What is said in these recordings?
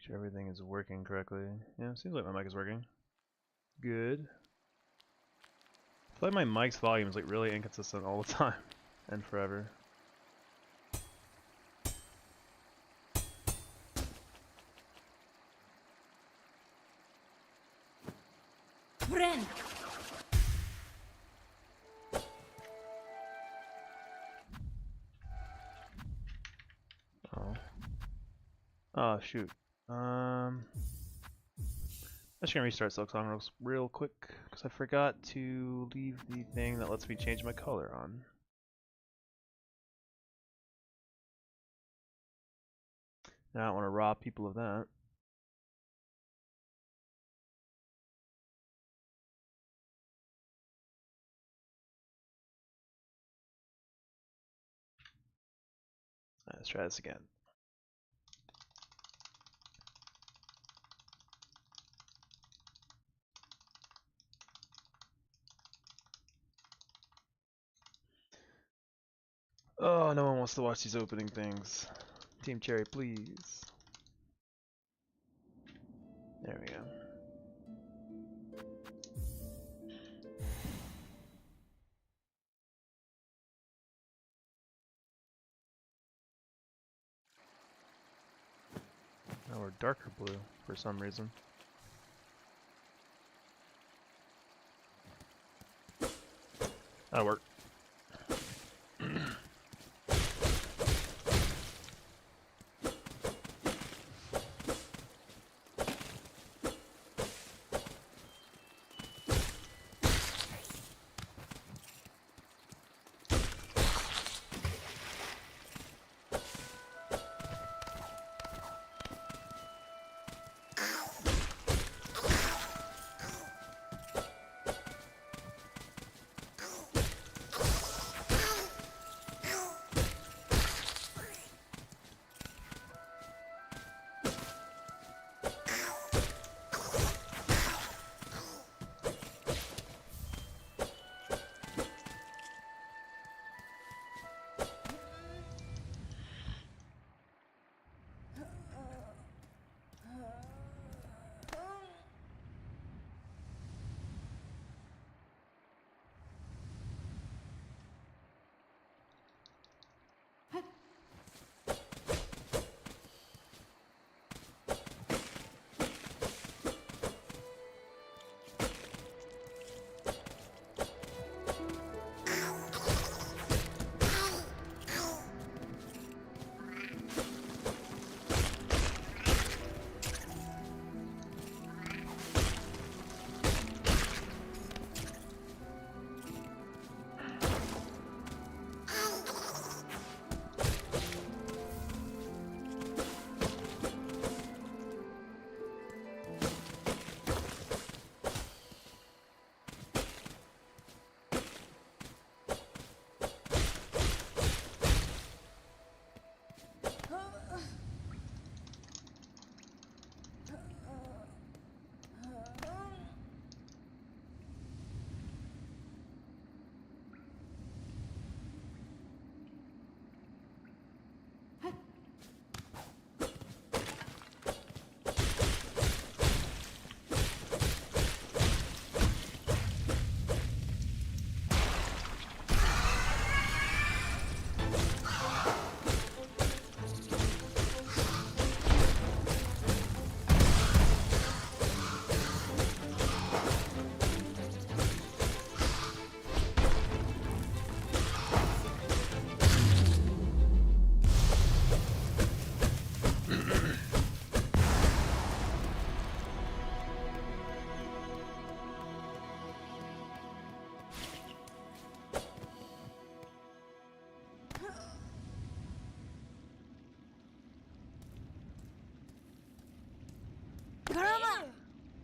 sure everything is working correctly. Yeah, seems like my mic is working. Good. I feel like my mic's volume is like really inconsistent all the time and forever. Friend. Oh. Oh shoot. I'm just gonna restart Silksong real quick because I forgot to leave the thing that lets me change my color on. And I don't want to rob people of that. Let's try this again. Oh, no one wants to watch these opening things. Team Cherry, please. There we go. Now we're darker blue for some reason. That'll work.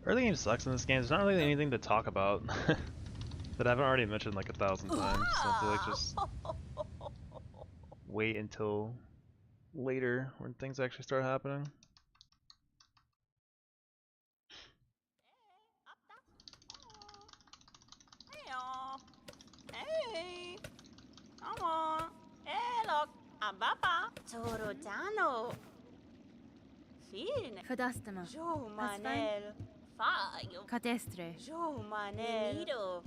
Early game sucks in this game. There's not really anything to talk about that I haven't already mentioned like 1,000 times. So I feel like just wait until later when things actually start happening. Hey, come on. Hey, look, Ababa. Choro Jano. Fine. Fadastama. Jo Asfan. manel. Fayo. Katestre. Jo manel. Nido.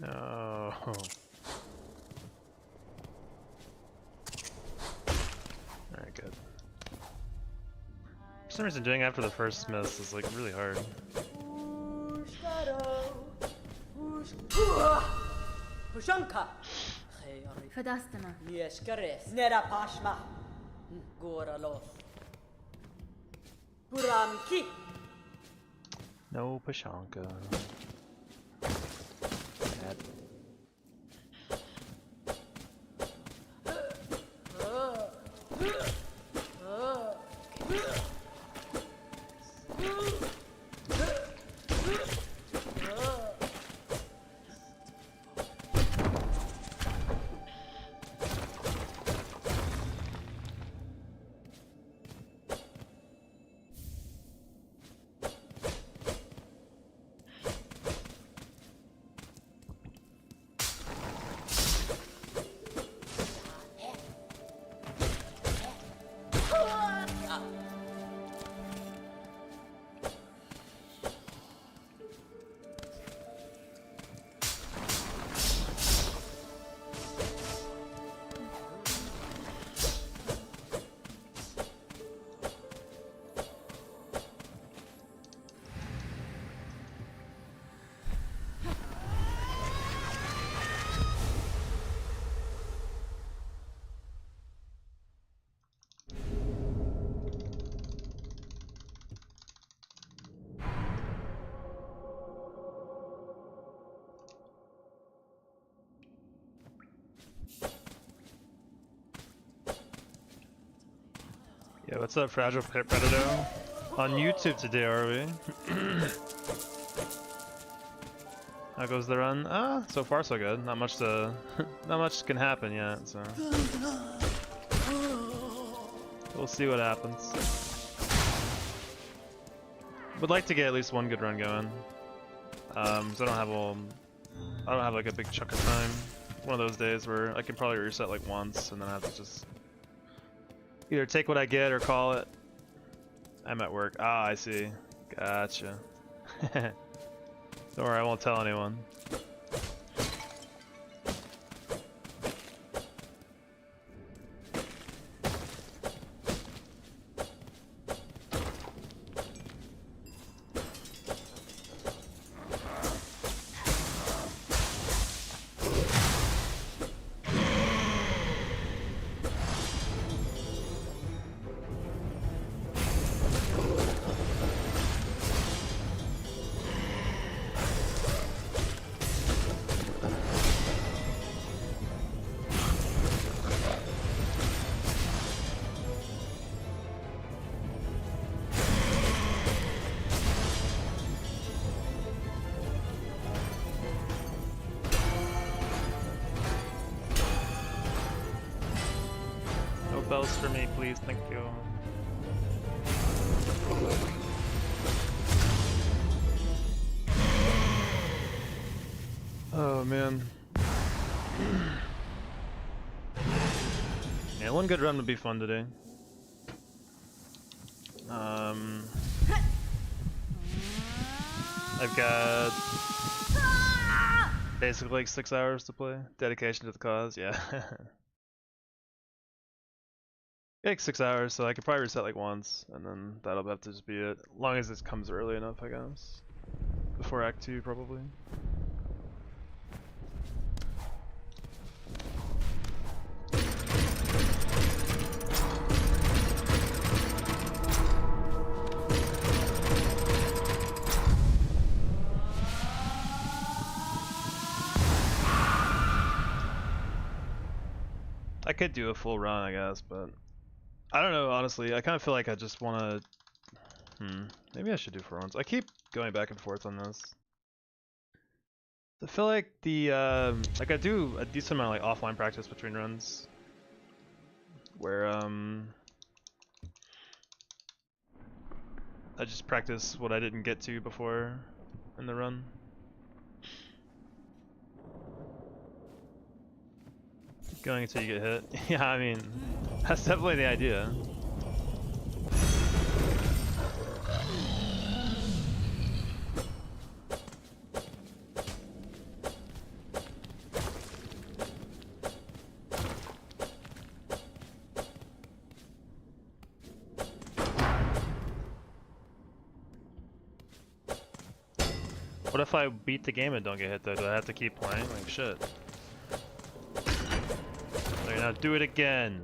No. Alright, good. For some reason, doing after the first miss is like really hard. Pushanka. Fadastama. Yeskares. Nera pashma. Goralof. Buramki. No Pashanka. Bad. Yeah, what's up, Fragile Predator? On YouTube today, are we? How goes the run? Ah, so far so good. Not much to, not much can happen yet. So we'll see what happens. Would like to get at least one good run going. So I don't have like a big chunk of time. One of those days where I can probably reset like once and then I have to just either take what I get or call it. I'm at work. Ah, I see. Gotcha. Don't worry, I won't tell anyone. spells for me, please. Thank you. Oh man. Yeah, one good run would be fun today. I've got basically like 6 hours to play. Dedication to the cause, yeah. Like 6 hours, so I could probably reset like once, and then that'll have to just be it. As long as this comes early enough, I guess. Before Act 2, probably. I could do a full run, I guess, but I don't know, honestly. I kind of feel like I just want to... Maybe I should do 4 runs. I keep going back and forth on this. I feel like the... like I do a decent amount of like offline practice between runs. Where, I just practice what I didn't get to before in the run. Going until you get hit. Yeah, I mean, that's definitely the idea. What if I beat the game and don't get hit though? Do I have to keep playing? Like shit. Okay, now do it again.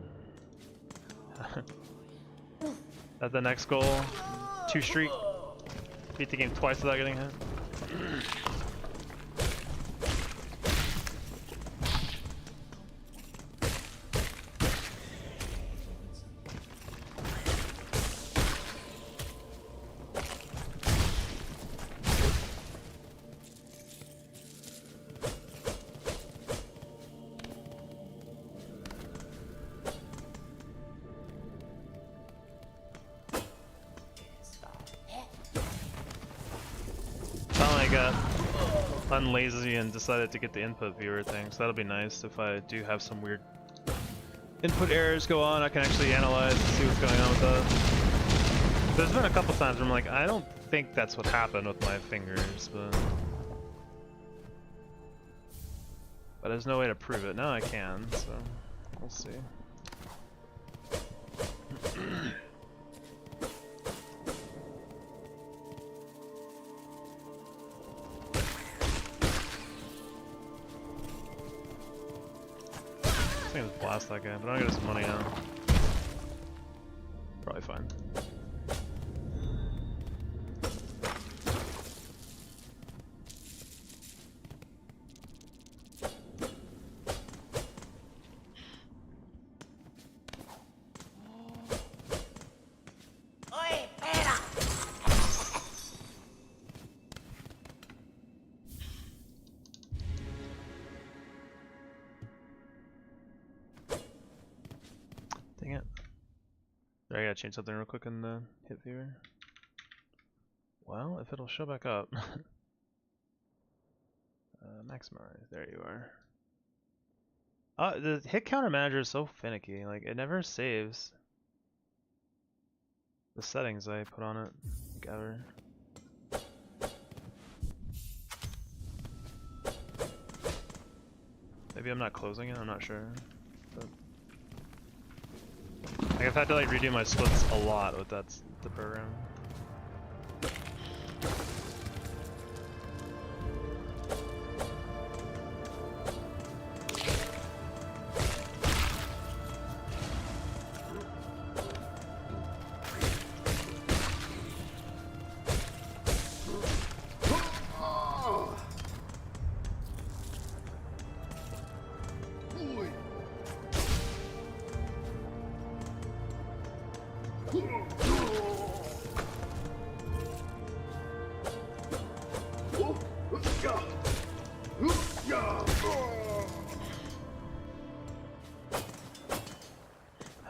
That's the next goal. 2 streak. Beat the game twice without getting hit. Finally got unlazy and decided to get the input viewer thing, so that'll be nice. If I do have some weird input errors go on, I can actually analyze and see what's going on with that. There's been a couple times where I'm like, I don't think that's what happened with my fingers, but there's no way to prove it. Now I can, so we'll see. I think just blast that guy, but I'm gonna get some money now. Probably fine. Dang it. I gotta change something real quick in the hit viewer. Well, if it'll show back up. Maximize, there you are. The hit counter manager is so finicky, like it never saves the settings I put on it, like ever. Maybe I'm not closing it, I'm not sure. But like I've had to like redo my splits a lot with the program.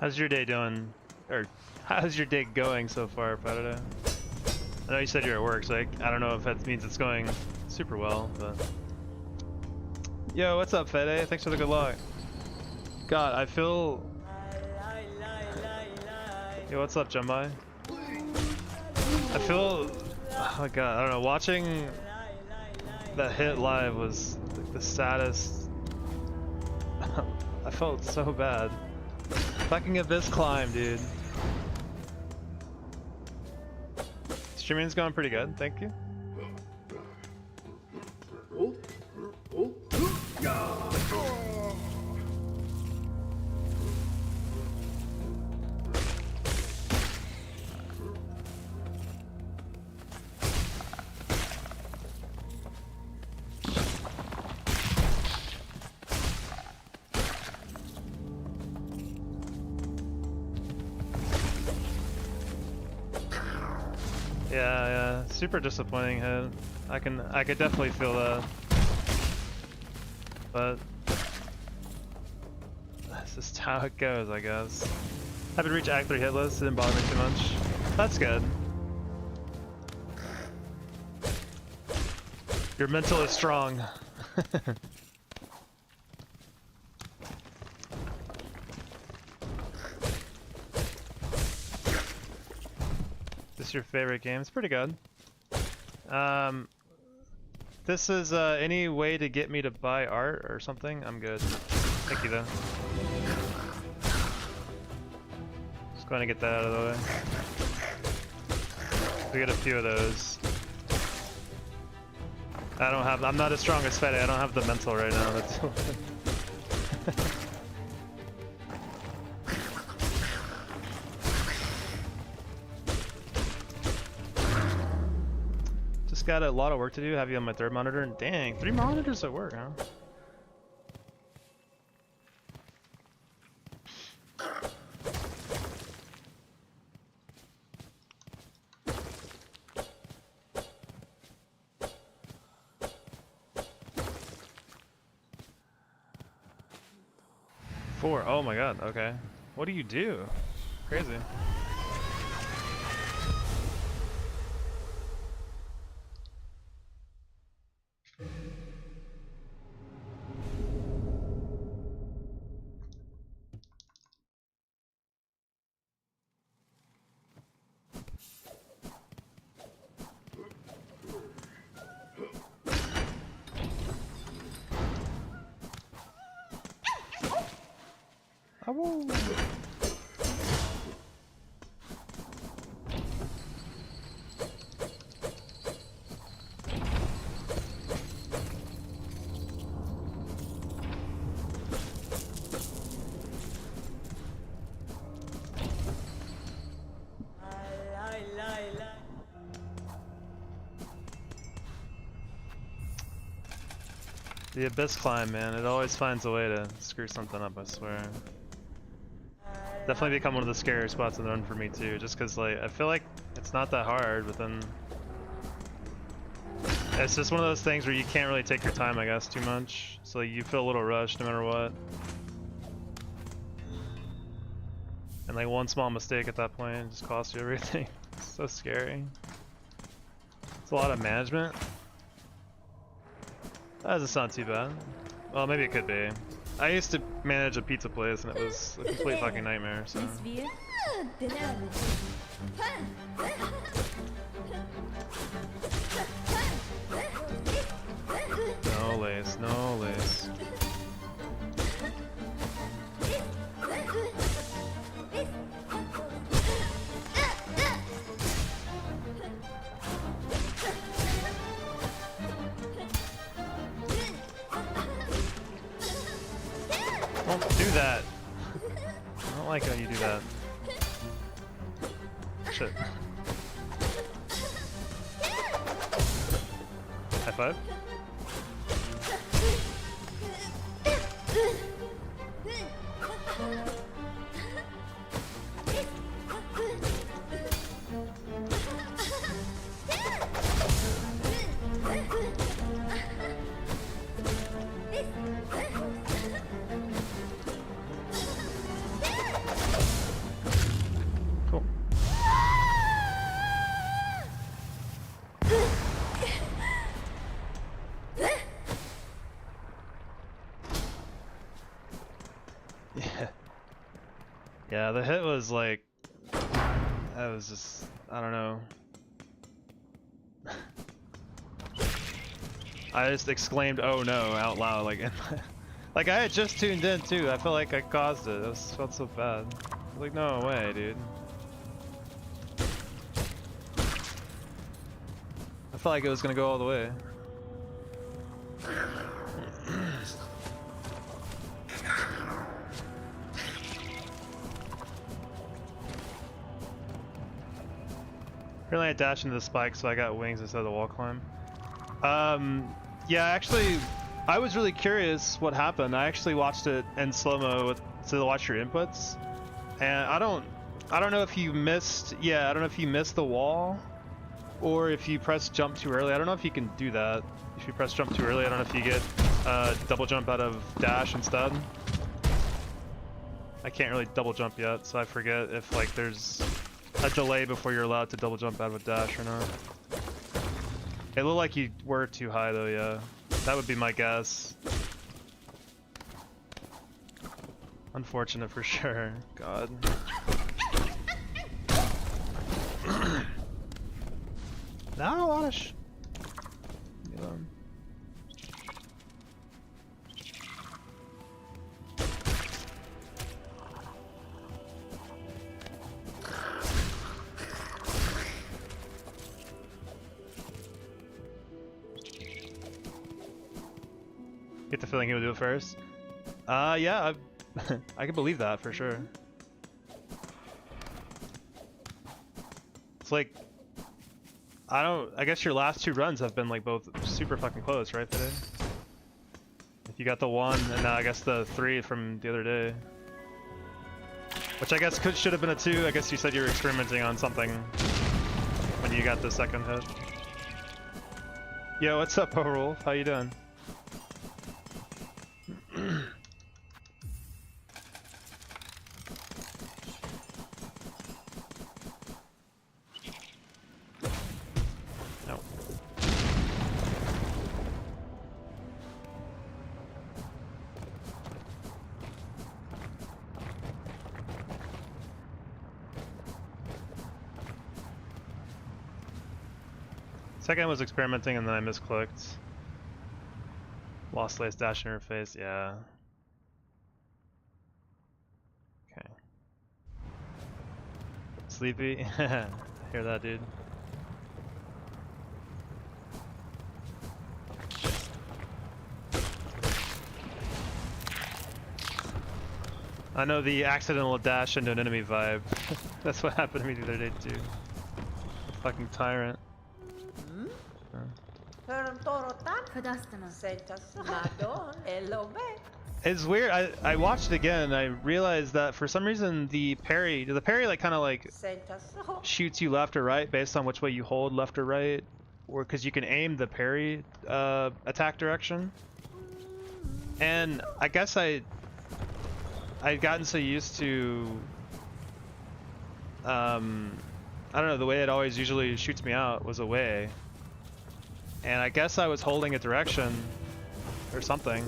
How's your day doing? Or how's your day going so far, Predator? I know you said you're at work, so I don't know if that means it's going super well, but... Yo, what's up, Fede? Thanks for the good luck. God, I feel... Yo, what's up, Jumbai? I feel... Oh my god, I don't know, watching that hit live was like the saddest... I felt so bad. Fucking Abyss climb, dude. Streaming's going pretty good, thank you. Yeah, super disappointing hit. I could definitely feel that. But that's just how it goes, I guess. Happy to reach Act 3 Hitless, it didn't bother me too much. That's good. Your mental is strong. This your favorite game? It's pretty good. This is any way to get me to buy art or something? I'm good. Thank you though. Just going to get that out of the way. We get a few of those. I'm not as strong as Fede. I don't have the mental right now. That's got a lot of work to do. Have you on my third monitor? Dang, 3 monitors at work, huh? Four. Oh my god, okay. What do you do? Crazy. The Abyss climb, man, it always finds a way to screw something up, I swear. Definitely become one of the scarier spots in the run for me too, just cause like, I feel like it's not that hard, but then... It's just one of those things where you can't really take your time, I guess, too much. So you feel a little rushed no matter what. And like one small mistake at that point just costs you everything. It's so scary. It's a lot of management. That doesn't sound too bad. Well, maybe it could be. I used to manage a pizza place and it was a complete fucking nightmare, so... No lace, no lace. Don't do that. I don't like how you do that. Shit. High five. Yeah, the hit was like, that was just, I don't know. I just exclaimed, "Oh no," out loud, like, like I had just tuned in too. I felt like I caused it. It felt so bad. Like, no way, dude. I felt like it was gonna go all the way. Apparently I dashed into the spike, so I got wings instead of the wall climb. Yeah, actually, I was really curious what happened. I actually watched it in slow-mo to watch your inputs, and I don't know if you missed. Yeah, I don't know if you missed the wall, or if you press jump too early. I don't know if you can do that. If you press jump too early, I don't know if you get double jump out of dash instead. I can't really double jump yet, so I forget if like there's a delay before you're allowed to double jump out of a dash or not. It looked like you were too high though, yeah. That would be my guess. Unfortunate for sure. God. Not a lot of Get the feeling he would do it first. Yeah, I can believe that for sure. It's like, I guess your last two runs have been like both super fucking close, right, today? If you got the 1 and now I guess the 3 from the other day. Which I guess should have been a 2. I guess you said you were experimenting on something when you got the second hit. Yo, what's up, Wolf? How you doing? No. Second was experimenting and then I misclicked. Lost lace dash interface, yeah. Okay. Sleepy? Hear that, dude? I know the accidental dash into an enemy vibe. That's what happened to me the other day too. Fucking tyrant. It's weird. I watched it again and I realized that for some reason the parry like kind of like shoots you left or right based on which way you hold left or right, or because you can aim the parry attack direction. And I guess I'd gotten so used to I don't know, the way it always usually shoots me out was away. And I guess I was holding a direction or something.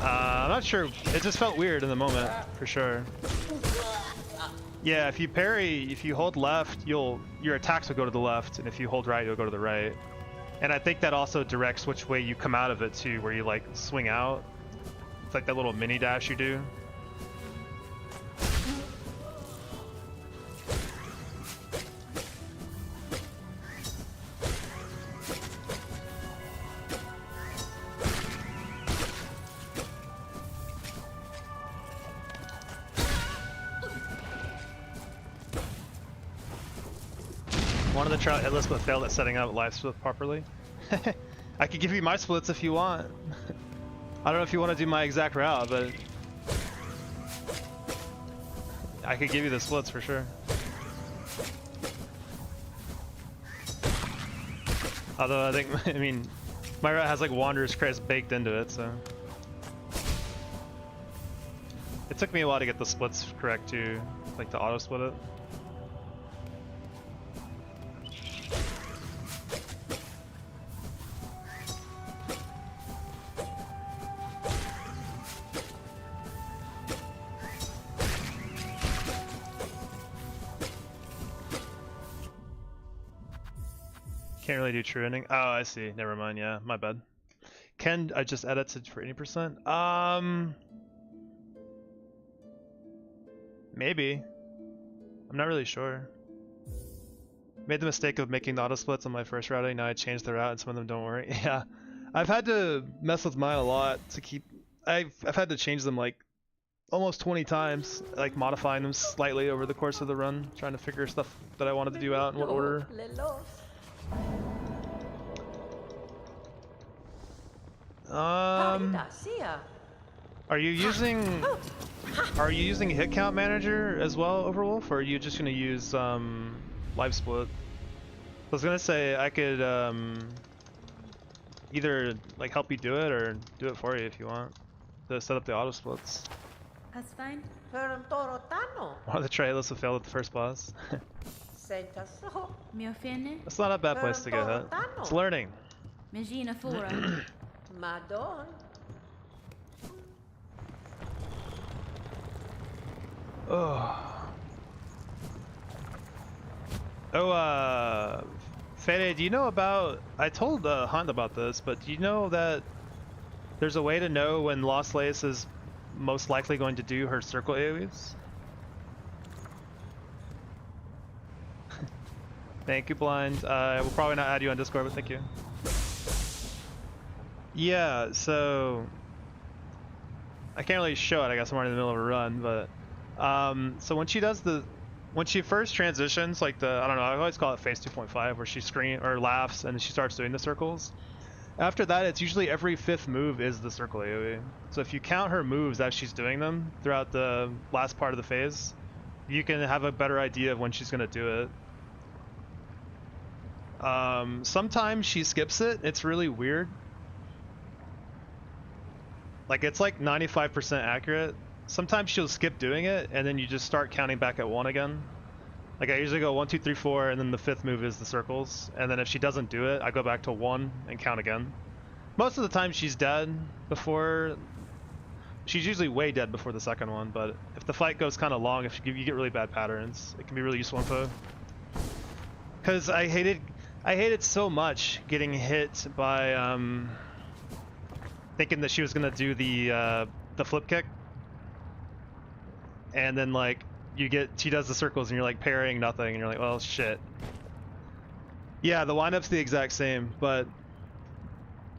I'm not sure. It just felt weird in the moment, for sure. Yeah, if you parry, if you hold left, your attacks will go to the left, and if you hold right, you'll go to the right. And I think that also directs which way you come out of it too, where you like swing out. It's like that little mini dash you do. One of the trial Hitless but failed at setting up live split properly. I could give you my splits if you want. I don't know if you want to do my exact route, but I could give you the splits for sure. Although I think, I mean, my route has like Wanderer's Crest baked into it, so. It took me a while to get the splits correct too, like to auto split it. Can't really do true ending. Oh, I see. Never mind. Yeah, my bad. Can I just edit it for 80%? Maybe. I'm not really sure. Made the mistake of making the auto splits on my first routing. Now I changed the route, and some of them don't work. Yeah, I've had to mess with mine a lot to keep. I've had to change them like almost 20 times, like modifying them slightly over the course of the run, trying to figure stuff that I wanted to do out in what order. Are you using Hit Count Manager as well, Overwolf, or are you just gonna use Live Split? I was gonna say I could either like help you do it or do it for you if you want to set up the auto splits. That's fine. Or the trailers have failed at the first boss. Mio fene. That's not a bad place to get hit. It's learning. Megina fora. Madon. Oh. Fede, do you know about... I told Hunt about this, but do you know that there's a way to know when Lost Lace is most likely going to do her circle AoEs? Thank you, Blind. We'll probably not add you on Discord, but thank you. Yeah, so... I can't really show it, I guess I'm already in the middle of a run, but... so when she does when she first transitions, like I don't know, I always call it phase 2.5, where she laughs and she starts doing the circles. After that, it's usually every 5th move is the circle AoE. So if you count her moves as she's doing them throughout the last part of the phase, you can have a better idea of when she's gonna do it. Sometimes she skips it, it's really weird. Like it's like 95% accurate. Sometimes she'll skip doing it, and then you just start counting back at 1 again. Like I usually go 1, 2, 3, 4, and then the 5th move is the circles. And then if she doesn't do it, I go back to 1 and count again. Most of the time she's dead before... She's usually way dead before the second one, but if the fight goes kind of long, if you get really bad patterns, it can be really useful info. Because I hated so much getting hit by thinking that she was gonna do the flip kick. And then like she does the circles and you're like parrying nothing and you're like, well, shit. Yeah, the windup's the exact same, but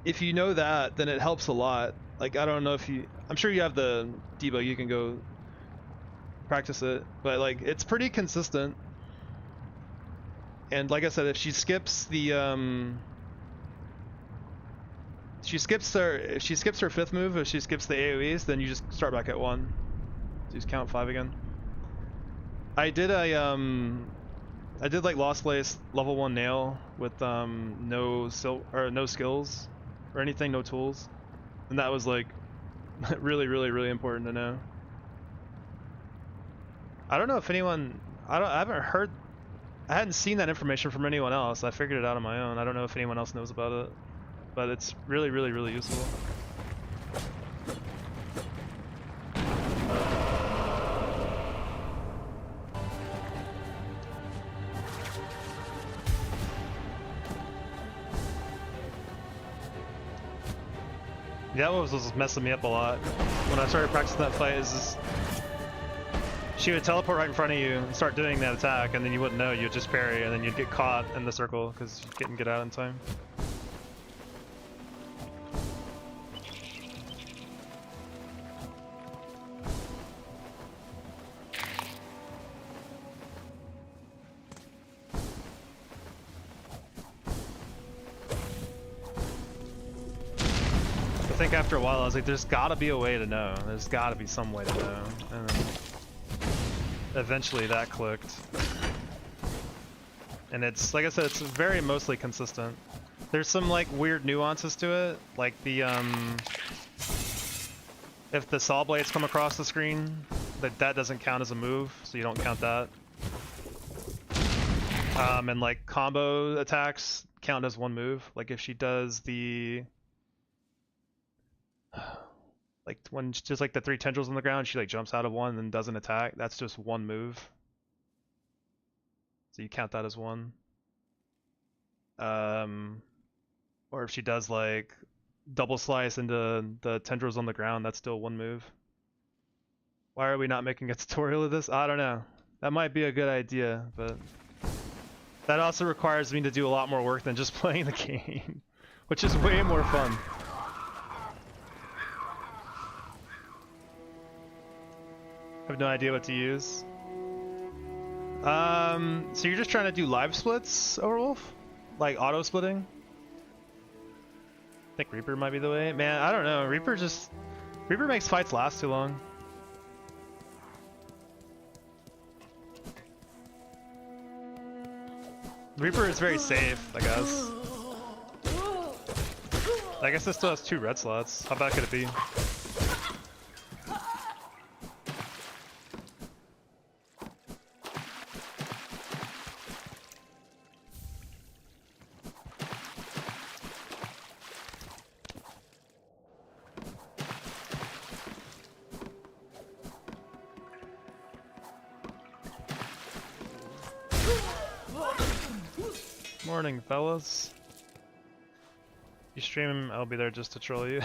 if you know that, then it helps a lot. Like I don't know if I'm sure you have the debug, you can go practice it, but like it's pretty consistent. And like I said, if she skips the if she skips her 5th move, if she skips the AoEs, then you just start back at 1. Just count 5 again. I did like Lost Lace level 1 nail with no skills or anything, no tools, and that was like really important to know. I don't know if anyone, I hadn't seen that information from anyone else. I figured it out on my own. I don't know if anyone else knows about it, but it's really useful. That was messing me up a lot. When I started practicing that fight, she would teleport right in front of you and start doing that attack, and then you wouldn't know, you'd just parry, and then you'd get caught in the circle because you couldn't get out in time. I think after a while I was like, there's gotta be a way to know. There's gotta be some way to know. And then eventually that clicked. And it's, like I said, it's very mostly consistent. There's some like weird nuances to it, like the if the saw blades come across the screen, that doesn't count as a move, so you don't count that. And like combo attacks count as 1 move. Like if she does the like when just like the 3 tendrils on the ground, she like jumps out of 1 and then does an attack, that's just 1 move. So you count that as 1. Or if she does like double slice into the tendrils on the ground, that's still one move. Why are we not making a tutorial of this? I don't know. That might be a good idea, but that also requires me to do a lot more work than just playing the game, which is way more fun. I have no idea what to use. So you're just trying to do live splits, Overwolf? Like auto splitting? I think Reaper might be the way. Man, I don't know. Reaper makes fights last too long. Reaper is very safe, I guess. I guess this still has 2 red slots. How bad could it be? Morning, fellas. You stream, I'll be there just to troll you.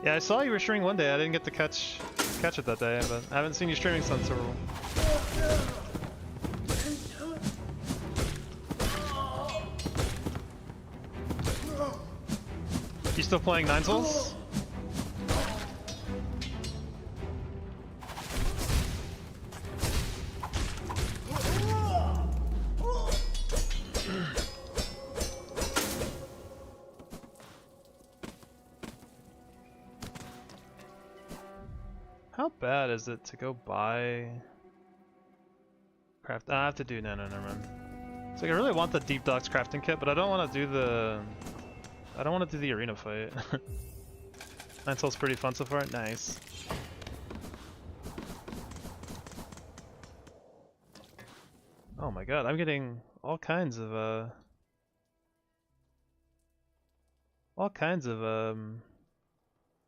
Yeah, I saw you were streaming one day. I didn't get to catch it that day, but I haven't seen you streaming since. You still playing Nine Souls? How bad is it to go buy craft? I have to do no, never mind. It's like I really want the Deep Docks crafting kit, but I don't want to do the. I don't want to do the arena fight. Nine Souls pretty fun so far. Nice. Oh my god, I'm getting all kinds of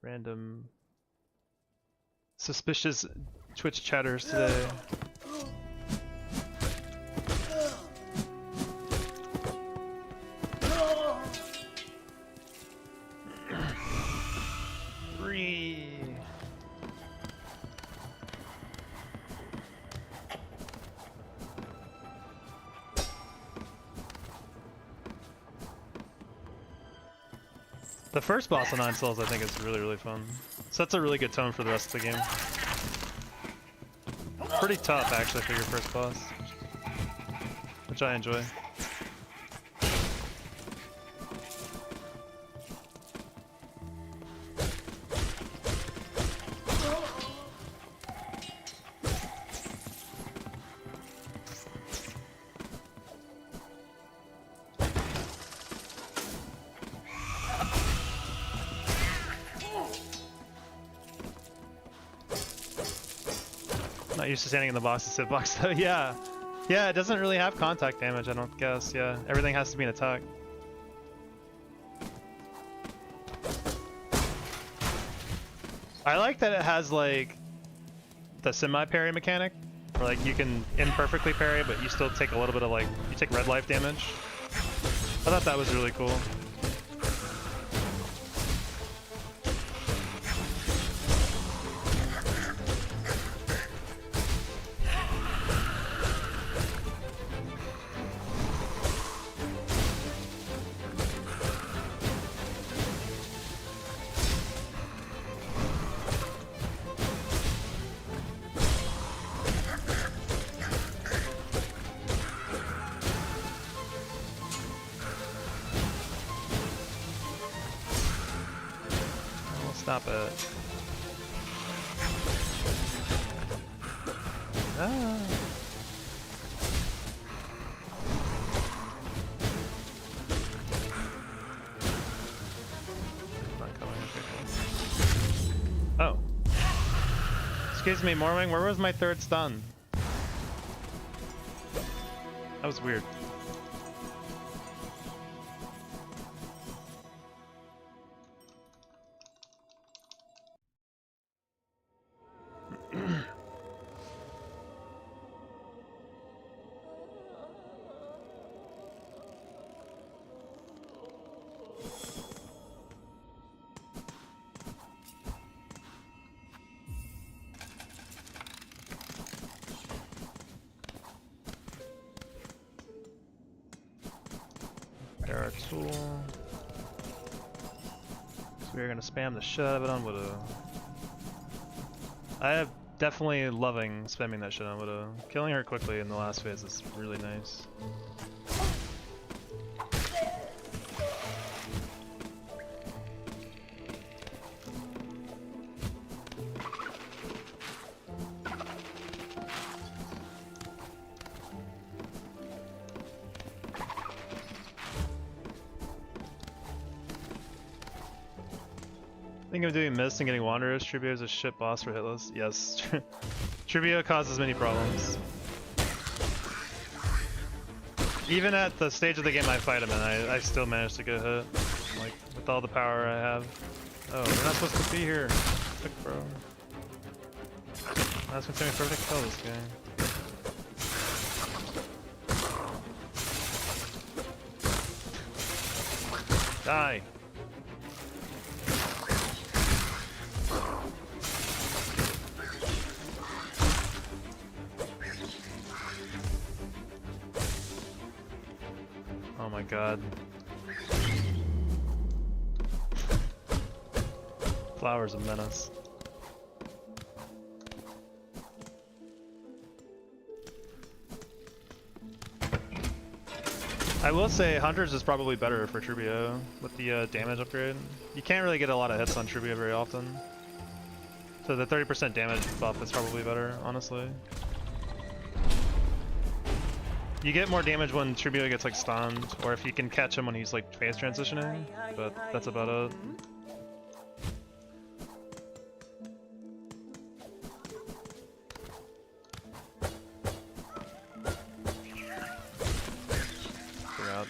random suspicious Twitch chatters today. The first boss of Nine Souls I think is really fun. Sets a really good tone for the rest of the game. Pretty tough actually for your first boss, which I enjoy. Not used to standing in the boss's hitbox though. Yeah, it doesn't really have contact damage, I don't guess. Yeah, everything has to be an attack. I like that it has like the semi-parry mechanic, where like you can imperfectly parry, but you still take a little bit of like, you take red life damage. I thought that was really cool. Stop it. Ah. Not coming. Okay. Oh. Excuse me, Morwing, where was my third stun? That was weird. Fire tool. So we're gonna spam the shit out of it on Widow. I am definitely loving spamming that shit on Widow. Killing her quickly in the last phase is really nice. Think of doing Mist and getting Wanderers. Tribio is a shit boss for Hitless. Yes. Tribio causes many problems. Even at the stage of the game I fight him in, I still manage to get hit. Like, with all the power I have. Oh, we're not supposed to be here. Sick, bro. That's gonna take me forever to kill this guy. Die! Oh my god. Flower's a menace. I will say Hunters is probably better for Trubio with the damage upgrade. You can't really get a lot of hits on Trubio very often. So the 30% damage buff is probably better, honestly. You get more damage when Trubio gets like stunned, or if you can catch him when he's like phase transitioning, but that's about it. Forgot.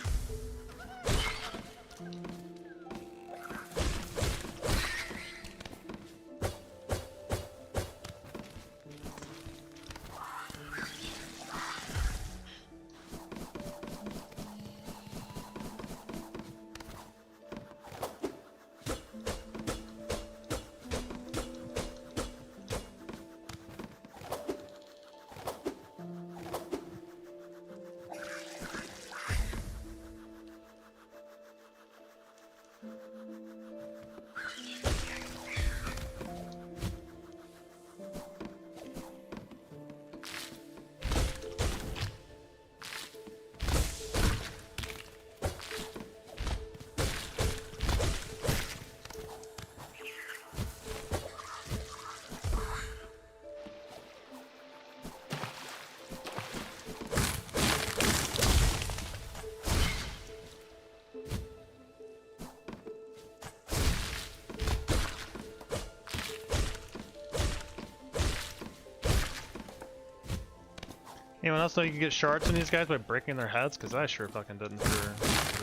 Anyone else know you can get shards from these guys by breaking their heads? Because I sure fucking didn't for a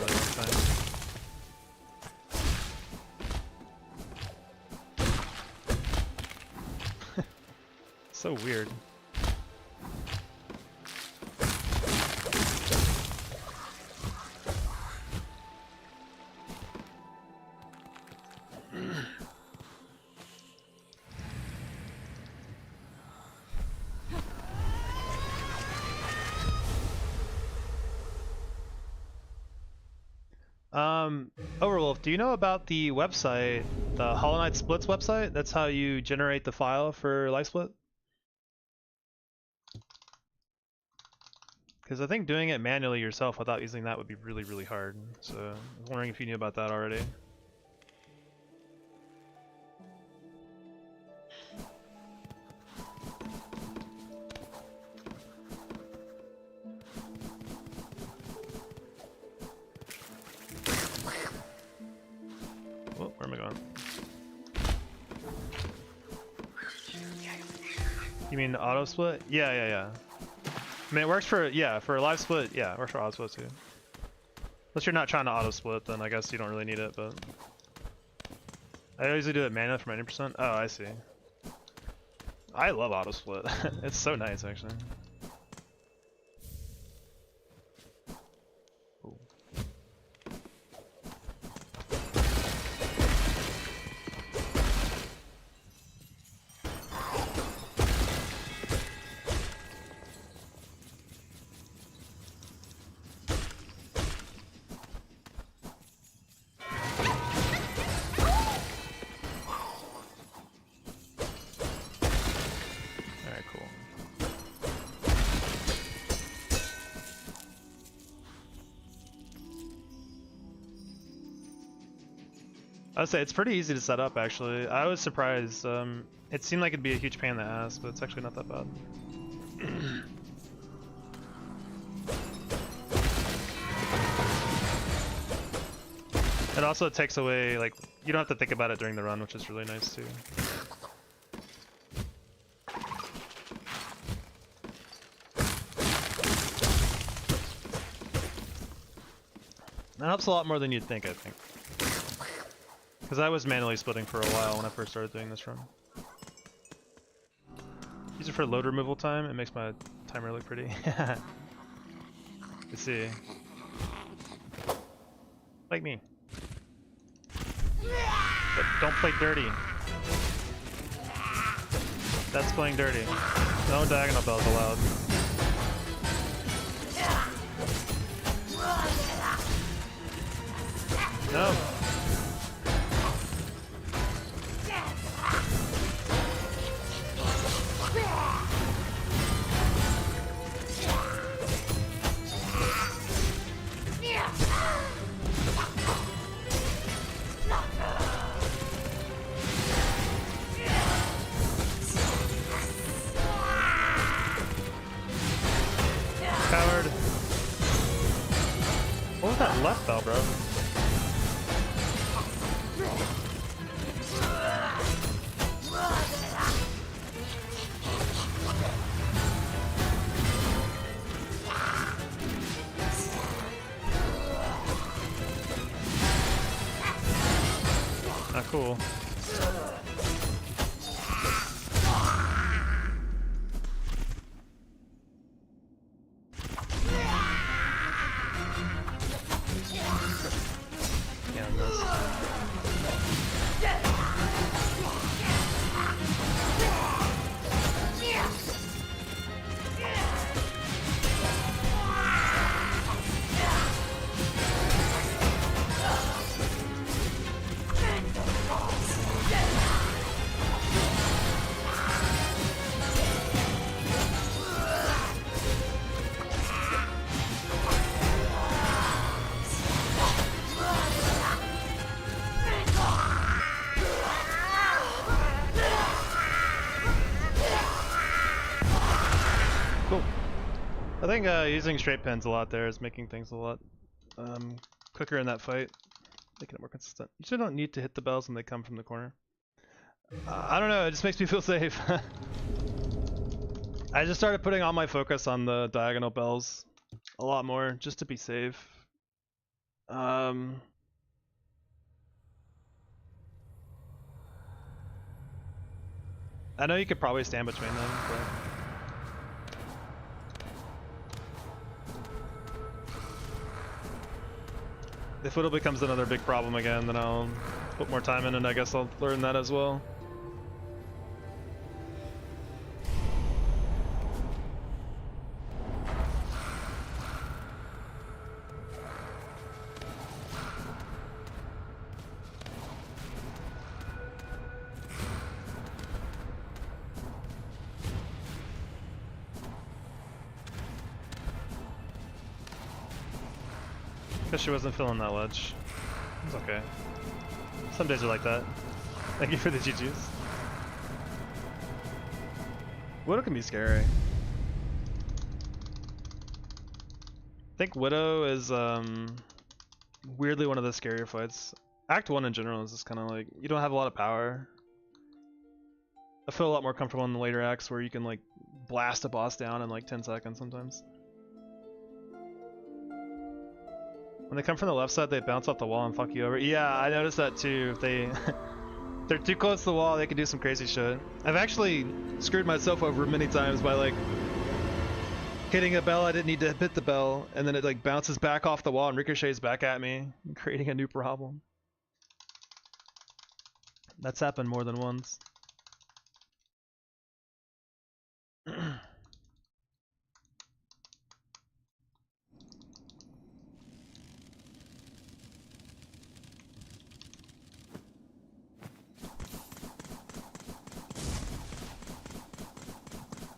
really long time. So weird. Overwolf, do you know about the website, the Hollow Knight Splits website? That's how you generate the file for LifeSplit? Because I think doing it manually yourself without using that would be really, really hard. So I was wondering if you knew about that already. Oh, where am I going? You mean auto split? Yeah. I mean, it works for, for a live split, yeah, it works for auto split too. Unless you're not trying to auto split, then I guess you don't really need it, but... I usually do it manually for my 90%. Oh, I see. I love auto split. It's so nice, actually. Ooh. I'd say it's pretty easy to set up actually. I was surprised. It seemed like it'd be a huge pain in the ass, but it's actually not that bad. It also takes away, like, you don't have to think about it during the run, which is really nice too. That helps a lot more than you'd think, I think. Because I was manually splitting for a while when I first started doing this run. Use it for load removal time, it makes my timer look pretty. You see. Like me. But don't play dirty. That's playing dirty. No diagonal bells allowed. No. Coward. What was that left bell, bro? Ah, cool. Yeah, I missed. Cool. I think using straight pins a lot there is making things a lot quicker in that fight, making it more consistent. You still don't need to hit the bells when they come from the corner. I don't know, it just makes me feel safe. I just started putting all my focus on the diagonal bells a lot more, just to be safe. I know you could probably stand between them, but... If Whittle becomes another big problem again, then I'll put more time in and I guess I'll learn that as well. Guess she wasn't feeling that ledge. It's okay. Some days are like that. Thank you for the GGs. Widow can be scary. I think Widow is weirdly one of the scarier fights. Act 1 in general is just kind of like, you don't have a lot of power. I feel a lot more comfortable in the later acts where you can like blast a boss down in like 10 seconds sometimes. When they come from the left side, they bounce off the wall and fuck you over. Yeah, I noticed that too. If they're too close to the wall, they can do some crazy shit. I've actually screwed myself over many times by like hitting a bell I didn't need to hit the bell, and then it like bounces back off the wall and ricochets back at me, creating a new problem. That's happened more than once.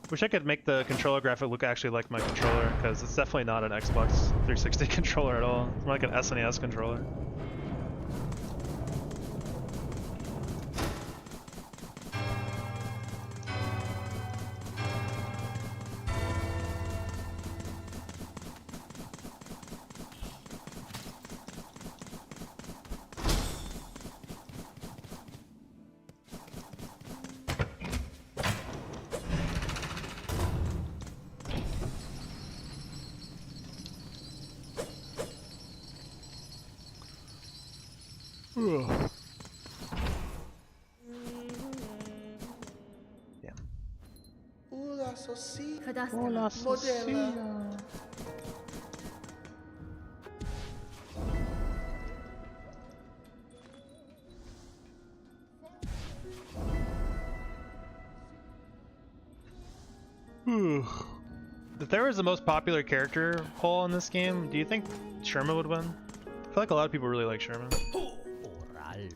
Wish I could make the controller graphic look actually like my controller, because it's definitely not an Xbox 360 controller at all. It's more like an SNES controller. Kadastana. If there was the most popular character poll in this game, do you think Sherma would win? I feel like a lot of people really like Sherma.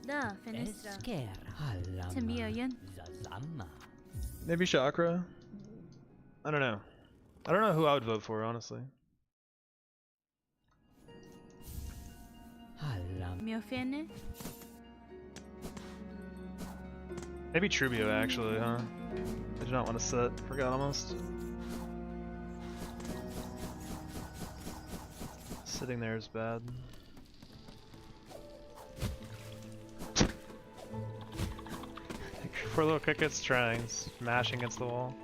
Da, Finistra. Tamiyan. Maybe Chakra? I don't know. I don't know who I would vote for, honestly. Miofene. Maybe Trubio, actually, huh? I do not want to sit. Forgot almost. Sitting there is bad. Four little crickets trying, smashing against the wall.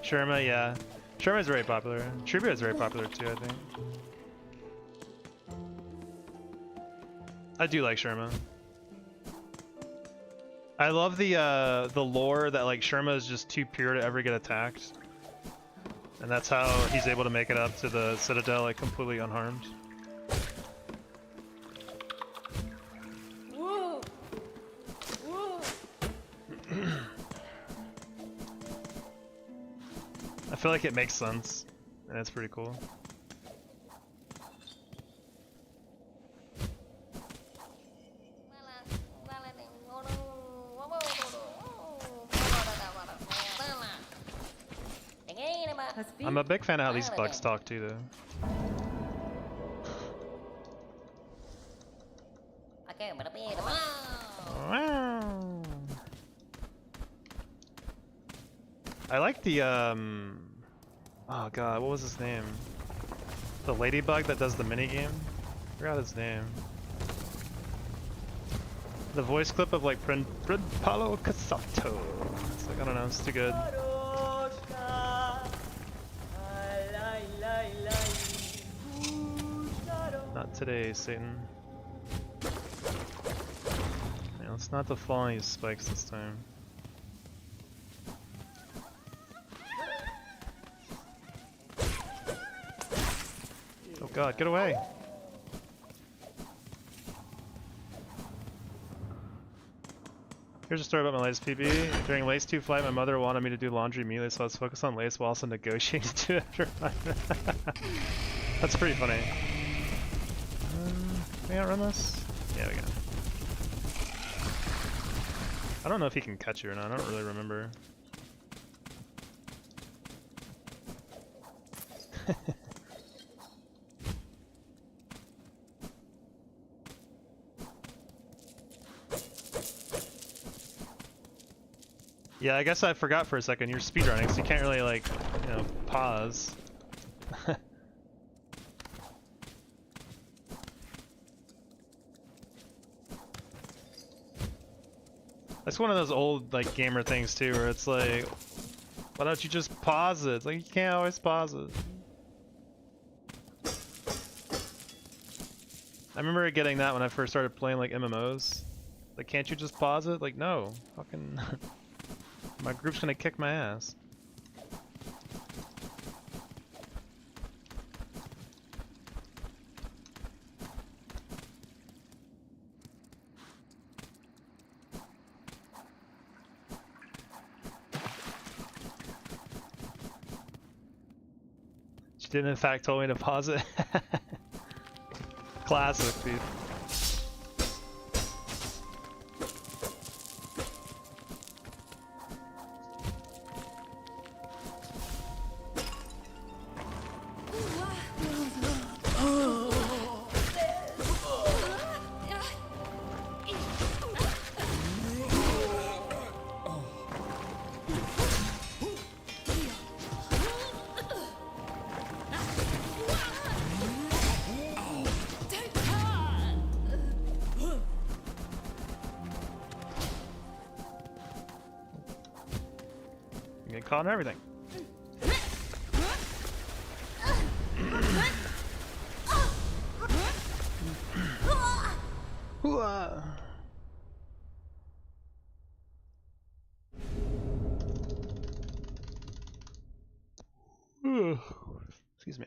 Sherma, yeah. Sherma is very popular. Trubio is very popular too, I think. I do like Sherma. I love the lore that like Sherma is just too pure to ever get attacked. And that's how he's able to make it up to the Citadel like completely unharmed. Woo! Woo! I feel like it makes sense, and it's pretty cool. I'm a big fan of how these bugs talk too, though. Wow. I like the oh god, what was his name? The ladybug that does the minigame? I forgot his name. The voice clip of like Palo Casato. It's like, I don't know, it's too good. Not today, Satan. Yeah, let's not fall on these spikes this time. Oh god, get away! Here's a story about my latest PB. During Lace 2 flight, my mother wanted me to do laundry immediately, so I was focused on Lace while also negotiating to it. That's pretty funny. Can we outrun this? Yeah, we can. I don't know if he can catch you or not, I don't really remember. Yeah, I guess I forgot for a second, you're speedrunning, so you can't really, like, you know, pause. That's one of those old, like, gamer things, too, where it's like, why don't you just pause it? It's like, you can't always pause it. I remember getting that when I first started playing, like, MMOs. Like, can't you just pause it? Like, no. Fucking... My group's gonna kick my ass. She did in fact told me to pause it. Classic, dude. Get caught in everything. Excuse me.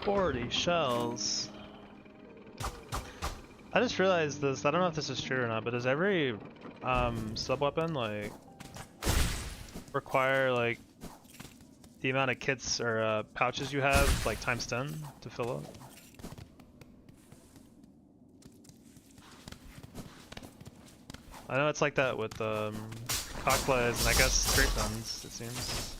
$40 shells. I just realized this, I don't know if this is true or not, but does every sub-weapon like require like the amount of kits or pouches you have like times 10 to fill up? I know it's like that with cockplays and I guess straight guns, it seems.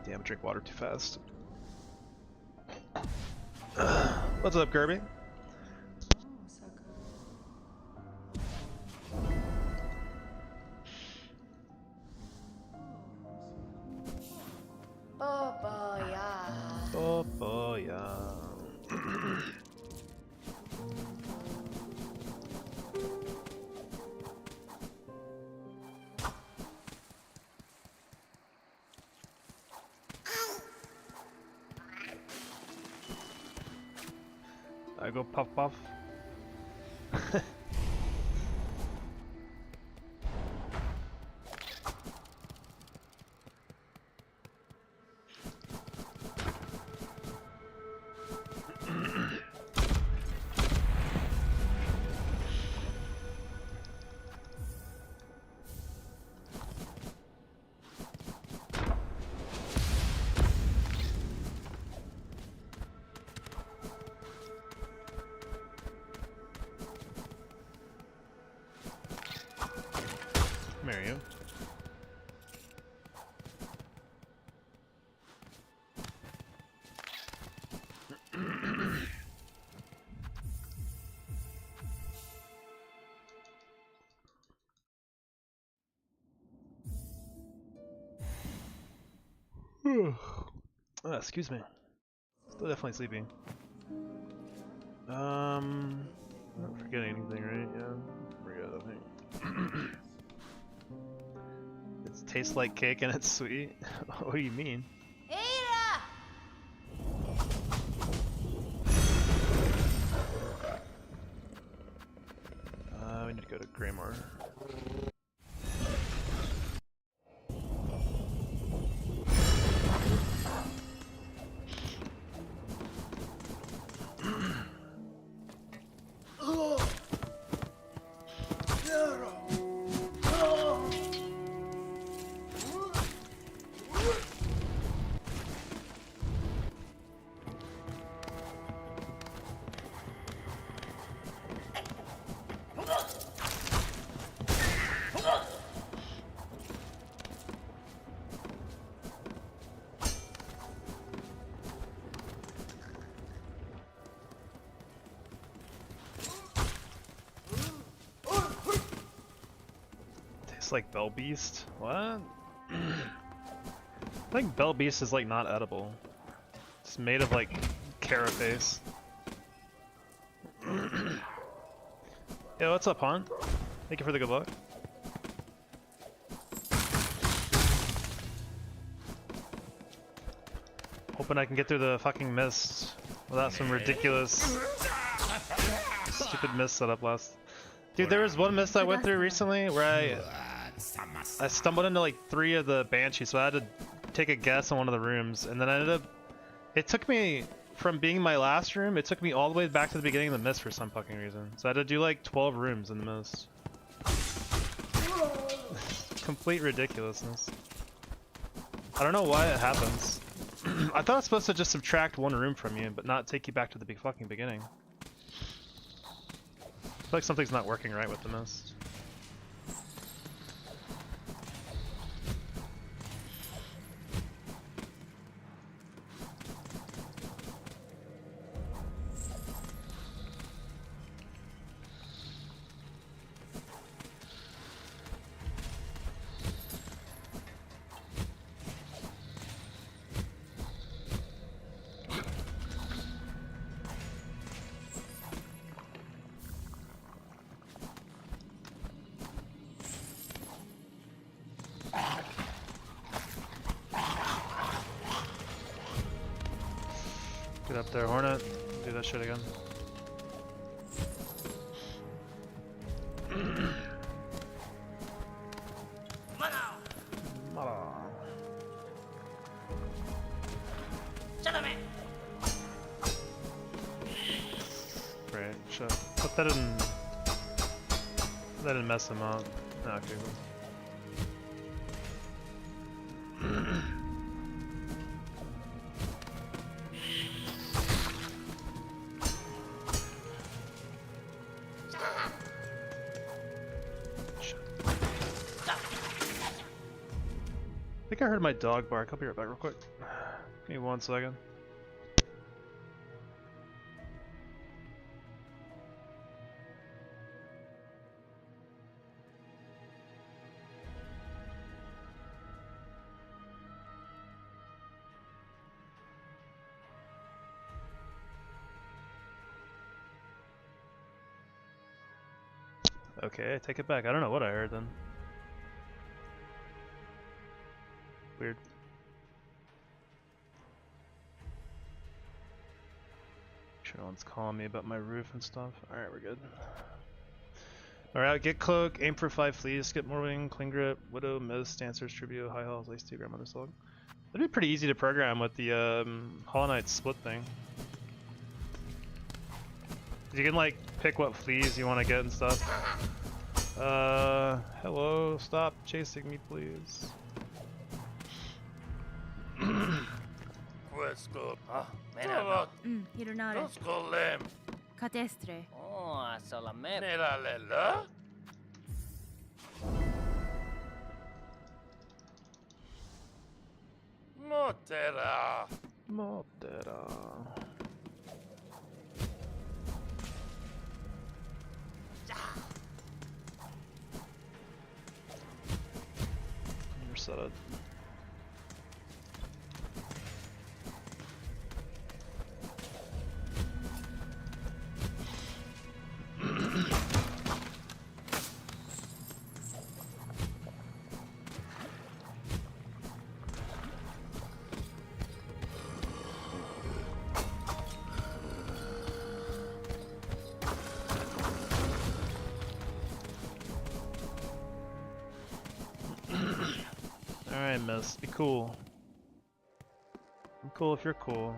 Damn, I drink water too fast. What's up, Kirby? Oh, yeah. I go puff puff. Marry you. Excuse me. Still definitely sleepy. I'm not forgetting anything, right? Yeah, forget, I think. It tastes like cake and it's sweet. What do you mean? We need to go to Greymore. Tastes like Bell Beast? What? I think Bell Beast is like not edible. It's made of like carapace. Yo, what's up, hon? Thank you for the good luck. Hoping I can get through the fucking mist without some ridiculous stupid mist setup last. Dude, there was one mist I went through recently where I stumbled into like 3 of the banshees, so I had to take a guess on one of the rooms, and then I ended up. It took me from being my last room. It took me all the way back to the beginning of the mist for some fucking reason. So I had to do like 12 rooms in the mist. Complete ridiculousness. I don't know why it happens. I thought it's supposed to just subtract 1 room from you, but not take you back to the fucking beginning. I feel like something's not working right with the mist. Get up there, Hornet. Do that shit again. Right, shit. But that didn't mess him up. Oh, okay, cool. I think I heard my dog bark. I'll be right back real quick. Give me 1 second. Okay, I take it back. I don't know what I heard then. Weird. Sure, no one's calling me about my roof and stuff. Alright, we're good. Alright, get cloak, aim for 5 fleas, skip more wing, clean grip, widow, mist, dancers, tribute, high health, lace 2, grandmother's log. That'd be pretty easy to program with the Hollow Knight split thing. You can like pick what fleas you want to get and stuff. Hello, stop chasing me, please. Ironare. Catestre. Oh, solamente. Motera. Reset it. Alright, miss. Be cool. I'm cool if you're cool.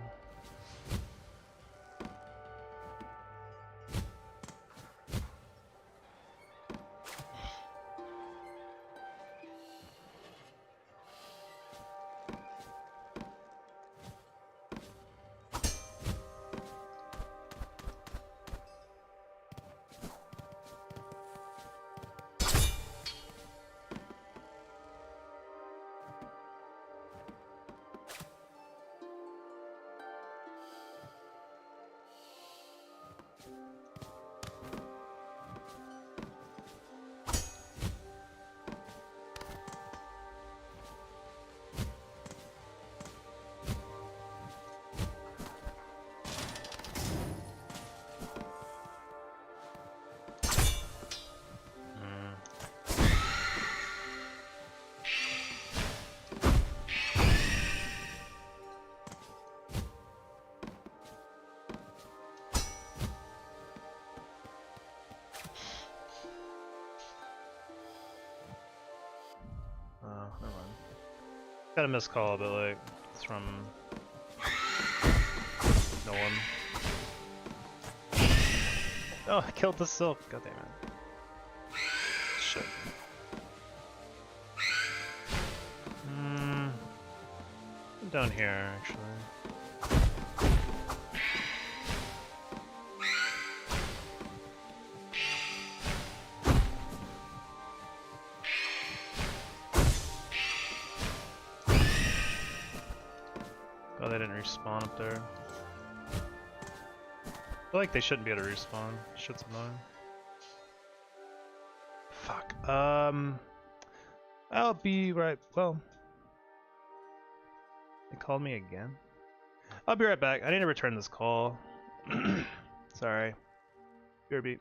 never mind. Got a missed call, but like, it's from no one. Oh, I killed the silk. God damn it. Shit. I'm down here, actually. Oh, they didn't respawn up there. I feel like they shouldn't be able to respawn. Shit's annoying. Fuck. I'll be right. Well, they called me again. I'll be right back. I need to return this call. Sorry. BRB.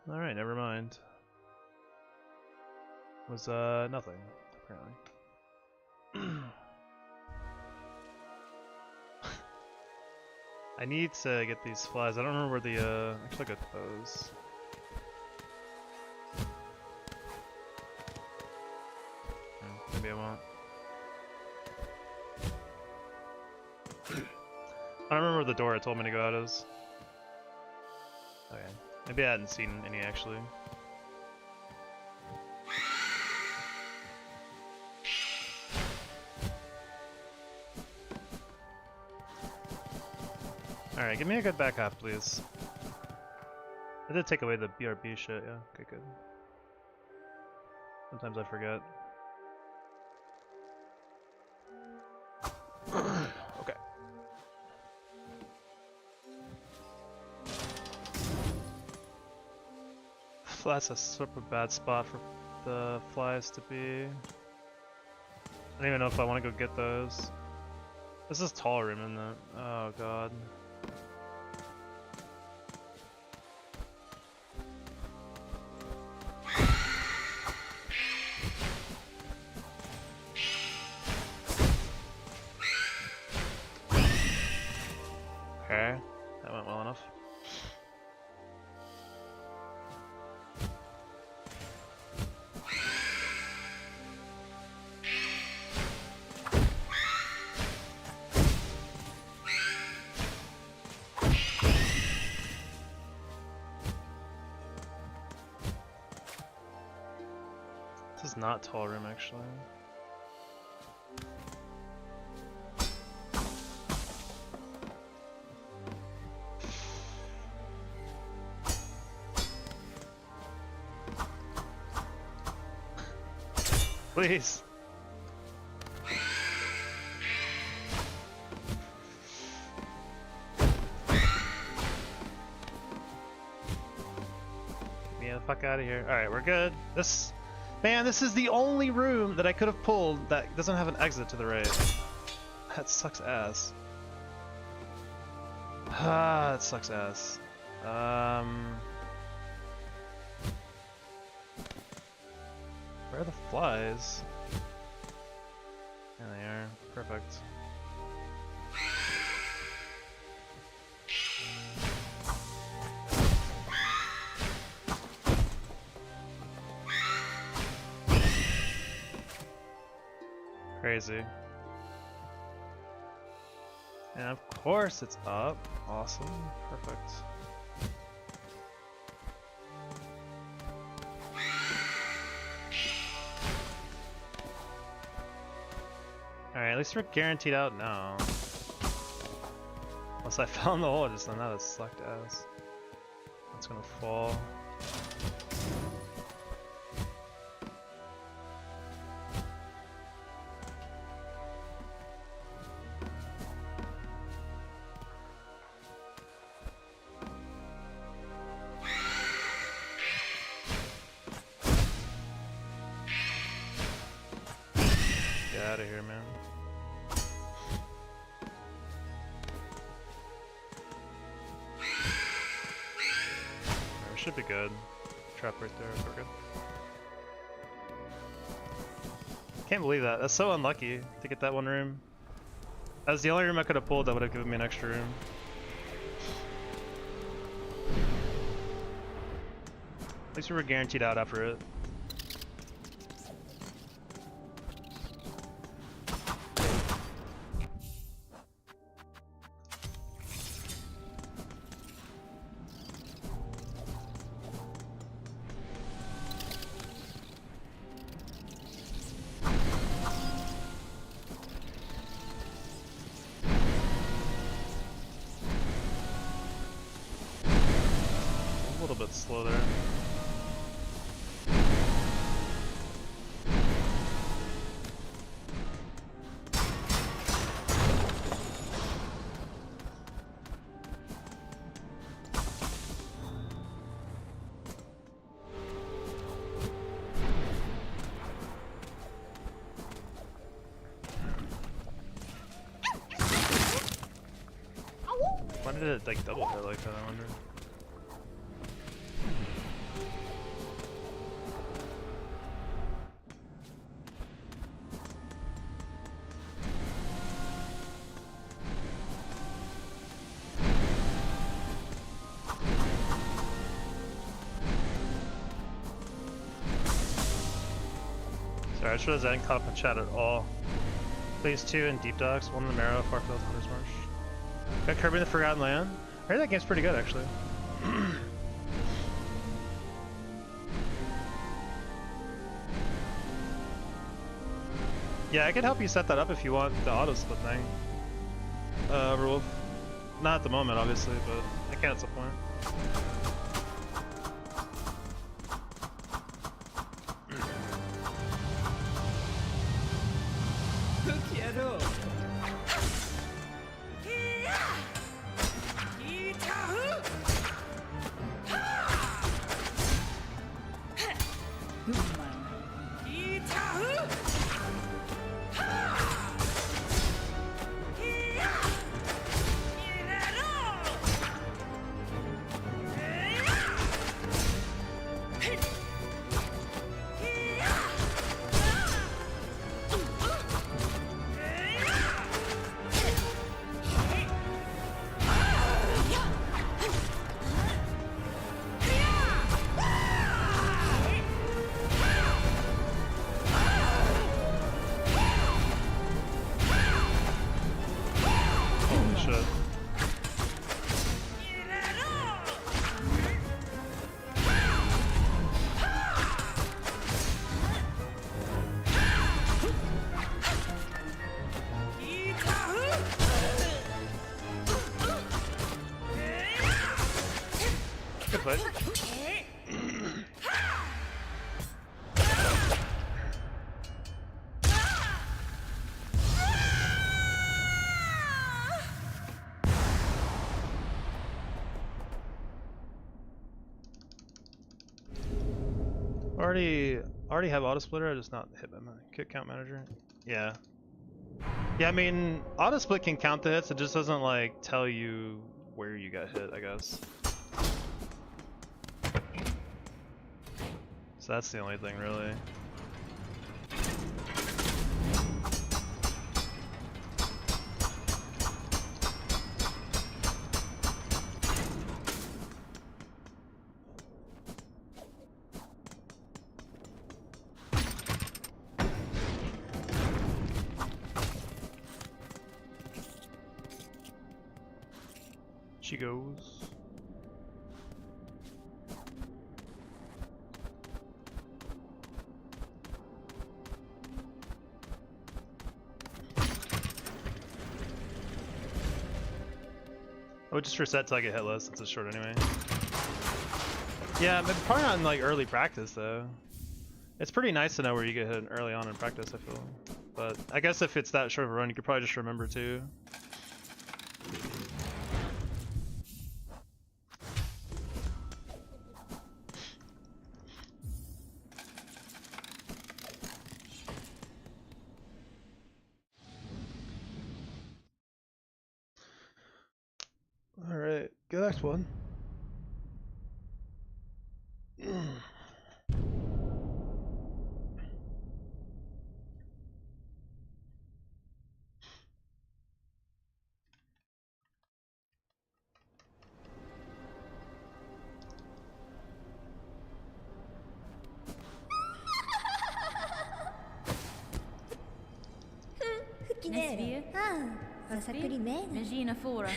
Alright, never mind. Was, nothing, apparently. I need to get these flies. I don't remember where the, actually I got those. Maybe I won't. I don't remember where the door it told me to go out is. Okay. Maybe I hadn't seen any actually. Alright, give me a good back half, please. I did take away the BRB shit, yeah. Okay, good. Sometimes I forget. Okay. That's a super bad spot for the flies to be. I don't even know if I want to go get those. This is tall room, isn't it? Oh god. Okay, that went well enough. This is not tall room actually. Please. Get me the fuck out of here. Alright, we're good. Man, this is the only room that I could have pulled that doesn't have an exit to the right. That sucks ass. Ah, that sucks ass. Where are the flies? There they are. Perfect. Crazy. And of course it's up. Awesome. Perfect. Alright, at least we're guaranteed out now. Unless I found the hole just then, that sucked ass. That's gonna fall. out of here, man. We should be good. Trap right there, we're good. Can't believe that. That's so unlucky to get that one room. That was the only room I could have pulled that would have given me an extra room. At least we were guaranteed out after it. A little bit slow there. Why did it like double hit like that, I wonder? Sorry, I should have caught up in chat at all. Phase 2 and Deep Docks, 1 in the Marrow, Farfield, Hunter's Marsh. Got Kirby in the Forgotten Land. I heard that game's pretty good, actually. Yeah, I could help you set that up if you want the auto split thing. Wolf. Not at the moment, obviously, but I can at some point. Good play. Already have auto splitter. I just not hit my kick count manager. Yeah. Yeah, I mean, auto split can count the hits. It just doesn't like tell you where you got hit, I guess. So that's the only thing, really. She goes. I would just reset till I get hitless. It's a short anyway. Yeah, but probably not in like early practice though. It's pretty nice to know where you get hit early on in practice, I feel. But I guess if it's that short of a run, you could probably just remember too. Alright, good next one. Nesvie? Regina Fora.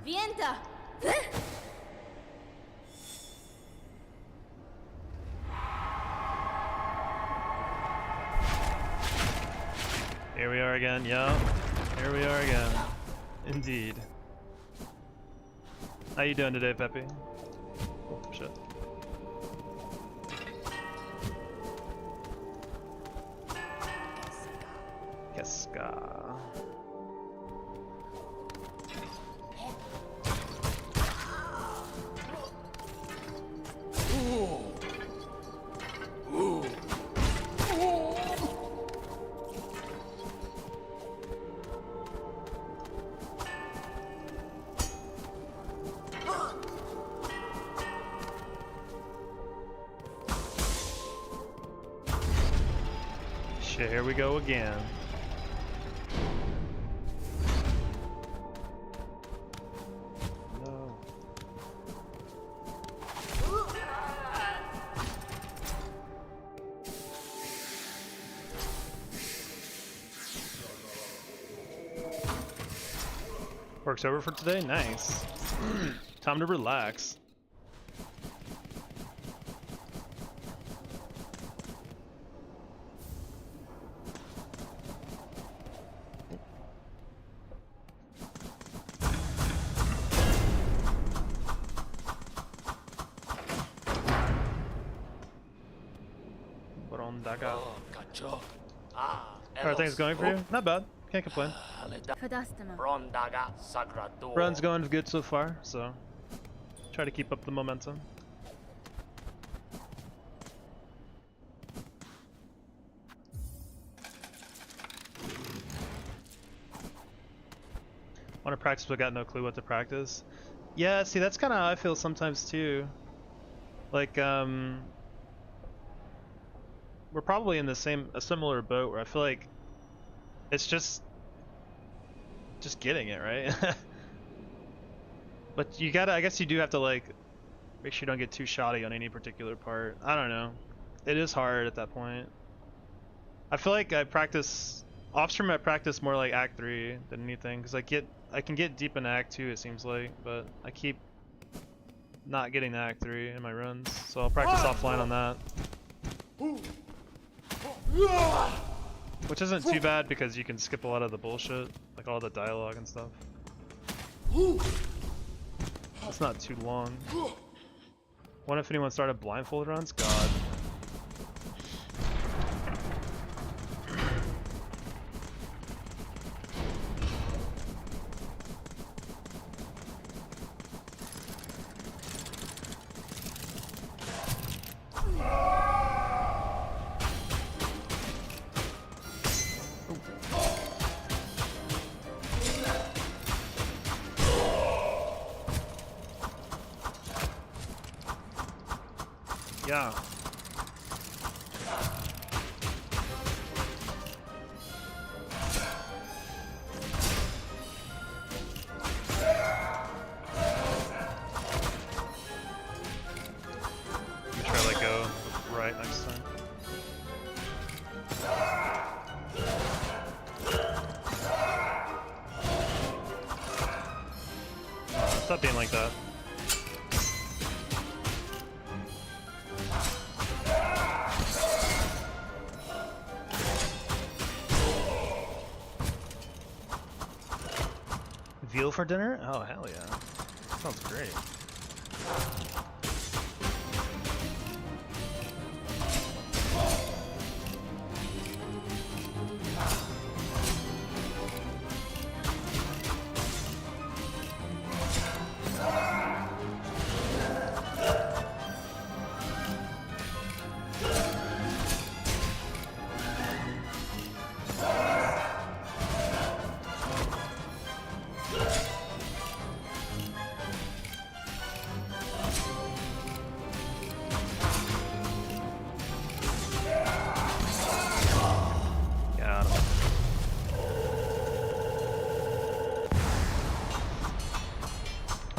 Vienta! Here we are again, yeah. Here we are again. Indeed. How you doing today, Peppy? Oh, shit. Keska. Shit, here we go again. No. Work's over for today? Nice. Time to relax. How are things going for you? Not bad. Can't complain. Fadastama. Run's going good so far, so try to keep up the momentum. Want to practice but got no clue what to practice? Yeah, see, that's kind of how I feel sometimes too. Like, we're probably in a similar boat where I feel like it's just getting it right. But you gotta, I guess you do have to like make sure you don't get too shoddy on any particular part. I don't know. It is hard at that point. I feel like I practice offstream. I practice more like Act 3 than anything because I can get deep in Act 2 it seems like, but I keep not getting to Act 3 in my runs, so I'll practice offline on that. Which isn't too bad because you can skip a lot of the bullshit, like all the dialogue and stuff. It's not too long. What if anyone started blindfold runs? God. Yeah. Let me try to let go right next time. Stop being like that. Veal for dinner? Oh, hell yeah. Sounds great.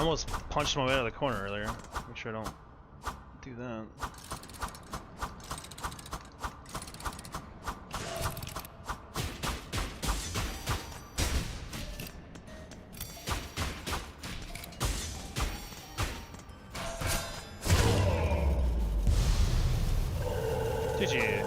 Almost punched my way out of the corner earlier. Make sure I don't do that. GG.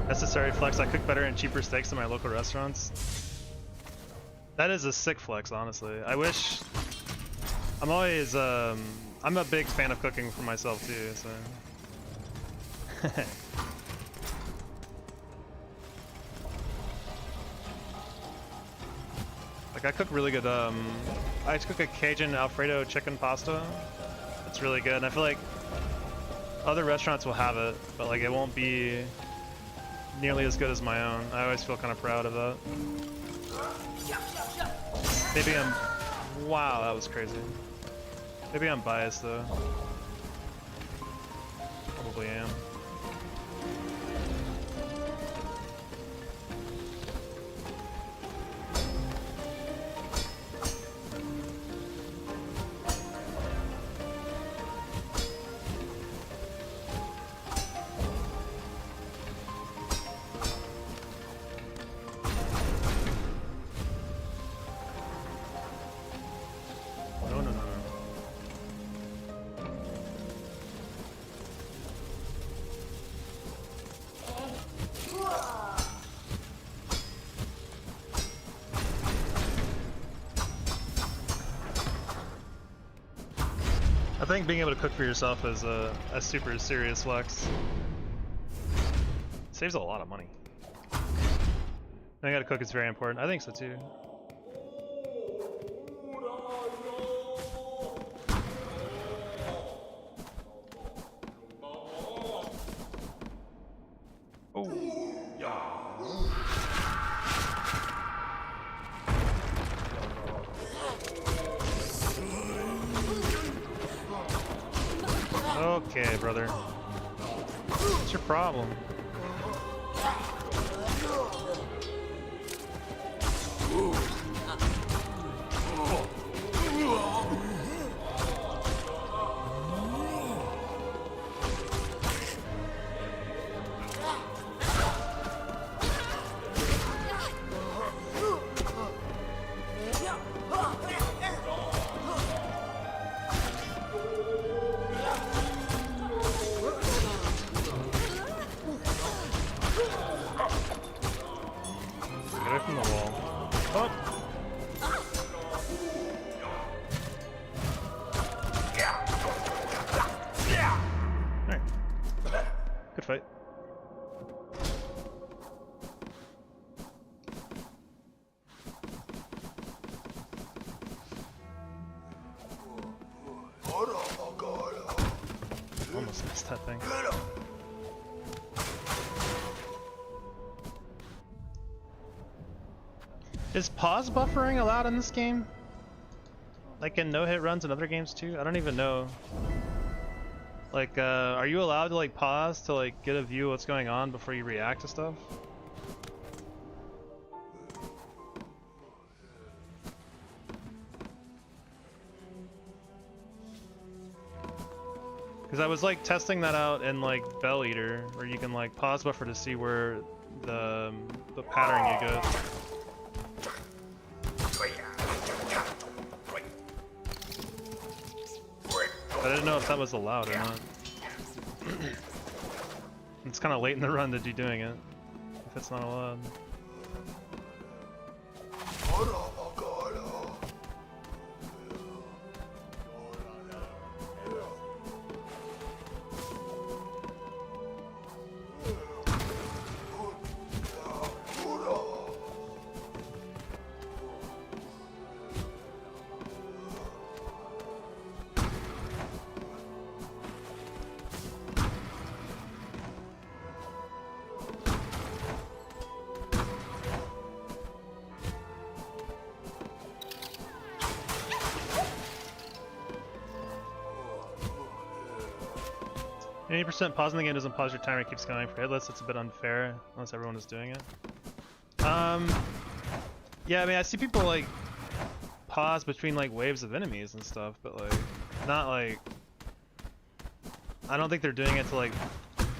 Necessary flex, I cook better and cheaper steaks than my local restaurants. That is a sick flex, honestly. I wish... I'm always, I'm a big fan of cooking for myself too, so... Like, I cook really good, I cook a Cajun Alfredo chicken pasta. It's really good, and I feel like other restaurants will have it, but like, it won't be nearly as good as my own. I always feel kind of proud of that. Maybe I'm... Wow, that was crazy. Maybe I'm biased though. Probably am. I think being able to cook for yourself is a super serious flex. Saves a lot of money. Knowing how to cook is very important. I think so too. Okay, brother. What's your problem? From the wall. Oh. Alright. Good fight. Almost missed that thing. Is pause buffering allowed in this game? like in no-hit runs in other games too? I don't even know. Like, are you allowed to like pause to like get a view of what's going on before you react to stuff? Because I was like testing that out in like Bell Eater, where you can like pause buffer to see where the pattern you goes. I didn't know if that was allowed or not. It's kind of late in the run to be doing it, if it's not allowed. Any percent pausing the game doesn't pause your timer, it keeps going. For Hitless, it's a bit unfair, unless everyone is doing it. Yeah, I mean, I see people like pause between like waves of enemies and stuff, but like, not like, I don't think they're doing it to like,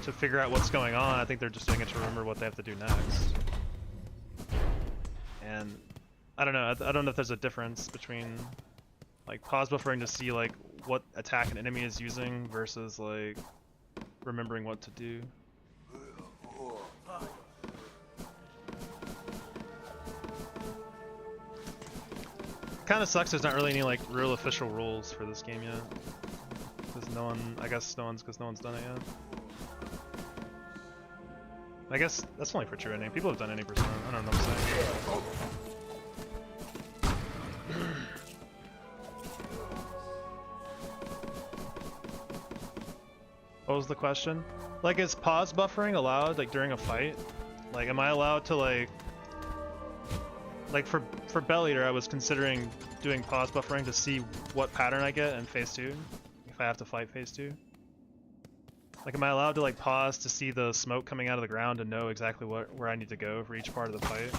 to figure out what's going on. I think they're just doing it to remember what they have to do next. And I don't know, I don't know if there's a difference between like pause buffering to see like what attack an enemy is using versus like remembering what to do. Kind of sucks there's not really any like real official rules for this game yet. Because no one, I guess no one's done it yet. I guess that's only for true ending. People have done any percent. I don't know what I'm saying. What was the question? Like, is pause buffering allowed like during a fight? Like, am I allowed to like for Bell Eater, I was considering doing pause buffering to see what pattern I get in phase 2 if I have to fight phase 2. Like, am I allowed to like pause to see the smoke coming out of the ground and know exactly where I need to go for each part of the fight?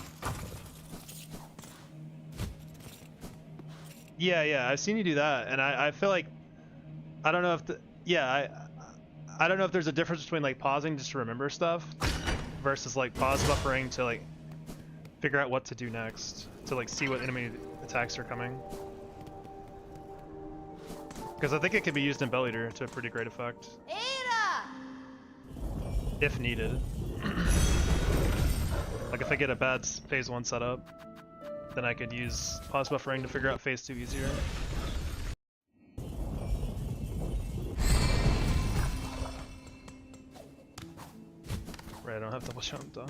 Yeah, I've seen you do that, and I feel like I don't know if I don't know if there's a difference between like pausing just to remember stuff versus like pause buffering to like figure out what to do next, to like see what enemy attacks are coming. Because I think it can be used in Bell Eater to a pretty great effect. If needed. Like if I get a bad phase 1 setup, then I could use pause buffering to figure out phase 2 easier. Right, I don't have double jump though.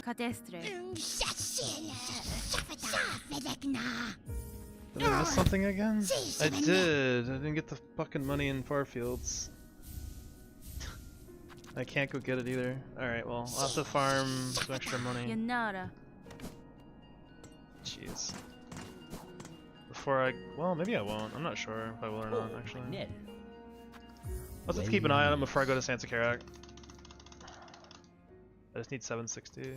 Katestre. Did I miss something again? I did. I didn't get the fucking money in Farfields. I can't go get it either. Alright, well, I'll have to farm some extra money. Yanara. Jeez. Before I... Well, maybe I won't. I'm not sure if I will or not, actually. Let's just keep an eye on him before I go to Santa Karak. I just need 760.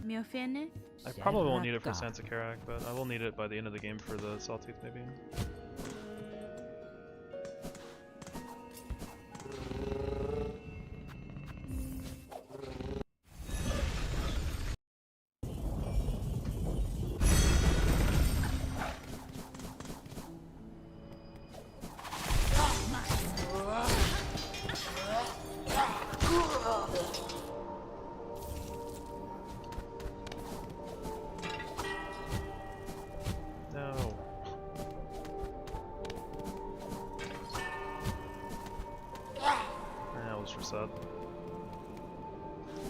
Miofene. I probably won't need it for Santa Karak, but I will need it by the end of the game for the Sawtooth maybe.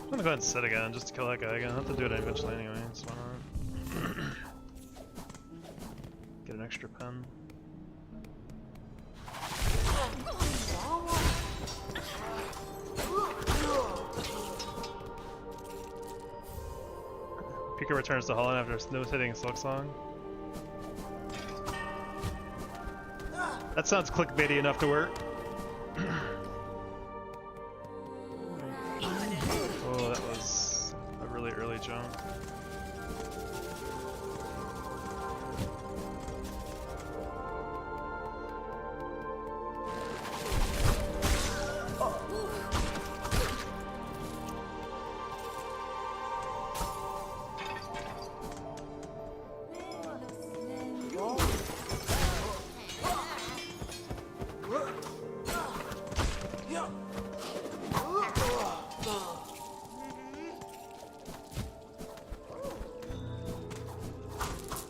I'm gonna go ahead and sit again just to kill that guy again. I'll have to do it eventually anyway, so why not? Get an extra pen. Pika returns to Holland after snooze hitting Silksong. That sounds clickbaity enough to work. Oh, that was a really early jump.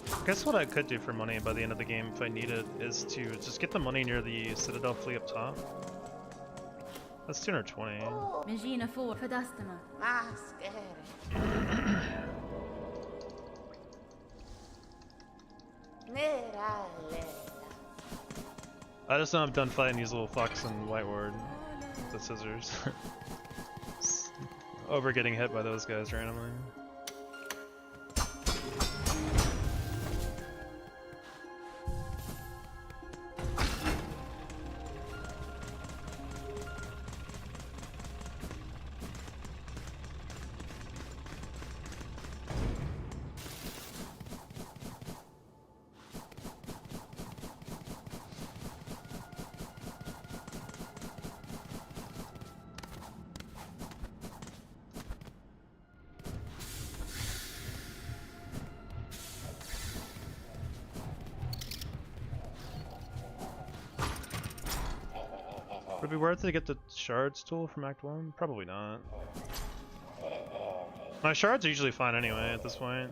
I guess what I could do for money by the end of the game if I need it is to just get the money near the Citadel fleet up top. That's 220. Regina får fördasterna. I just know I'm done fighting these little fox and white ward with the scissors. Over getting hit by those guys randomly. Would it be worth it to get the shards tool from Act 1? Probably not. My shards are usually fine anyway at this point.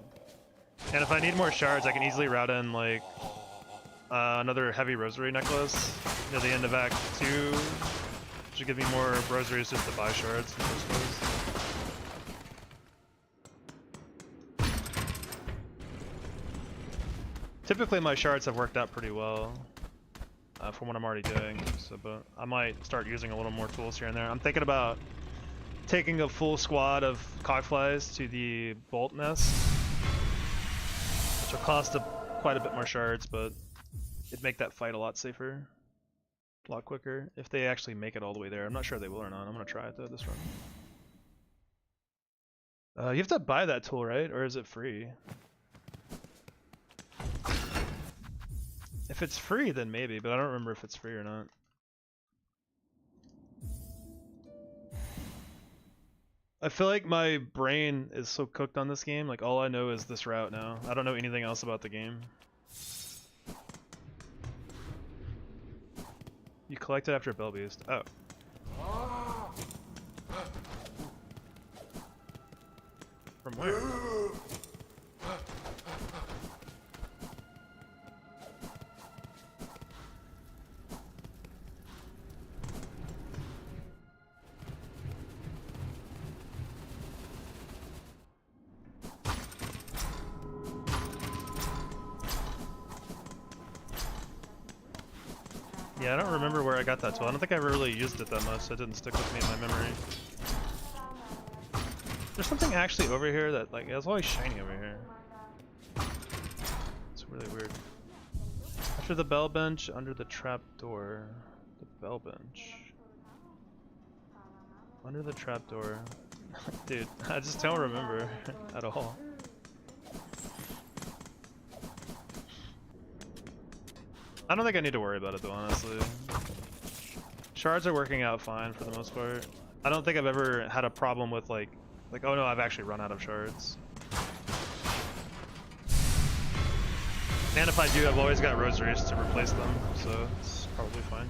And if I need more shards, I can easily route in like another heavy rosary necklace near the end of Act 2. Should give me more rosaries just to buy shards in the first place. Typically my shards have worked out pretty well. From what I'm already doing, so but I might start using a little more tools here and there. I'm thinking about taking a full squad of cockflies to the bolt nest, which will cost quite a bit more shards, but it'd make that fight a lot safer, a lot quicker if they actually make it all the way there. I'm not sure if they will or not. I'm gonna try it though this run. You have to buy that tool, right? Or is it free? If it's free, then maybe, but I don't remember if it's free or not. I feel like my brain is so cooked on this game, like all I know is this route now. I don't know anything else about the game. You collect it after a Bell Beast. Oh. From where? Yeah, I don't remember where I got that tool. I don't think I ever really used it that much, so it didn't stick with me in my memory. There's something actually over here that, like, it's always shiny over here. It's really weird. After the bell bench, under the trap door. The bell bench. Under the trap door. Dude, I just don't remember at all. I don't think I need to worry about it though, honestly. Shards are working out fine for the most part. I don't think I've ever had a problem with like, oh no, I've actually run out of shards. And if I do, I've always got rosaries to replace them, so it's probably fine.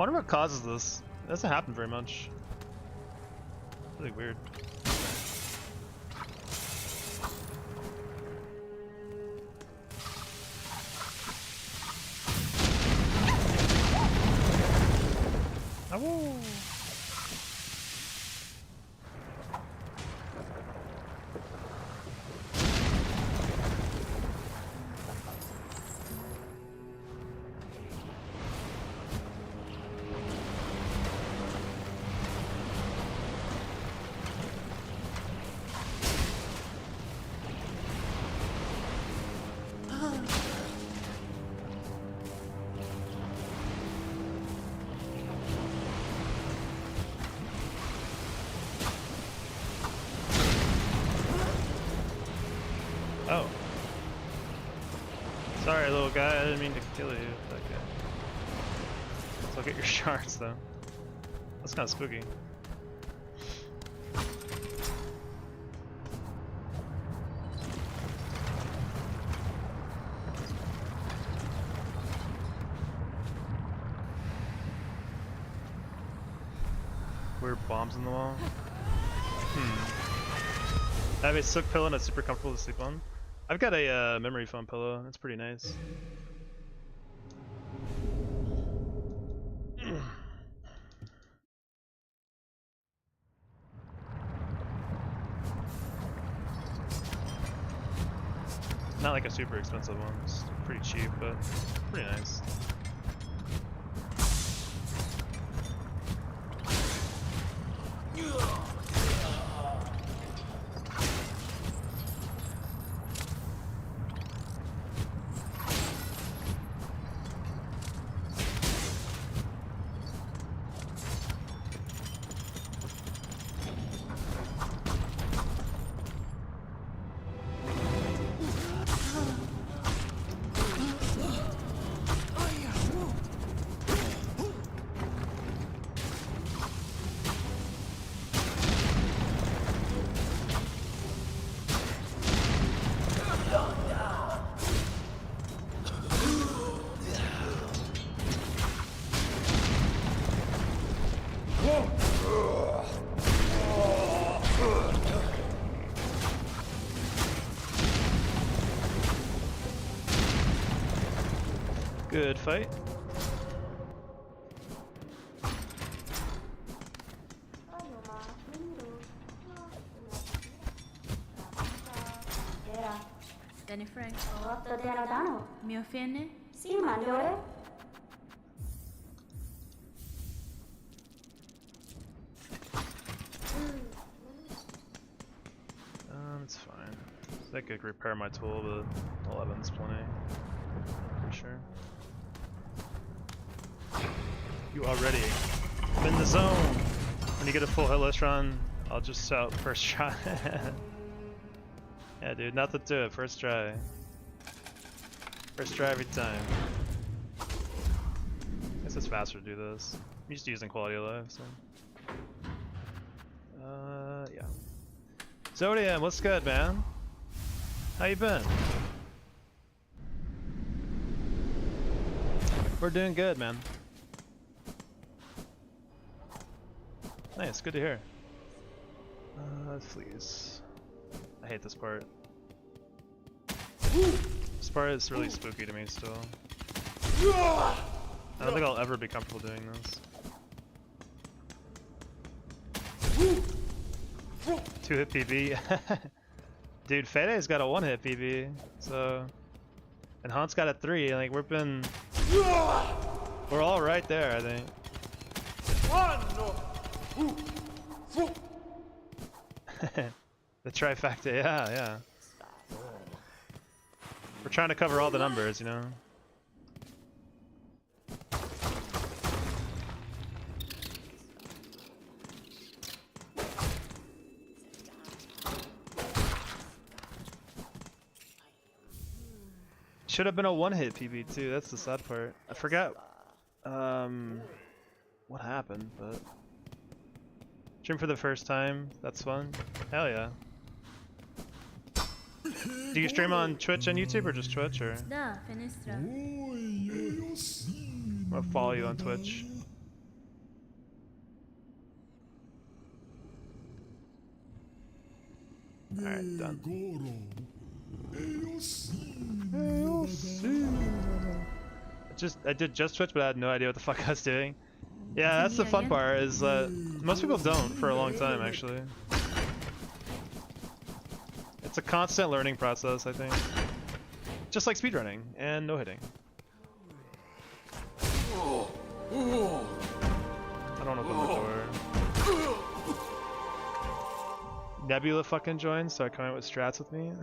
wonder what causes this. It doesn't happen very much. Really weird. Oh. Oh. Sorry, little guy. I didn't mean to kill you. Okay. So I'll get your shards, though. That's kind of spooky. Weird bombs in the wall. I have a silk pillow and it's super comfortable to sleep on. I've got a memory foam pillow. It's pretty nice. Not like a super expensive one. It's pretty cheap, but pretty nice. Good fight. Danny Frank. Otto Mi offende? Sì, mandore. It's fine. I could repair my tool, but 11's plenty. For sure. You are ready. I'm in the zone! When you get a full Hitless run, I'll just shout first try. Yeah, dude, nothing to it. First try. First try every time. I guess it's faster to do this. I'm used to using quality of life, so. Yeah. Zodian, what's good, man? How you been? We're doing good, man. Nice, good to hear. Please. I hate this part. This part is really spooky to me still. I don't think I'll ever be comfortable doing this. 2-hit PB. Dude, Fede's got a 1-hit PB, so... And Hunt's got a 3, like we're all right there, I think. The trifecta, yeah. We're trying to cover all the numbers, you know? Should have been a 1-hit PB too, that's the sad part. I forgot what happened, but... Stream for the first time, that's fun. Hell yeah. Do you stream on Twitch and YouTube or just Twitch or? Da, finestra. I'll follow you on Twitch. Alright, done. I did just Twitch, but I had no idea what the fuck I was doing. Yeah, that's the fun part, is most people don't for a long time, actually. It's a constant learning process, I think. Just like speedrunning and no hitting. I don't open the door. Nebula fucking joined, so I come out with strats with me.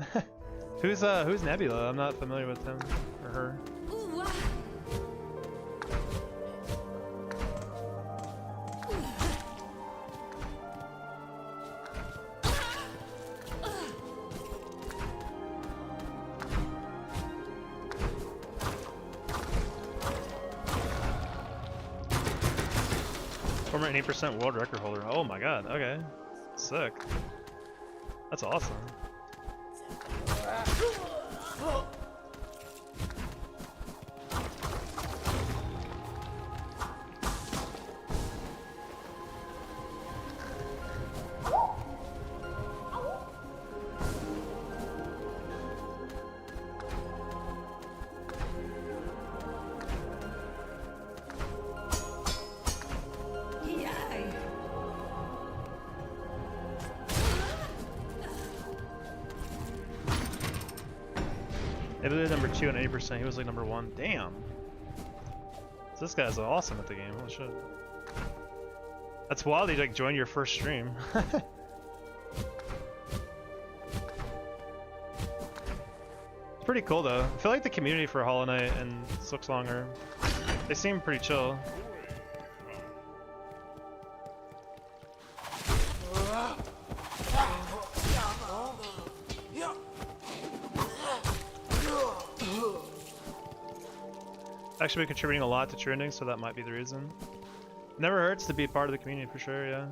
Who's Nebula? I'm not familiar with him or her. Former 80% world record holder. Oh my god, okay. Sick. That's awesome. Ability number 2 and 80%, he was like number 1. Damn. So this guy's awesome at the game, holy shit. That's wild, he like joined your first stream. It's pretty cool though. I feel like the community for Hollow Knight and Silksong they seem pretty chill. Actually been contributing a lot to trending, so that might be the reason. Never hurts to be part of the community for sure, yeah.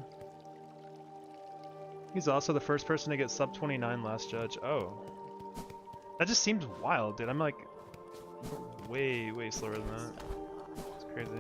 He's also the first person to get sub 29 last judge. Oh. That just seems wild, dude. I'm like way slower than that. It's crazy.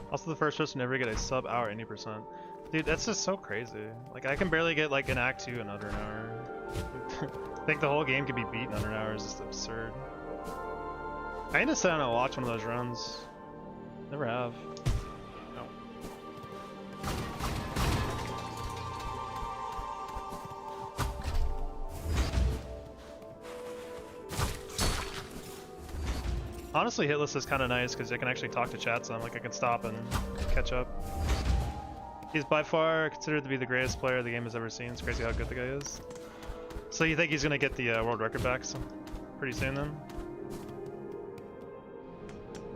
Also the first person to ever get a sub hour 80%. Dude, that's just so crazy. Like I can barely get like an act 2 in under an hour. I think the whole game could be beat in under an hour is just absurd. I need to sit down and watch one of those runs. Never have. No. Honestly, Hitless is kind of nice because I can actually talk to chat some. Like I can stop and catch up. He's by far considered to be the greatest player the game has ever seen. It's crazy how good the guy is. So you think he's gonna get the world record back pretty soon then?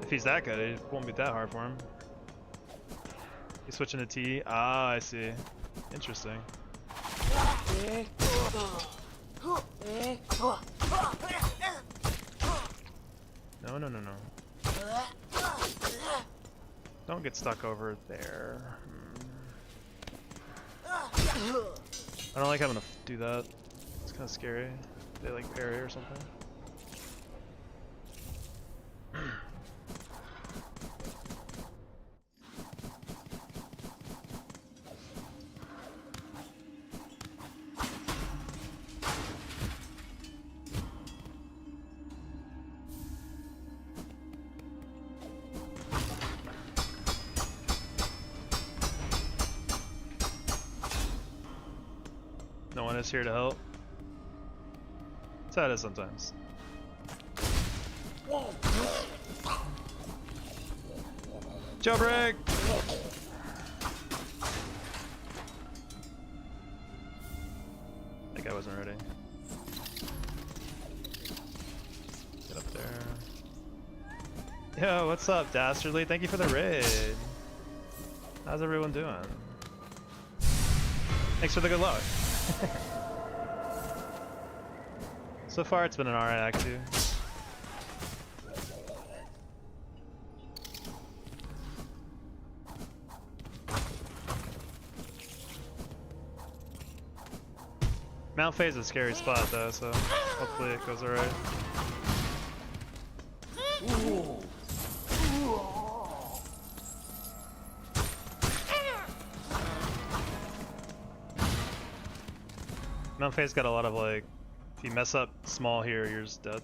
If he's that good, it won't be that hard for him. He's switching to T. Ah, I see. Interesting. No. Don't get stuck over there. I don't like having to do that. It's kind of scary. They like parry or something. No one is here to help. That's how it is sometimes. Jailbreak! That guy wasn't ready. Get up there. Yo, what's up, Dastardly? Thank you for the raid. How's everyone doing? Thanks for the good luck. So far it's been an alright act 2. Mount Faye's a scary spot though, so hopefully it goes alright. Mount Faye's got a lot of like, if you mess up small here, you're just dead.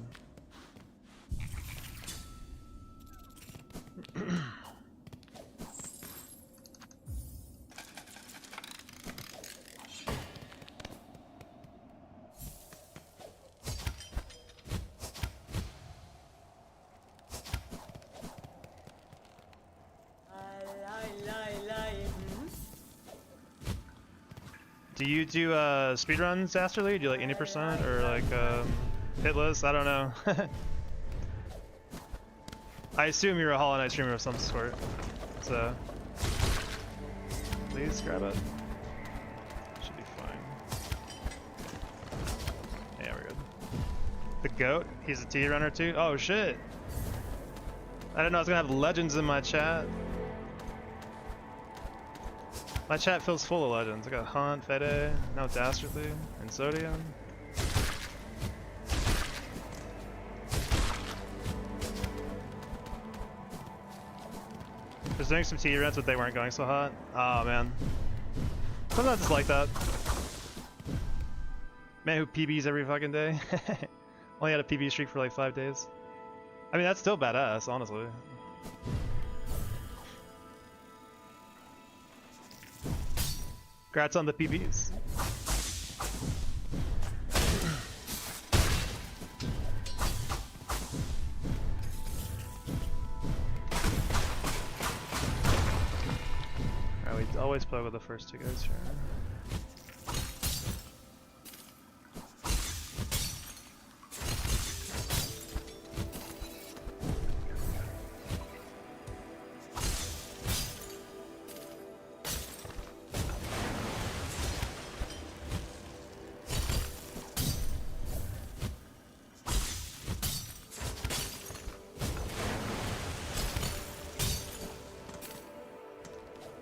Do you do speedruns, Asterly? Do you like 80% or like Hitless? I don't know. I assume you're a Hollow Knight streamer of some sort. So please grab it. Should be fine. Yeah, we're good. The goat? He's a T runner too? Oh shit! I didn't know I was gonna have legends in my chat. My chat feels full of legends. I got Hunt, Fede, now Dastardly, and Sodium. I was doing some TD runs, but they weren't going so hot. Oh man. Sometimes it's like that. Man who PBs every fucking day. Only had a PB streak for like 5 days. I mean, that's still badass, honestly. Congrats on the PBs. Alright, we always play with the first two guys here.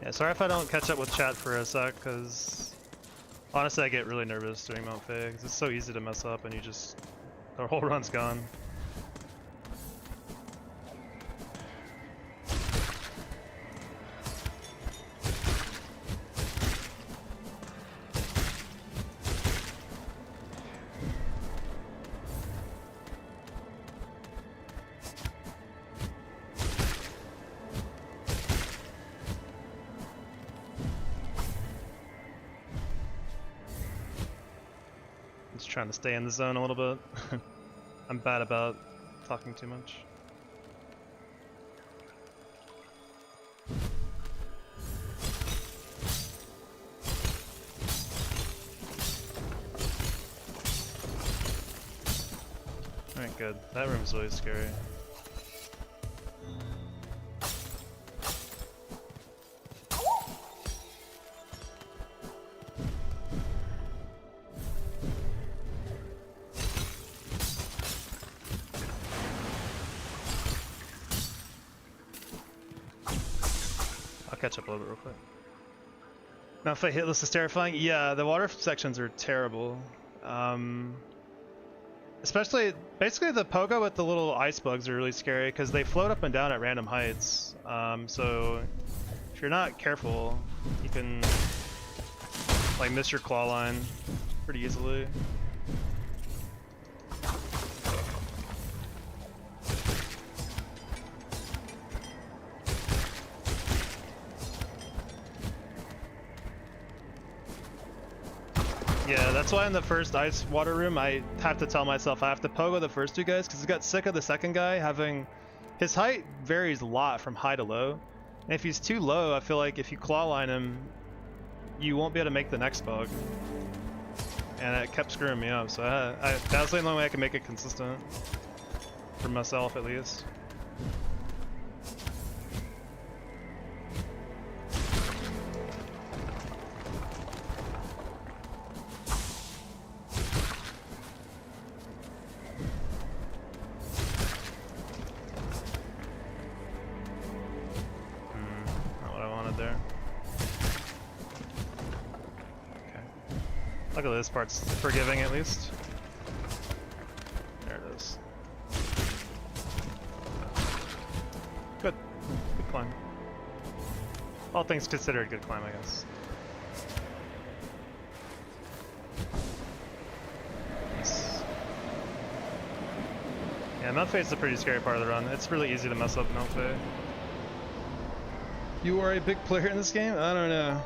Yeah, sorry if I don't catch up with chat for a sec, because honestly I get really nervous doing Mount Faye, because it's so easy to mess up and you just, the whole run's gone. Just trying to stay in the zone a little bit. I'm bad about talking too much. Alright, good. That room's really scary. I'll catch up a little bit real quick. Mount Faye Hitless is terrifying. Yeah, the water sections are terrible. Especially, basically the pogo with the little ice bugs are really scary because they float up and down at random heights. So if you're not careful, you can like miss your claw line pretty easily. Yeah, that's why in the first ice water room I have to tell myself I have to pogo the first two guys because I got sick of the second guy having... His height varies a lot from high to low. And if he's too low, I feel like if you claw line him, you won't be able to make the next bug. And it kept screwing me up, so that's the only way I can make it consistent. For myself, at least. I'll Luckily this part's forgiving at least. There it is. Good. Good climb. All things considered, good climb, I guess. Nice. Yeah, Mount Faye is a pretty scary part of the run. It's really easy to mess up Mount Faye. You are a big player in this game? I don't know.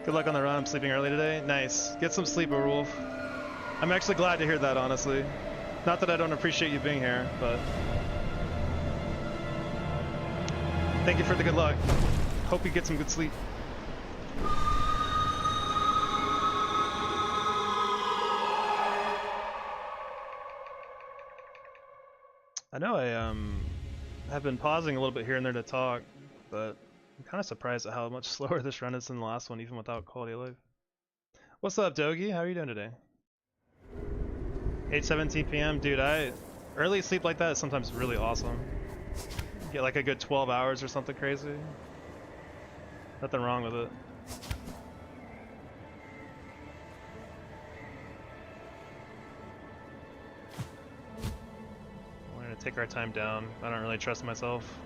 Good luck on the run. I'm sleeping early today. Nice. Get some sleep, Overwolf. I'm actually glad to hear that, honestly. Not that I don't appreciate you being here, but thank you for the good luck. Hope you get some good sleep. I know I have been pausing a little bit here and there to talk, but I'm kind of surprised at how much slower this run is than the last one, even without quality of life. What's up, Dogi? How are you doing today? 8:17 p.m. Dude, early sleep like that is sometimes really awesome. Get like a good 12 hours or something crazy. Nothing wrong with it. We're gonna take our time down. I don't really trust myself.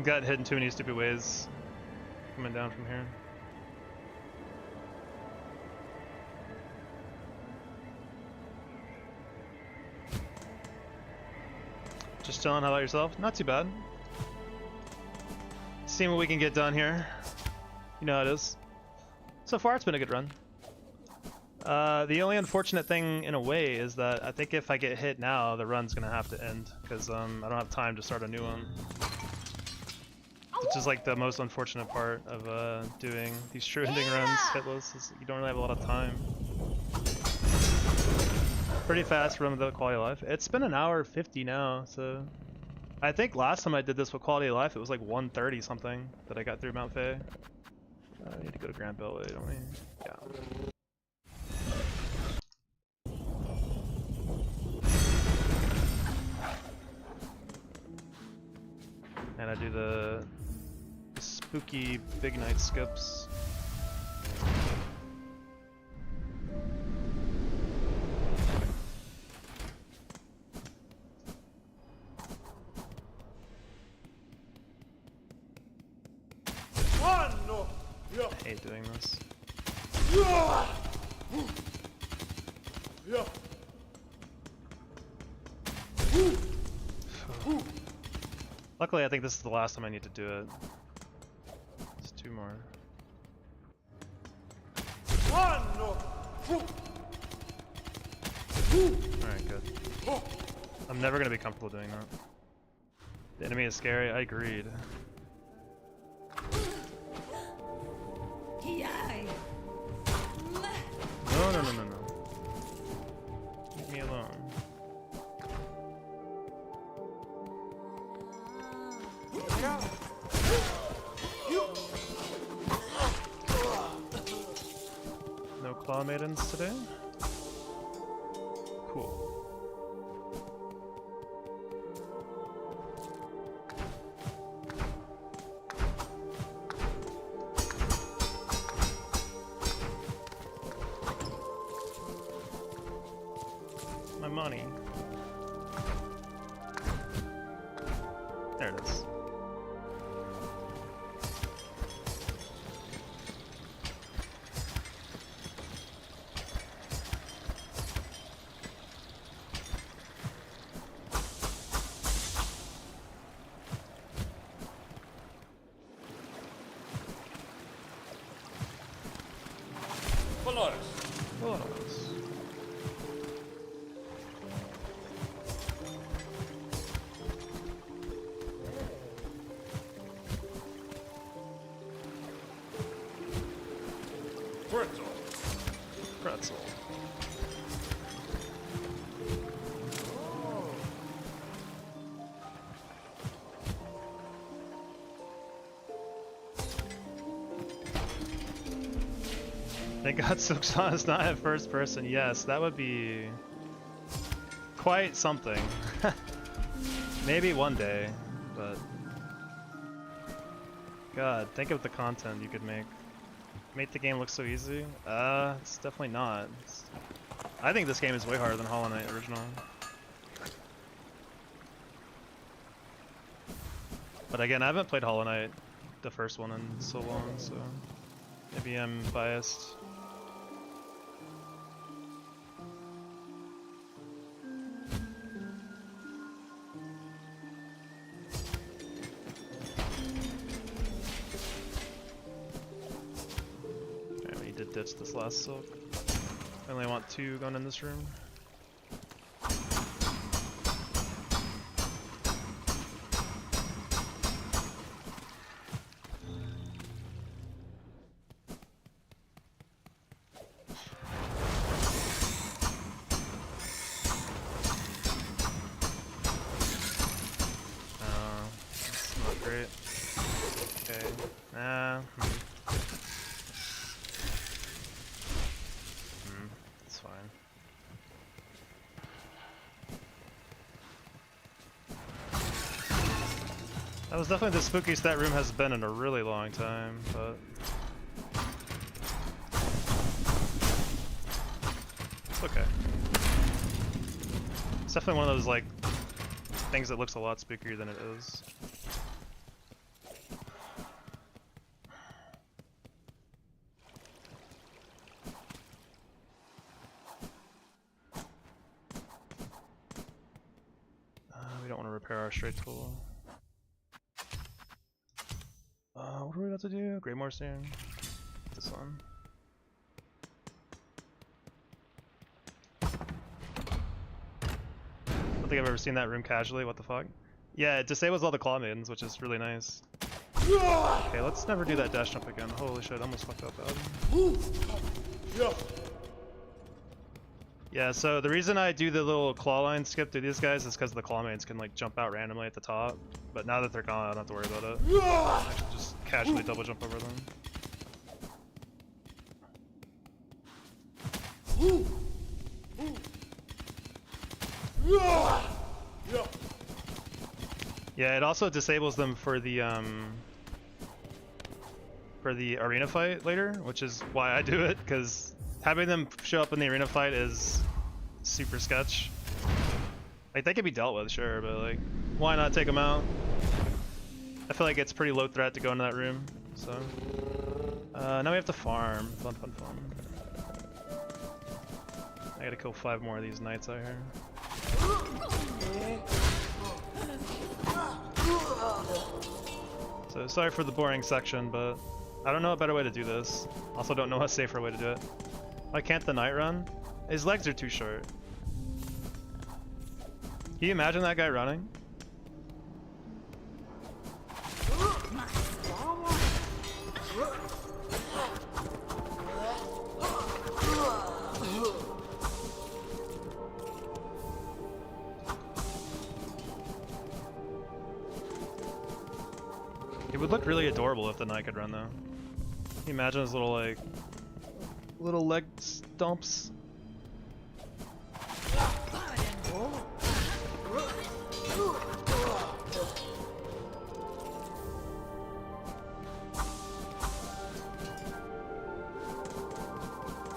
Got hit in too many stupid ways coming down from here. Just chilling. How about yourself? Not too bad. Seeing what we can get done here. You know how it is. So far, it's been a good run. The only unfortunate thing, in a way, is that I think if I get hit now, the run's gonna have to end because I don't have time to start a new one. Which is like the most unfortunate part of doing these true ending runs, Hitless, is you don't really have a lot of time. Pretty fast run without quality of life. It's been an hour 50 now, so I think last time I did this with quality of life, it was like 130 something that I got through Mount Faye. We need to go to Grand Beltway, don't we? Yeah. And I do the spooky big night skips. I hate doing this. Luckily, I think this is the last time I need to do it. Just two more. Alright, good. I'm never gonna be comfortable doing that. The enemy is scary, I agreed. No, no, no, no, no. Leave me alone. No claw maidens today? Cool. My money. There it is. Follow us. Follow us. Pretzel. Pretzel. Thank God Silksong does not have first person. Yes, that would be quite something. Maybe one day. but God, think of the content you could make. Make the game look so easy? It's definitely not. I think this game is way harder than Hollow Knight original. But again, I haven't played Hollow Knight, the first one, in so long, so maybe I'm biased. Alright, we need to ditch this last silk. I only want 2 going in this room. That's not great. Okay. It's fine. That was definitely the spookiest that room has been in a really long time, but it's okay. It's definitely one of those like things that looks a lot spookier than it is. We don't want to repair our straight tool. What are we about to do? Greymoor soon. This one. I don't think I've ever seen that room casually. What the fuck? Yeah, it disables all the claw maidens, which is really nice. Okay, let's never do that dash jump again. Holy shit, I almost fucked up bad. Yeah, so the reason I do the little claw line skip through these guys is because the claw maidens can like jump out randomly at the top. But now that they're gone, I don't have to worry about it. I can just casually double jump over them. Yeah, it also disables them for the arena fight later, which is why I do it, because having them show up in the arena fight is super sketch. Like, they can be dealt with, sure, but like, why not take them out? I feel like it's pretty low threat to go into that room, so. Now we have to farm. Fun, fun, fun. I gotta kill 5 more of these knights out here. So, sorry for the boring section, but I don't know a better way to do this. Also don't know a safer way to do it. Why can't the knight run? His legs are too short. Can you imagine that guy running? It would look really adorable if the knight could run though. Can you imagine his little like little leg stomps?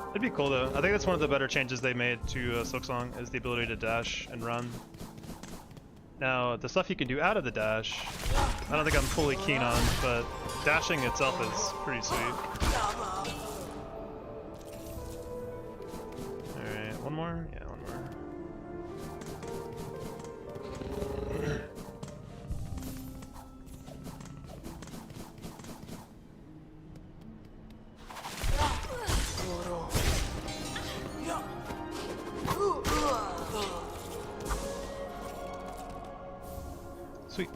It'd be cool though. I think that's one of the better changes they made to Silksong is the ability to dash and run. Now, the stuff you can do out of the dash, I don't think I'm fully keen on, but dashing itself is pretty sweet. Alright, one more? Yeah, one more. Sweet.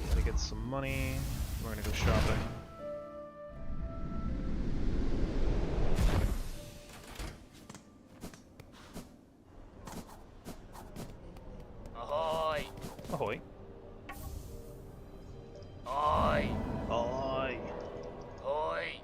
Gotta get some money. We're gonna go shopping. Ahoy! Ahoy. Ahoy! Ahoy. Ahoy!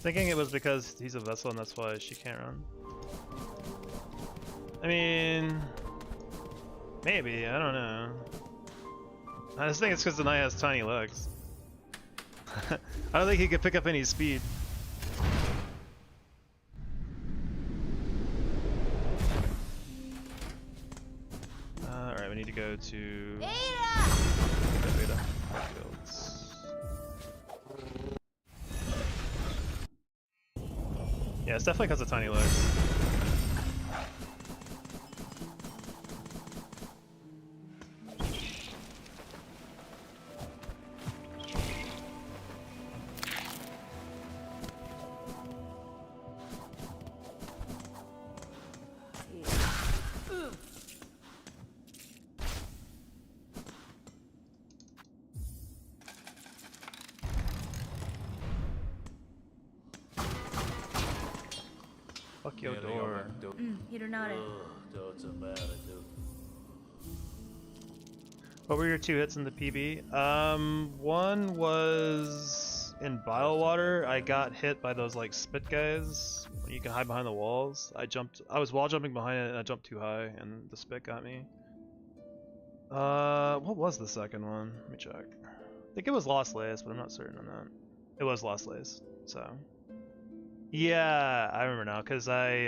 thinking it was because he's a vessel and that's why she can't run. I mean, maybe, I don't know. I just think it's because the knight has tiny legs. I don't think he could pick up any speed. Alright, we need to go to Beta Fields. Yeah, it's definitely because of tiny legs. Fuck your door. Hironare. What were your 2 hits in the PB? One was in Bile Water. I got hit by those like spit guys. You can hide behind the walls. I was wall jumping behind it and I jumped too high and the spit got me. What was the second one? Let me check. I think it was Lost Lace, but I'm not certain on that. It was Lost Lace, so. Yeah, I remember now, cause I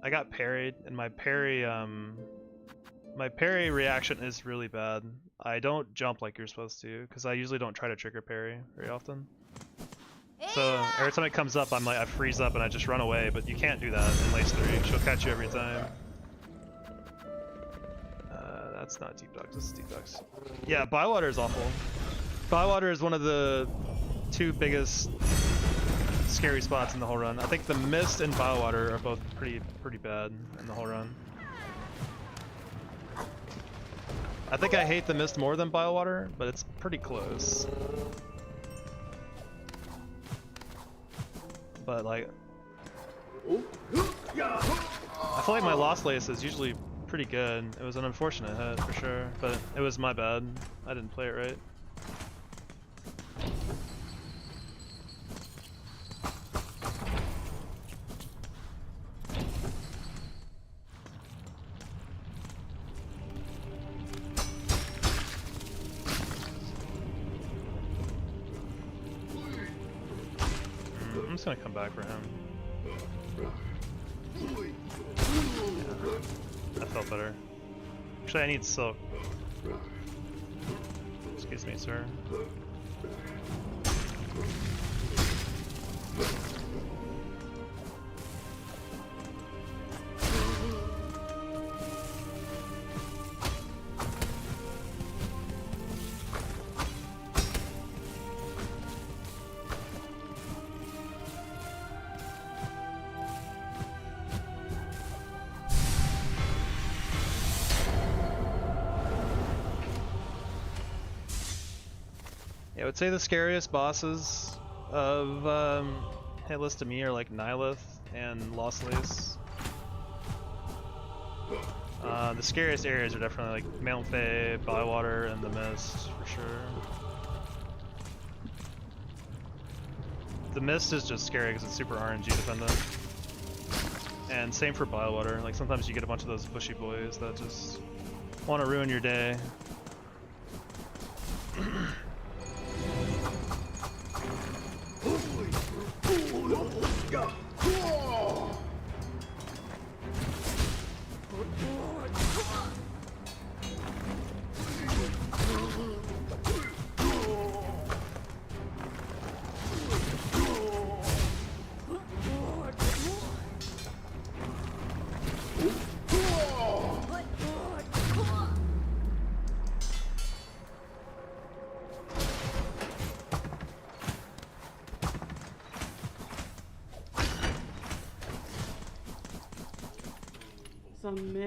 got parried, and my parry reaction is really bad. I don't jump like you're supposed to, cause I usually don't try to trigger parry very often. So every time it comes up, I freeze up and I just run away. But you can't do that in Lace 3. She'll catch you every time. That's not Deep Ducks. This is Deep Ducks. Yeah, Bywater is awful. Bywater is one of the 2 biggest scary spots in the whole run. I think the Mist and Bywater are both pretty bad in the whole run. I think I hate the Mist more than Bywater, but it's pretty close. But like, I feel like my Lost Lace is usually pretty good. It was an unfortunate hit for sure, but it was my bad. I didn't play it right. I'm just gonna come back for him. Yeah, that felt better. Actually, I need silk. Excuse me, sir. I would say the scariest bosses of Hitless to me are like Nihilith and Lost Lace. The scariest areas are definitely like Malfay, Bywater, and the Mist for sure. The Mist is just scary because it's super RNG dependent. And same for Bywater. Like sometimes you get a bunch of those bushy boys that just want to ruin your day.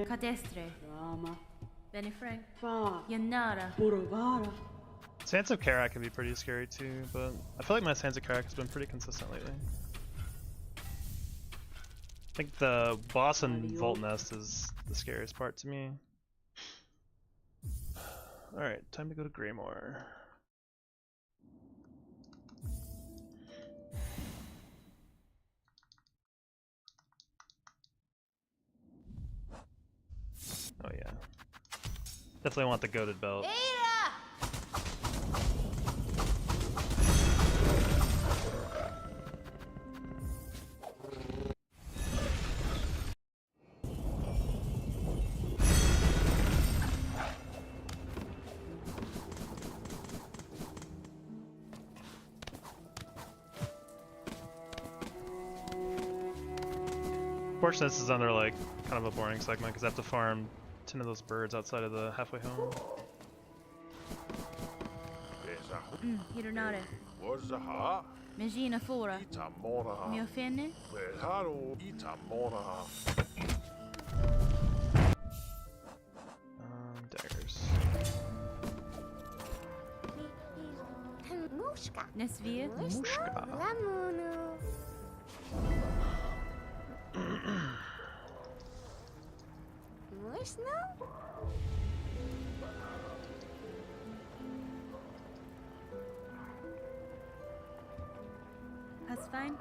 Cadestre. Benifrank. Fa. Yanara. Borovara. Sands of Karak can be pretty scary too, but I feel like my Sands of Karak has been pretty consistent lately. I think the boss in Vault Nest is the scariest part to me. Alright, time to go to Greymoor. Definitely want the goated belt. Fortunately, this is under like kind of a boring segment because I have to farm 10 of those birds outside of the halfway home. Hironare. Wazaha, Mejina fora. Itamoraha, Miofene. Weharo, Itamoraha. Daggers. Nesvir. Mushka. That's fine.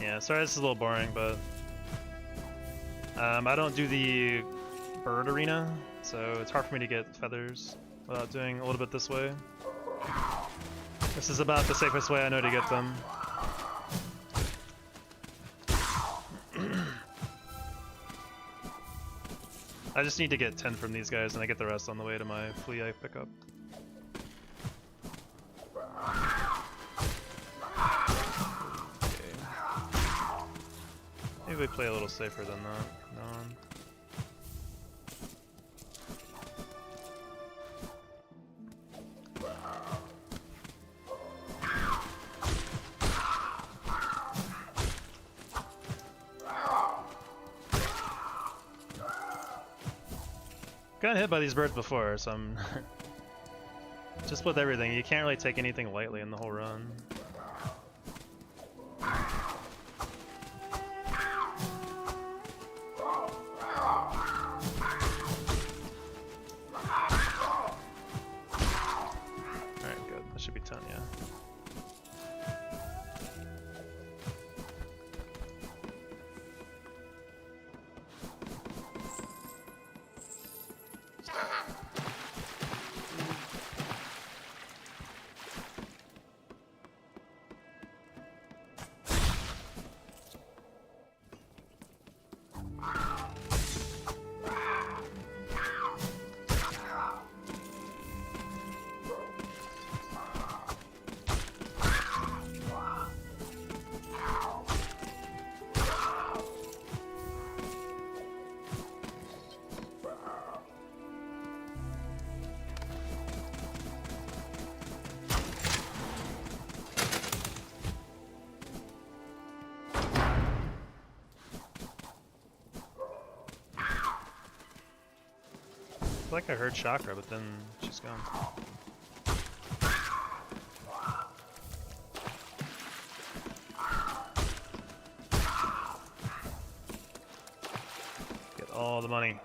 Yeah, sorry this is a little boring, but I don't do the bird arena, so it's hard for me to get feathers without doing a little bit this way. This is about the safest way I know to get them. I just need to get 10 from these guys and I get the rest on the way to my flea I pick up. Maybe we play a little safer than that from now on. Got hit by these birds before, so I'm just with everything. You can't really take anything lightly in the whole run. Alright, good. That should be 10, yeah. I feel like I heard Chakra, but then she's gone. Get all the money.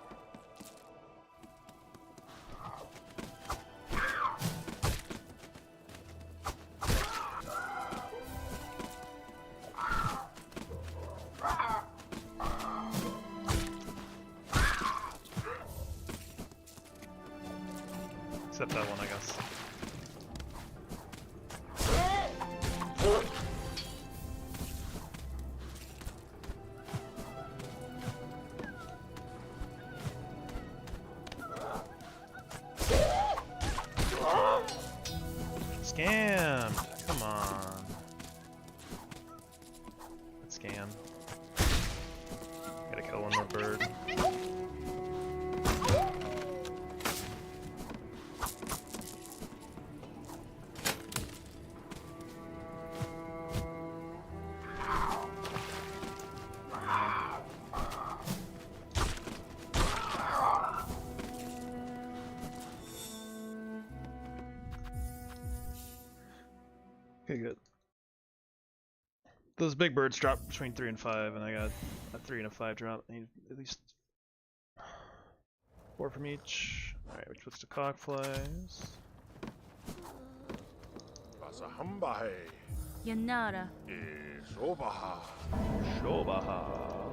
Except that one, I guess. Scammed! Come on. That's scam. Gotta kill one more bird. Okay, good. Those big birds drop between 3 and 5, and I got a 3 and a 5 drop. I need at least 4 from each. Alright, which puts to cockflies. Pasahambahe. Yanara. Sobaha. Shobaha.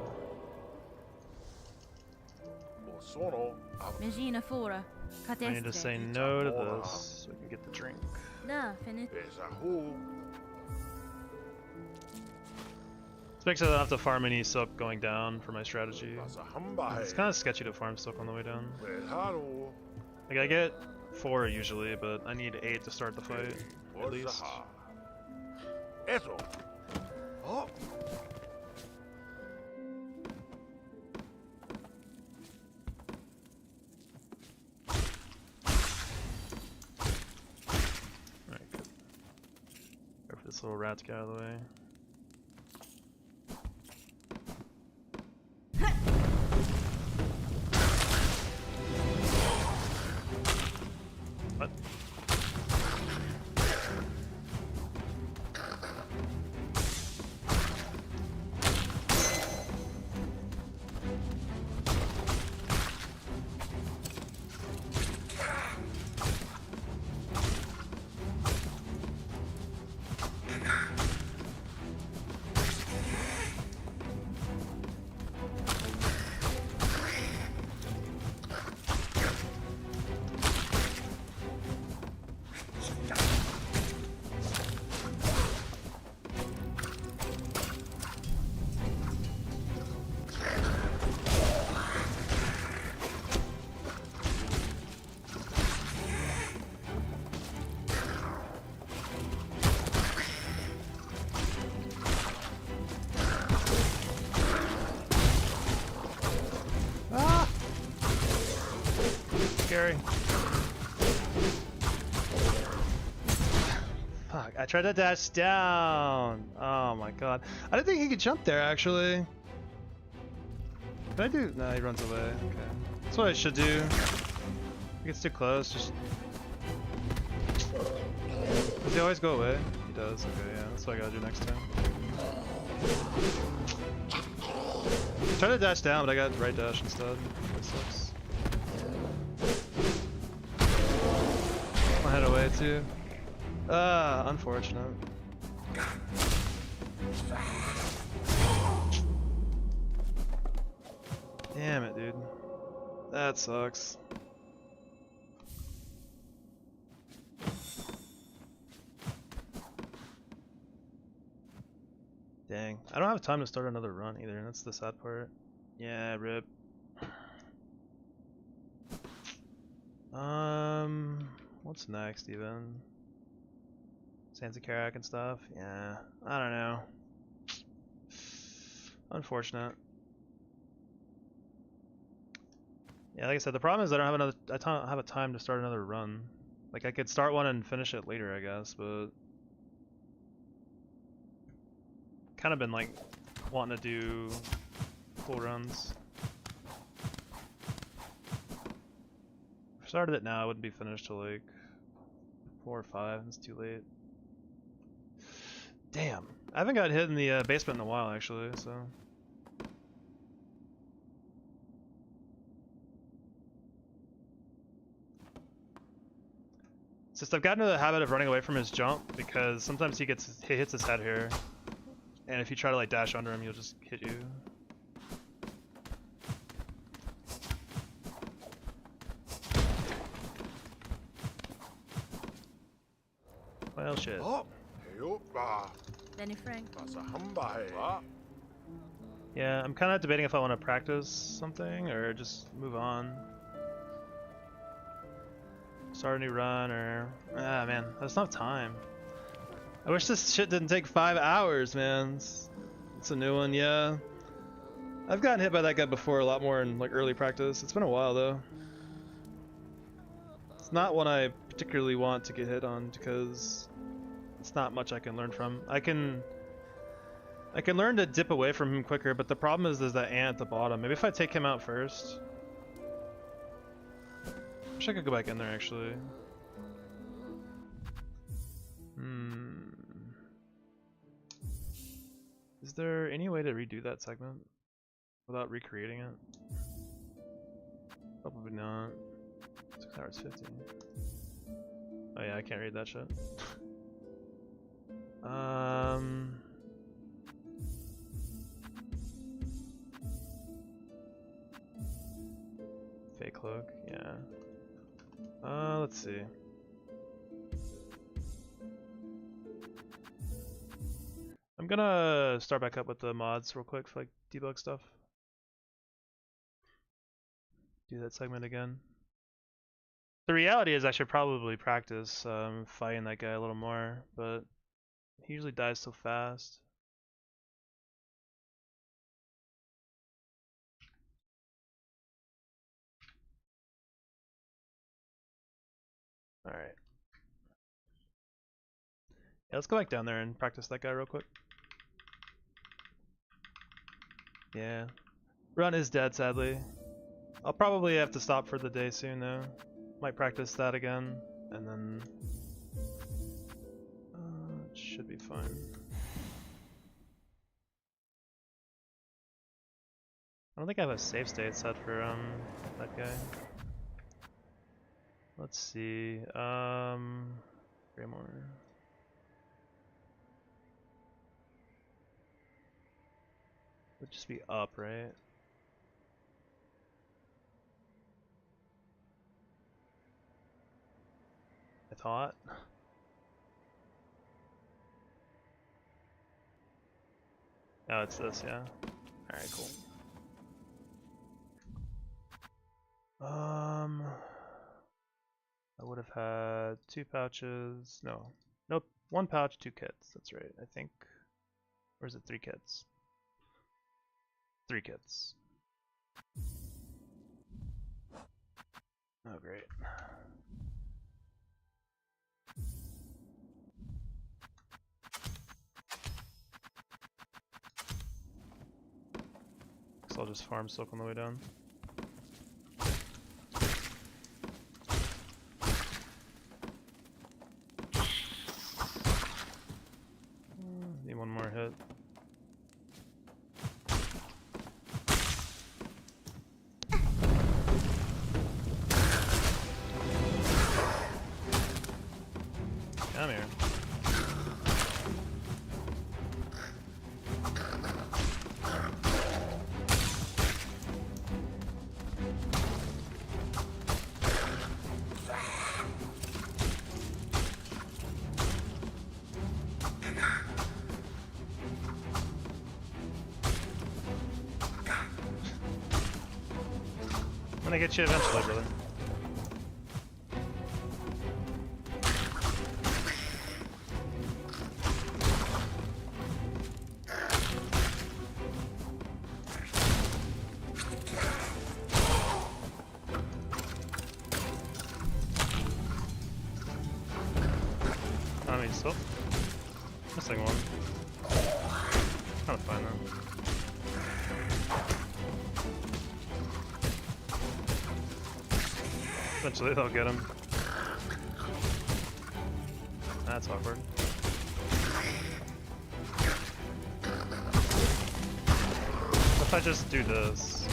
Osono. Megina fora. I need to say Cateste. no to this so we can get the drink. Da, finit. Bezahu. This makes it I don't have to farm any silk going down for my strategy. Pasahambahe. It's kind of sketchy to farm silk on the way down. Belharu. Like I get 4 usually, but I need 8 to start the fight, at least. Eso. Oh. Alright, good. Go for this little rat to get out of the way. What? Scary. Fuck, I tried to dash down. Oh my god. I didn't think he could jump there actually. Can I do? No, he runs away. Okay. That's what I should do. If he gets too close, just. Does he always go away? He does, okay, yeah. That's what I gotta do next time. Try to dash down, but I got right dash instead. That sucks. I'll head away too. Ah, unfortunate. Damn it, dude. That sucks. Dang. I don't have time to start another run either, that's the sad part. Yeah, rip. What's next even? Sansa and stuff? Yeah, I don't know. Unfortunate. Yeah, like I said, the problem is I don't have a time to start another run. Like I could start one and finish it later, I guess, but kind of been like wanting to do full runs. If I started it now, I wouldn't be finished till like 4 or 5. It's too late. Damn, I haven't got hit in the basement in a while actually, so. It's just I've gotten into the habit of running away from his jump because sometimes he hits his head here, and if you try to like dash under him, he'll just hit you. Well, shit. Oh. Heyopa. Benny Frank. Pasahambahe. Yeah, I'm kind of debating if I want to practice something or just move on. Start a new run or... Ah, man, there's not time. I wish this shit didn't take 5 hours, man. It's a new one, yeah. I've gotten hit by that guy before a lot more in like early practice. It's been a while though. It's not one I particularly want to get hit on because it's not much I can learn from. I can learn to dip away from him quicker, but the problem is there's that ant at the bottom. Maybe if I take him out first. Wish I could go back in there actually. Is there any way to redo that segment without recreating it? Probably not. 6 hours 50. Oh yeah, I can't read that shit. Fake cloak, yeah. Let's see. I'm gonna start back up with the mods real quick for like debug stuff. Do that segment again. The reality is I should probably practice fighting that guy a little more, but he usually dies so fast. Alright. Yeah, let's go back down there and practice that guy real quick. Yeah. Run is dead, sadly. I'll probably have to stop for the day soon, though. Might practice that again, and then... it should be fine. I don't think I have a save state set for that guy. Let's see. Greymoor. Would just be up, right? I thought. Oh, it's this, yeah. Alright, cool. I would have had 2 pouches. No. Nope. 1 pouch, 2 kits. That's right, I think. Or is it 3 kits? 3 kits. Oh, great. So I'll just farm silk on the way down. Need one more hit. Come here. I'm gonna get you eventually, brother. I mean, still missing one. Kind of fine though. Eventually they'll get him. That's awkward. What if I just do this?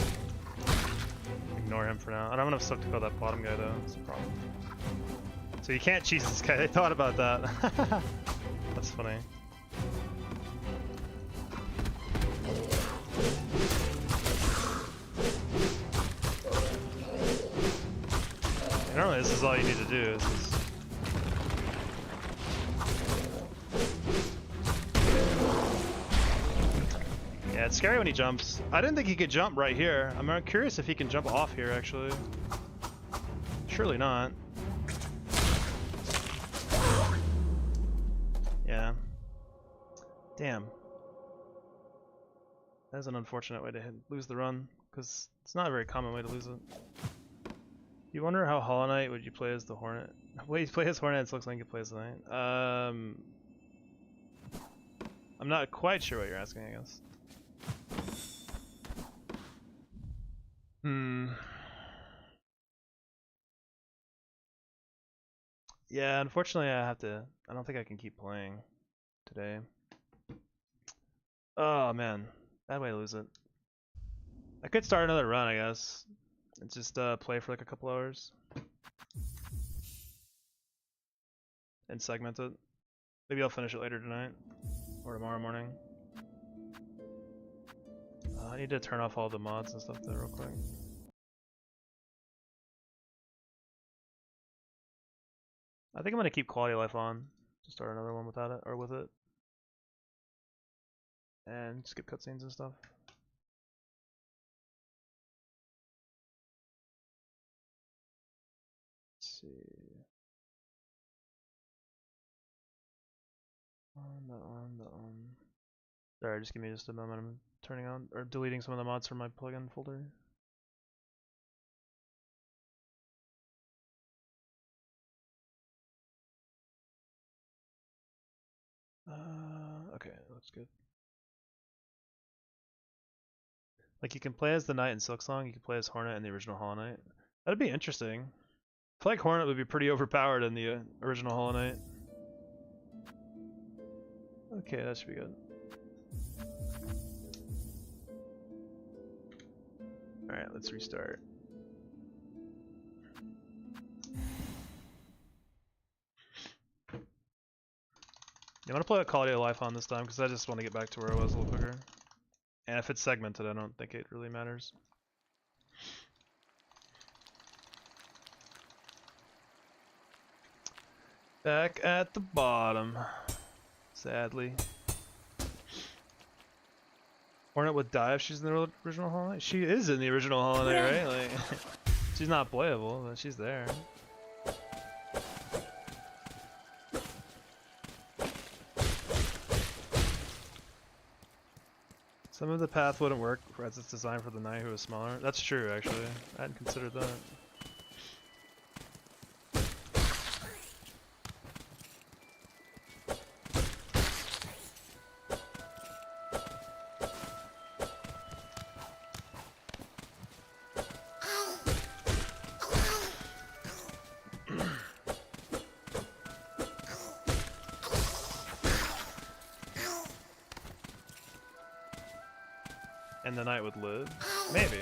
Ignore him for now. I don't have enough stuff to kill that bottom guy though, that's a problem. So you can't cheese this guy, they thought about that. That's funny. Normally this is all you need to do is just... Yeah, it's scary when he jumps. I didn't think he could jump right here. I'm curious if he can jump off here actually. Surely not. Yeah. Damn. That is an unfortunate way to lose the run, because it's not a very common way to lose it. You wonder how Hollow Knight would you play as the Hornet? Wait, you play as Hornet, it looks like you play as the Knight. I'm not quite sure what you're asking, I guess. Yeah, unfortunately I don't think I can keep playing today. Oh man, bad way to lose it. I could start another run, I guess. And just play for like a couple hours. And segment it. Maybe I'll finish it later tonight or tomorrow morning. I need to turn off all the mods and stuff there real quick. I think I'm gonna keep quality of life on to start another one without it or with it, and skip cutscenes and stuff. Let's see. On that one, that one. Sorry, just give me just a moment. I'm turning on or deleting some of the mods from my plugin folder. Okay, looks good. Like you can play as the Knight in Silksong, you can play as Hornet in the original Hollow Knight. That'd be interesting. I feel like Hornet would be pretty overpowered in the original Hollow Knight. Okay, that should be good. Alright, let's restart. I'm gonna play a quality of life on this time because I just want to get back to where I was a little quicker. And if it's segmented, I don't think it really matters. Back at the bottom, sadly. Hornet would die if she's in the original Hollow Knight. She is in the original Hollow Knight, right? Like, she's not playable, but she's there. Some of the path wouldn't work as it's designed for the Knight who is smaller. That's true, actually. I hadn't considered that. And the Knight would live? Maybe.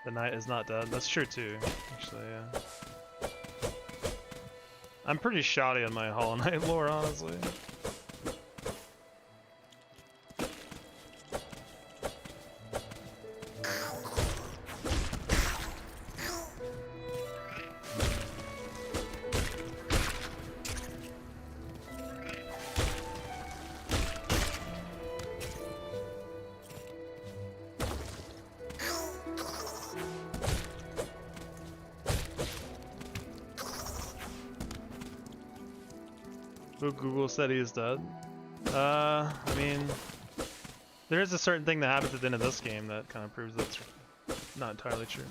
The Knight is not dead. That's true too, actually, yeah. I'm pretty shoddy on my Hollow Knight lore, honestly. Google said he is dead. I mean, there is a certain thing that happens at the end of this game that kind of proves that's not entirely true.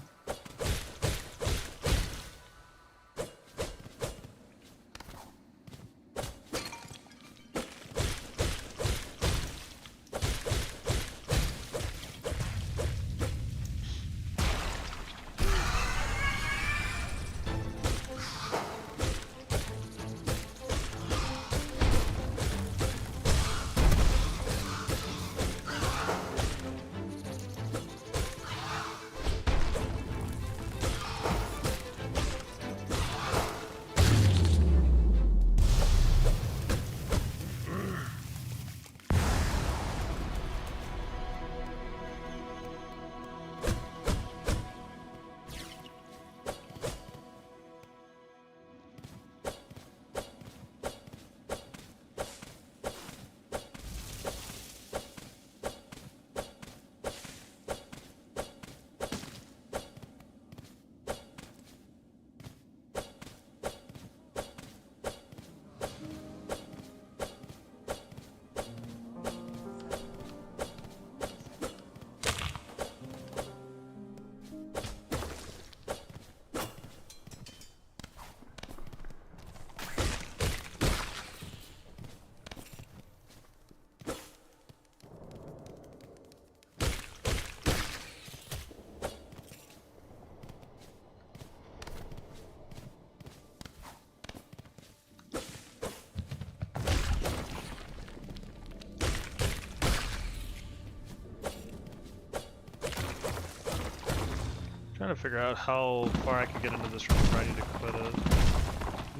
Trying to figure out how far I can get into this room before I need to quit it.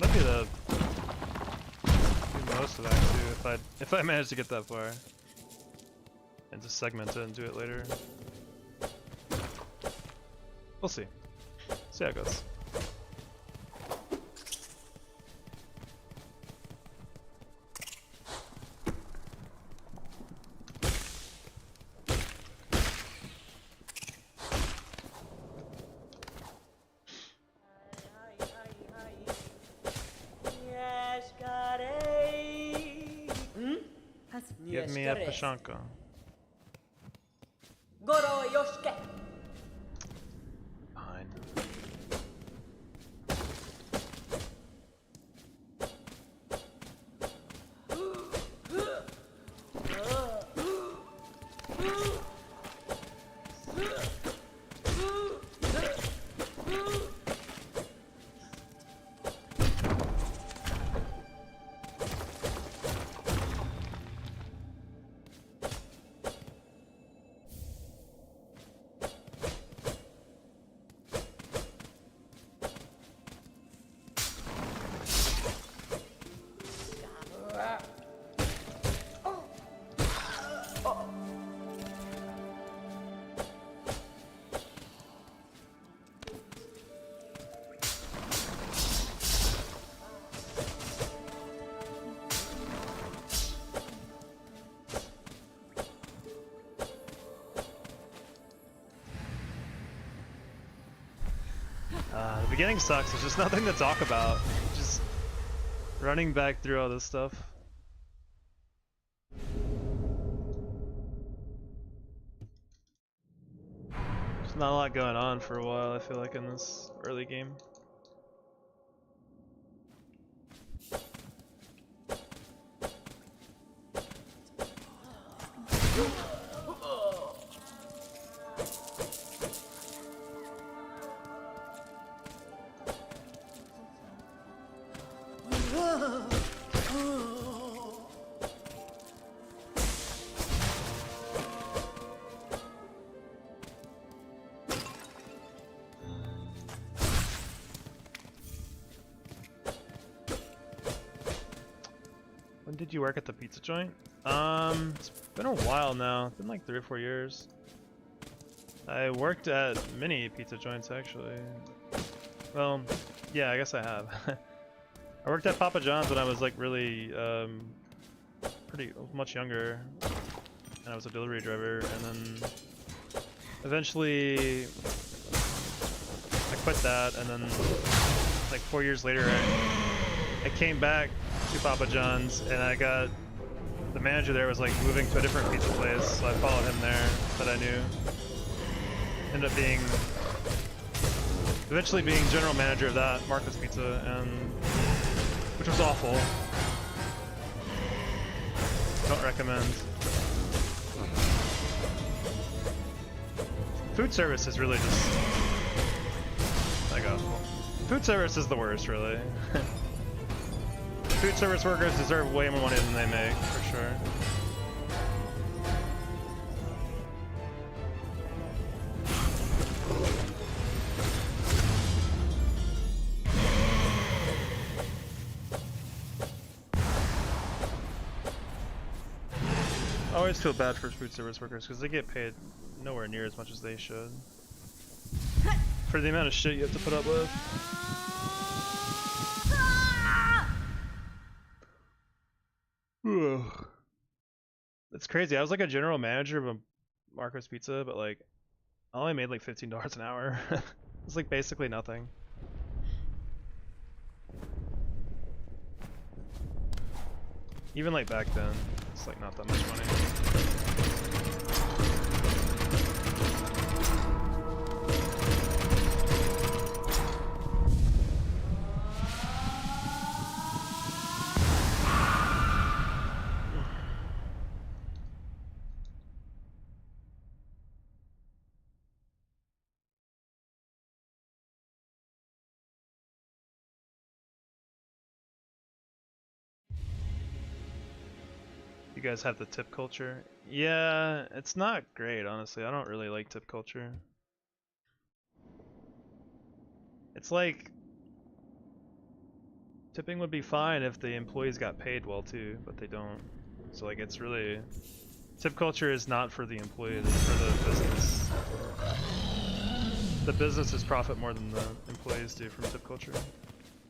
Might be the do most of that too if I manage to get that far. And just segment it and do it later. We'll see. See how it goes. Give me a Pashanka. Goro Yoshike. Fine. The beginning sucks, there's just nothing to talk about. Just running back through all this stuff. There's not a lot going on for a while, I feel like, in this early game. When did you work at the pizza joint? It's been a while now. It's been like 3 or 4 years. I worked at many pizza joints actually. Well, yeah, I guess I have. I worked at Papa John's when I was like really pretty much younger, and I was a delivery driver, and then eventually I quit that, and then like 4 years later I came back to Papa John's, and I got the manager there was like moving to a different pizza place, so I followed him there that I knew. Ended up being eventually being general manager of that Marcus Pizza, and which was awful. Don't recommend. Food service is really just like awful. Food service is the worst, really. Food service workers deserve way more money than they make, for sure. I always feel bad for food service workers because they get paid nowhere near as much as they should for the amount of shit you have to put up with. It's crazy. I was like a general manager of a Marco's Pizza, but like I only made like $15 an hour. It's like basically nothing. Even like back then, it's like not that much money. You guys have the tip culture? Yeah, it's not great, honestly. I don't really like tip culture. It's like tipping would be fine if the employees got paid well too, but they don't. So like it's really tip culture is not for the employees, it's for the business. The businesses profit more than the employees do from tip culture.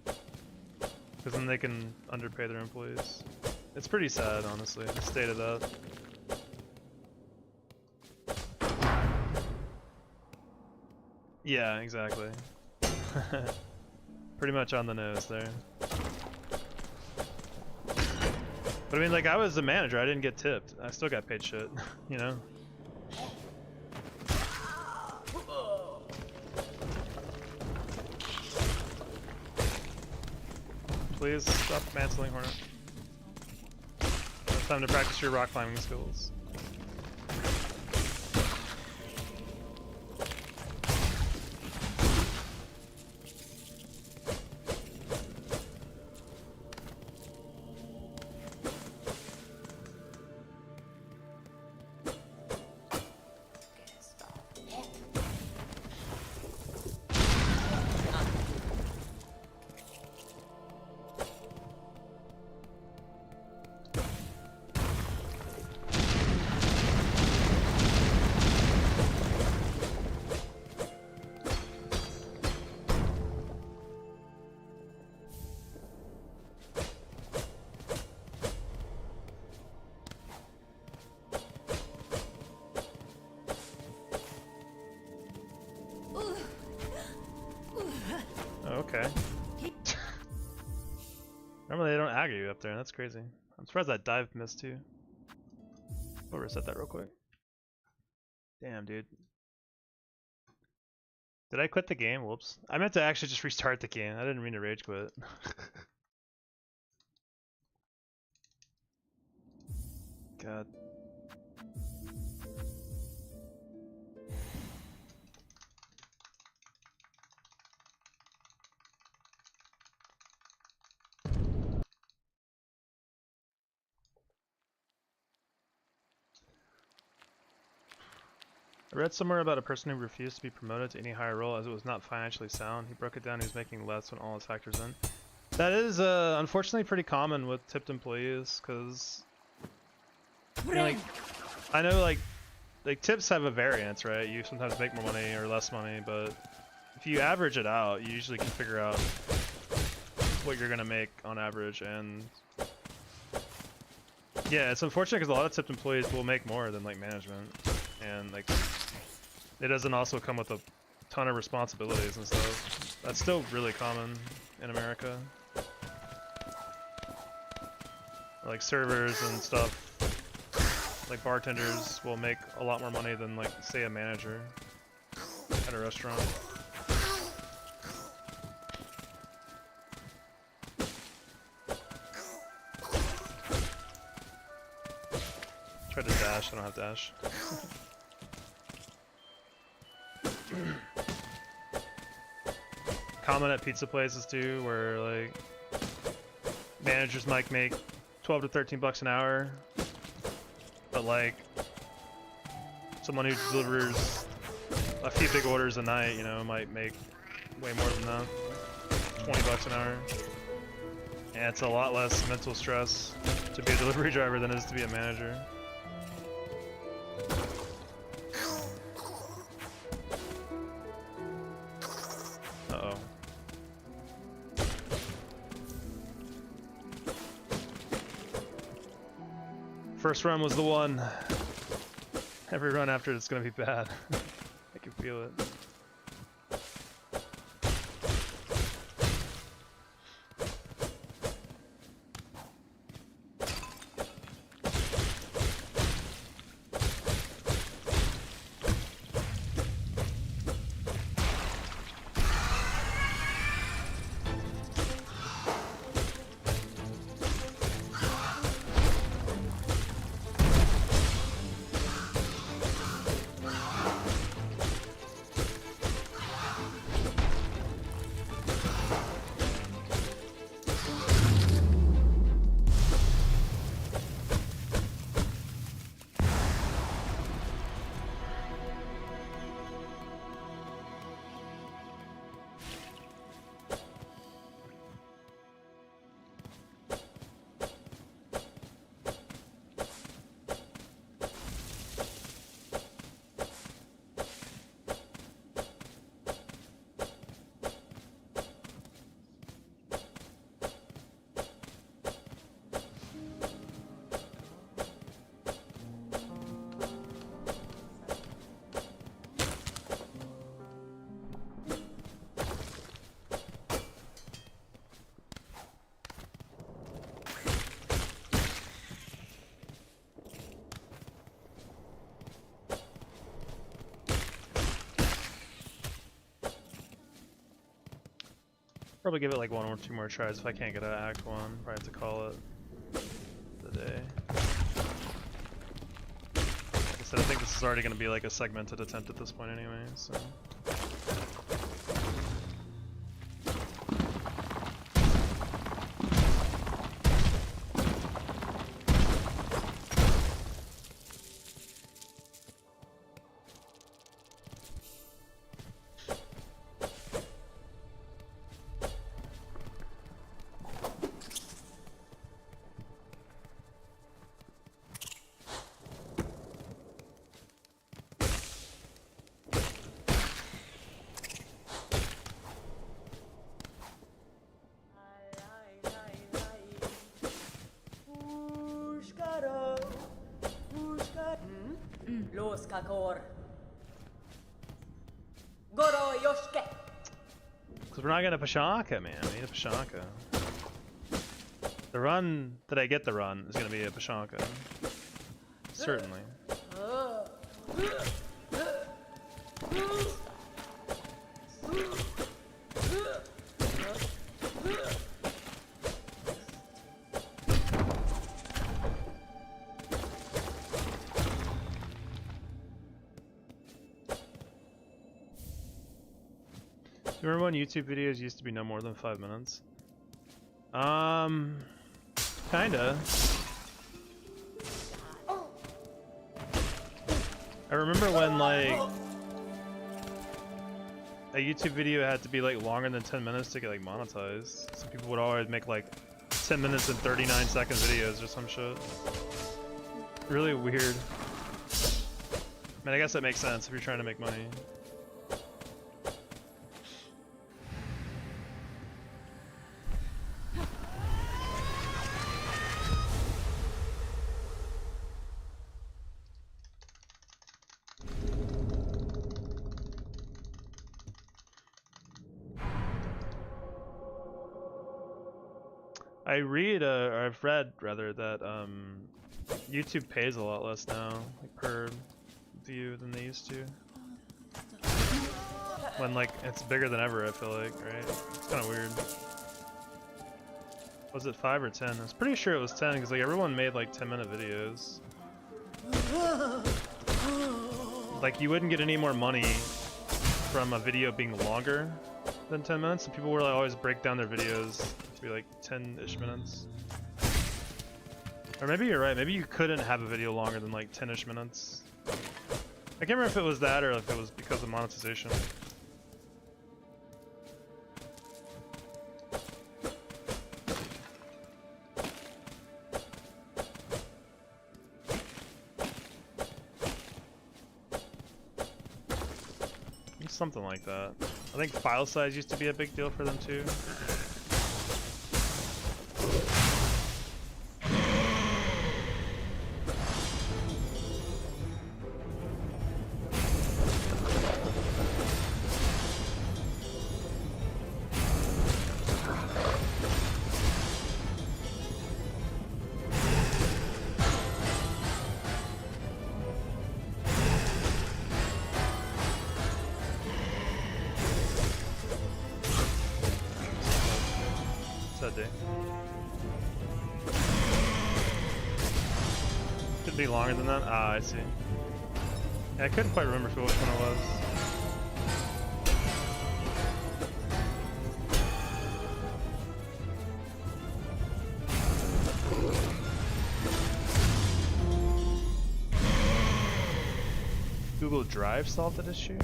Because then they can underpay their employees. It's pretty sad, honestly, the state of that. Yeah, exactly. Pretty much on the nose there. But I mean, like, I was the manager, I didn't get tipped. I still got paid shit, you know? Please stop mantling, Hornet. It's time to practice your rock climbing skills. Okay. Normally they don't aggro you up there, that's crazy. I'm surprised that dive missed too. We'll reset that real quick. Damn, dude. Did I quit the game? Whoops. I meant to actually just restart the game. I didn't mean to rage quit. God. I read somewhere about a person who refused to be promoted to any higher role as it was not financially sound. He broke it down, he was making less when all his factors in. That is unfortunately pretty common with tipped employees, because you know, like, I know like tips have a variance, right? You sometimes make more money or less money, but if you average it out, you usually can figure out what you're gonna make on average. And yeah, it's unfortunate because a lot of tipped employees will make more than like management, and like it doesn't also come with a ton of responsibilities and stuff. That's still really common in America. Like servers and stuff, like bartenders will make a lot more money than like say a manager at a restaurant. Try to dash, I don't have dash. Common at pizza places too, where like managers might make 12 to 13 bucks an hour, but like someone who delivers a few big orders a night, you know, might make way more than that, 20 bucks an hour. And it's a lot less mental stress to be a delivery driver than it is to be a manager. Uh-oh. First run was the one. Every run after it's gonna be bad. I can feel it. Probably give it like one or two more tries if I can't get an Act 1. Probably have to call it the day. Like I said, I think this is already going to be like a segmented attempt at this point anyway, so... Los kakor. Goro yoshke. Because we're not getting a Pashanka, man. We need a Pashanka. The run that I get the run is going to be a Pashanka. Certainly. Do you remember when YouTube videos used to be no more than 5 minutes? Kinda. I remember when like a YouTube video had to be like longer than 10 minutes to get like monetized. So people would always make like 10 minutes and 39-second videos or some shit. Really weird. I mean, I guess that makes sense if you're trying to make money. I've read rather that YouTube pays a lot less now, like per view than they used to. When like it's bigger than ever, I feel like, right? It's kind of weird. Was it 5 or 10? I was pretty sure it was 10 because like everyone made like 10-minute videos. Like you wouldn't get any more money from a video being longer than 10 minutes, and people would like, always break down their videos to be like 10-ish minutes. Or maybe you're right, maybe you couldn't have a video longer than like 10-ish minutes. I can't remember if it was that or if it was because of monetization. Something like that. I think file size used to be a big deal for them too. Could be longer than that? Ah, I see. Yeah, I couldn't quite remember which one it was. Google Drive solved that issue?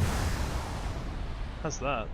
How's that?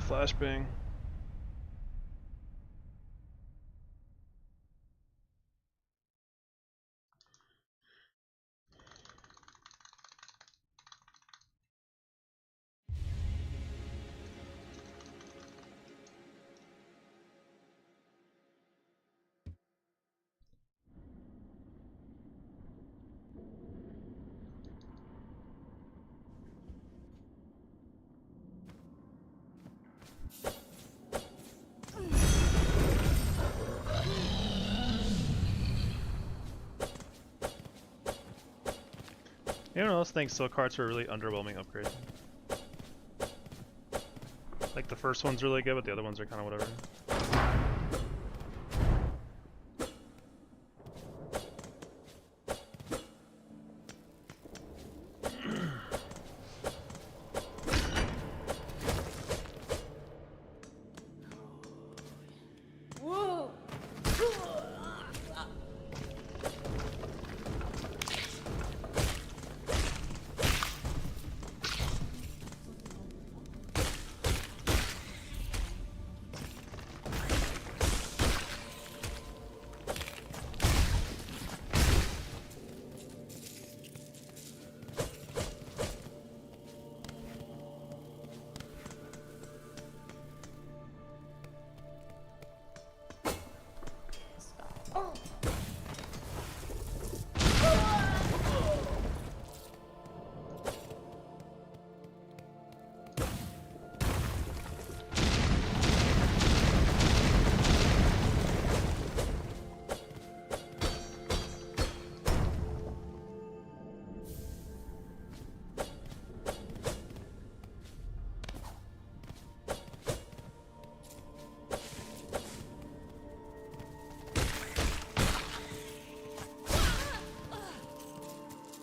Flashbang. Anyone else think silk carts are a really underwhelming upgrade? Like the first one's really good, but the other ones are kind of whatever. Woo!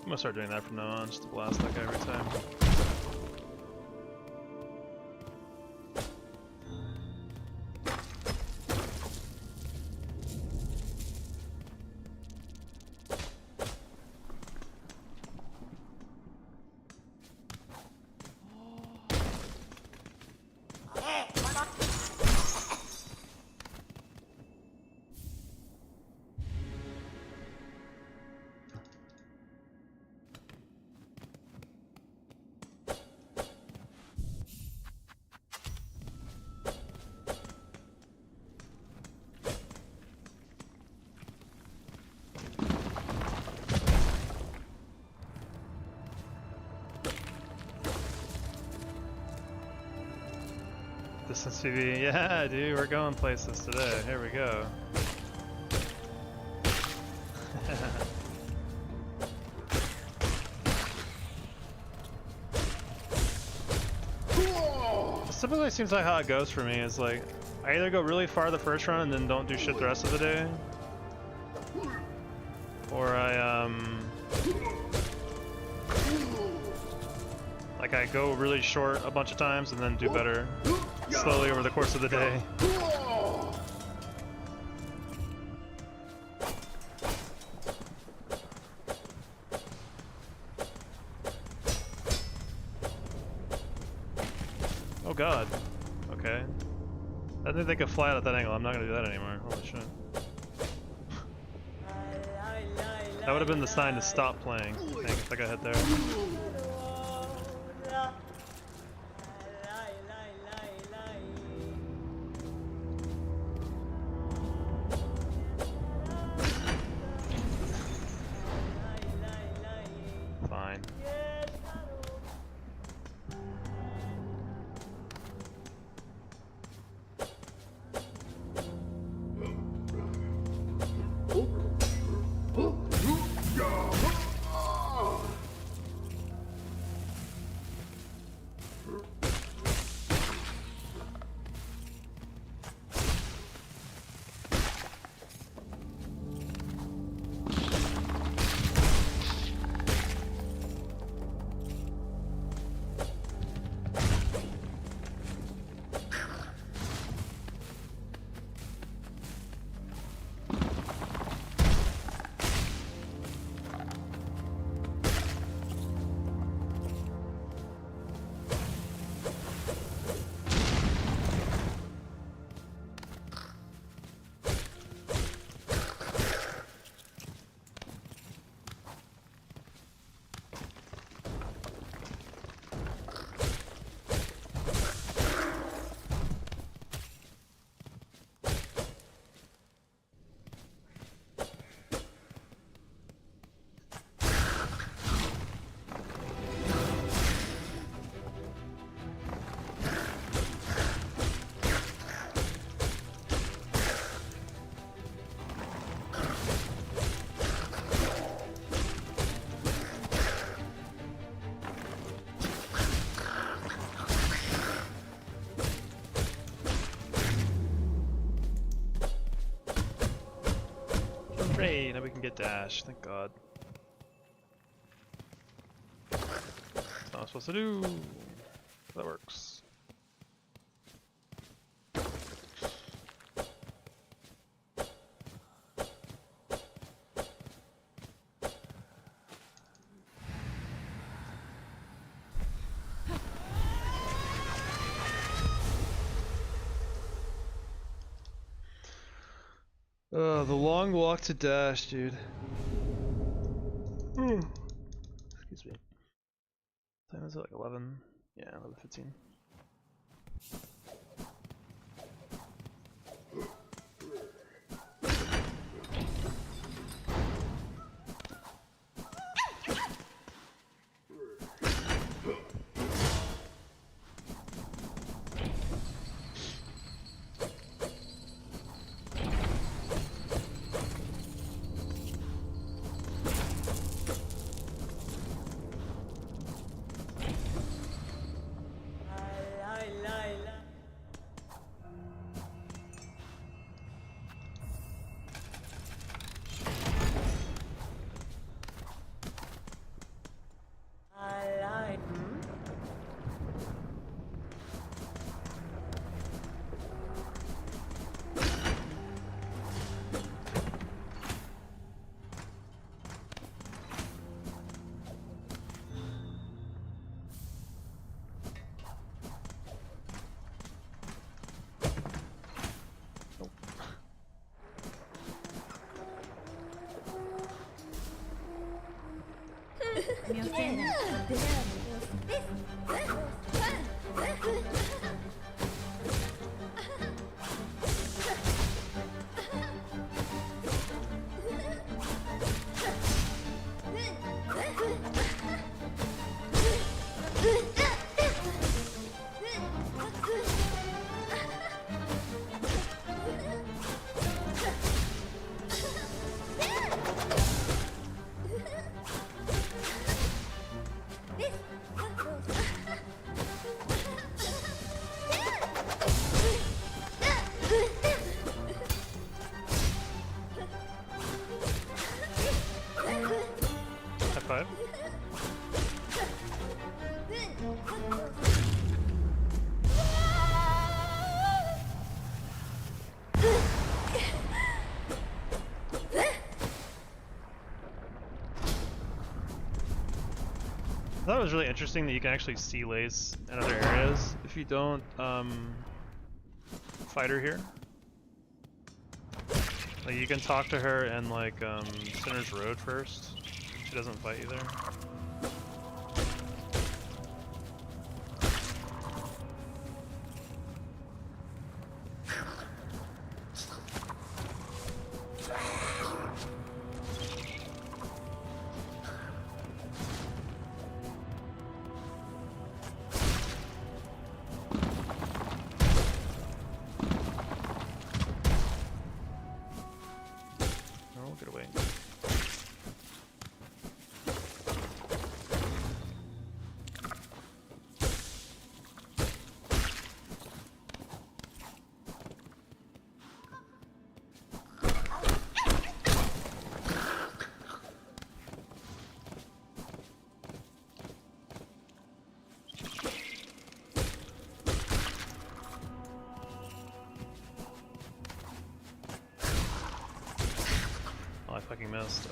I'm gonna start doing that from now on, just to blast that guy every time. Distance PV, yeah, dude, we're going places today. Here we go. This typically seems like how it goes for me. Is like I either go really far the first run and then don't do shit the rest of the day, or like I go really short a bunch of times and then do better slowly over the course of the day. Oh god. Okay. I didn't think I could fly out at that angle. I'm not gonna do that anymore. Holy shit. That would have been the sign to stop playing. I think if I got hit there. Fine. Hooray! Now we can get dash. Thank God. That's not what I'm supposed to do. That works. The long walk to dash, dude. Excuse me. Time is it, like 11? Yeah, 11:15. Mio finish. High five. I thought it was really interesting that you can actually see Lace in other areas if you don't fight her here. Like you can talk to her in like Sinner's Road first. She doesn't fight you there. No, get away. Oh, I fucking missed.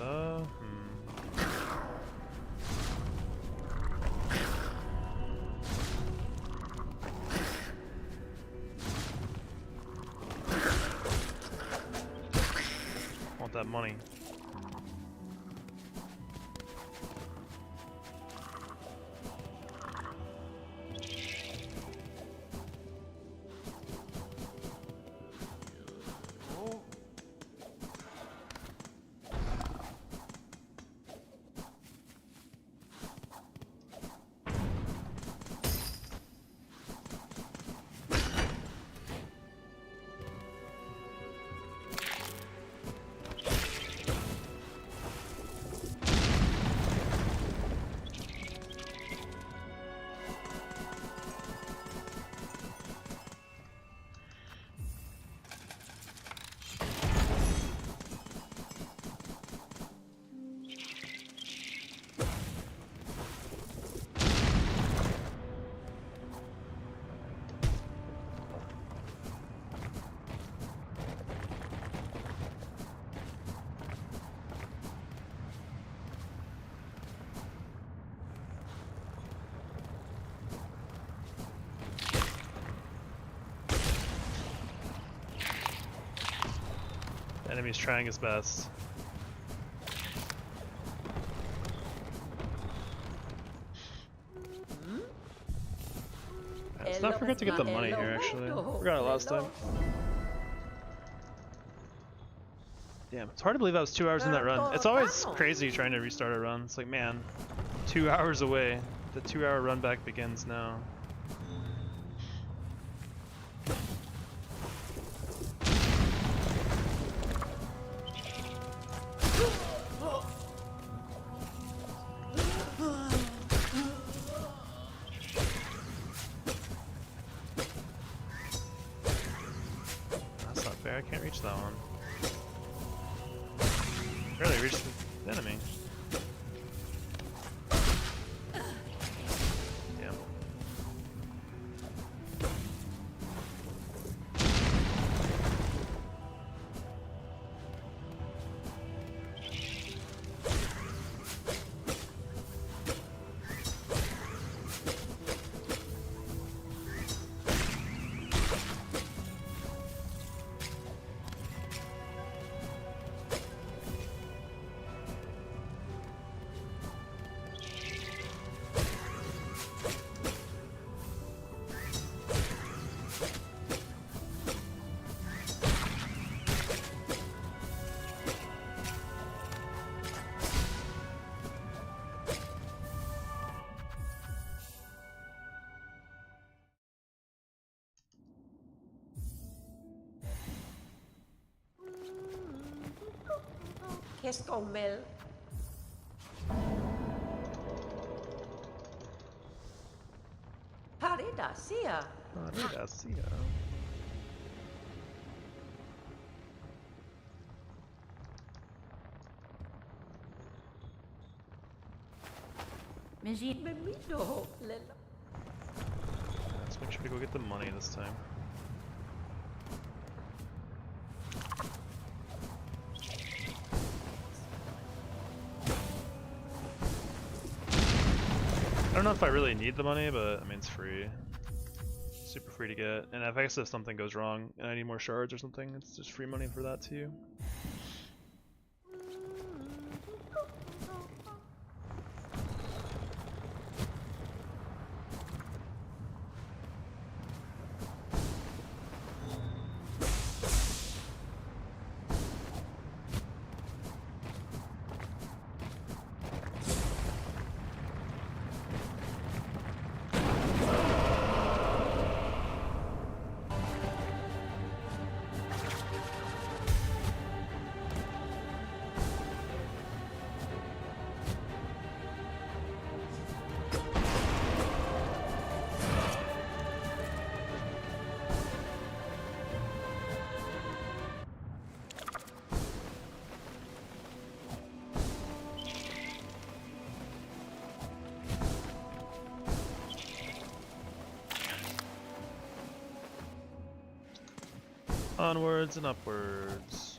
Want that money. Enemy's trying his best. Let's not forget to get the money here, actually. Forgot it last time. Damn, it's hard to believe I was 2 hours in that run. It's always crazy trying to restart a run. It's like, man, 2 hours away. The 2 hour run back begins now. That's not fair, I can't reach that one. Barely reached the enemy. Damn. Keskommel. Haridasia. Haridasia. Memido. Lela. Let's make sure to go get the money this time. I don't know if I really need the money, but I mean, it's free. Super free to get. And I guess if something goes wrong and I need more shards or something, it's just free money for that too. Onwards and upwards.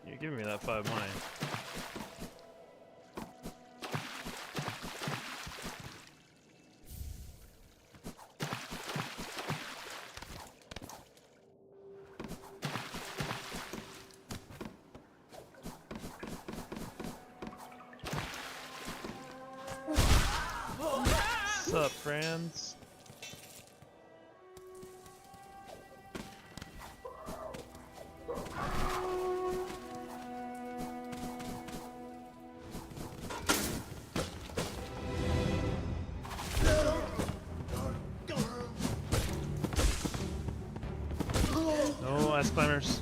You're giving me that 5 money. What's up, friends? Ice climbers.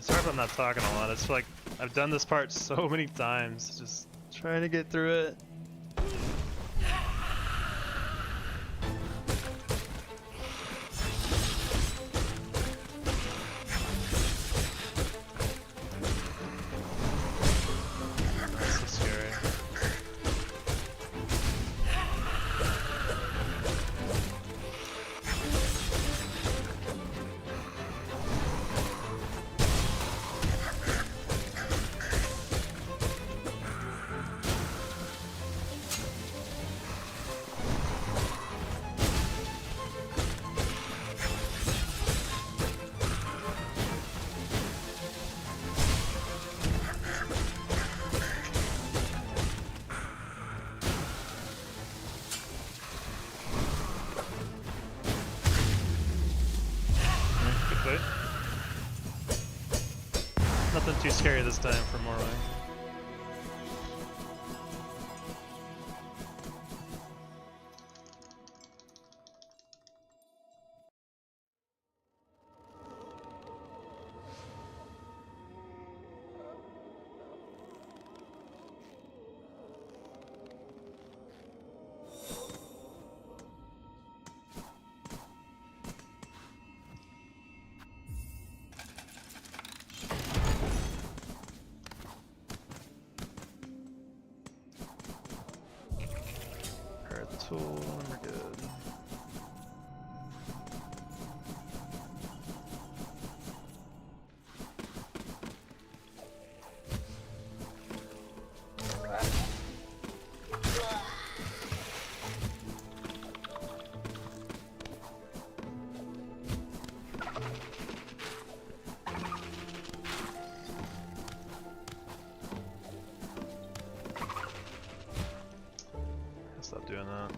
Sorry if I'm not talking a lot. It's like I've done this part so many times, just trying to get through it. That's so scary. Good fight. Nothing too scary this time for Morway. Tool, and we're good. Stop doing that.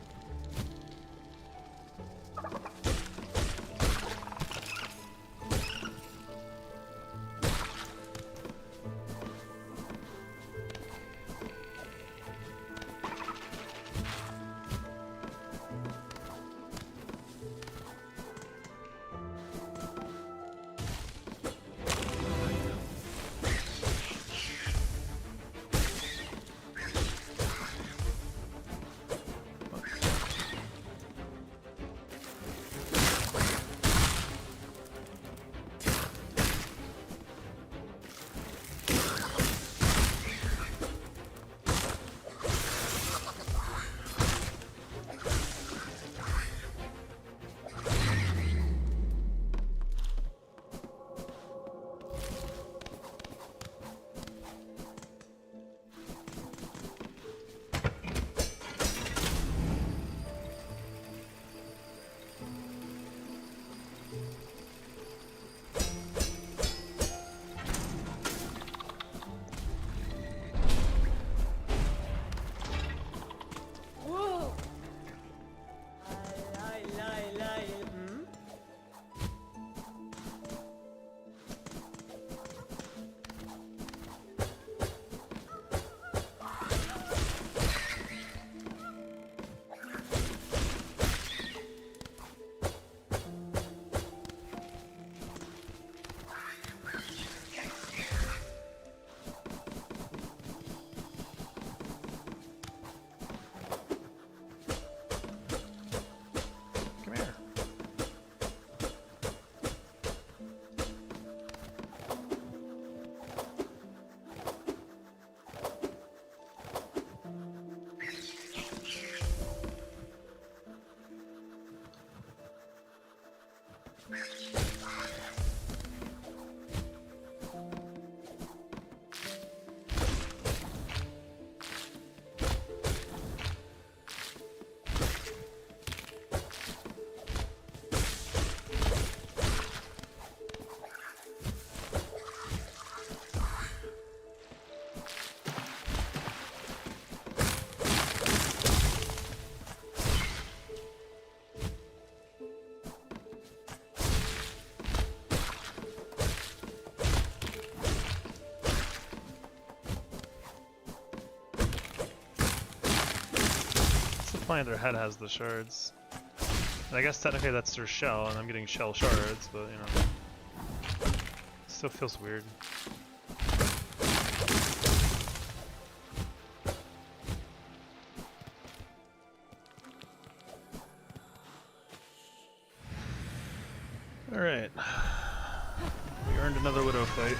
Plant their head has the shards. And I guess technically that's their shell, and I'm getting shell shards, but you know, still feels weird. All right, we earned another widow fight.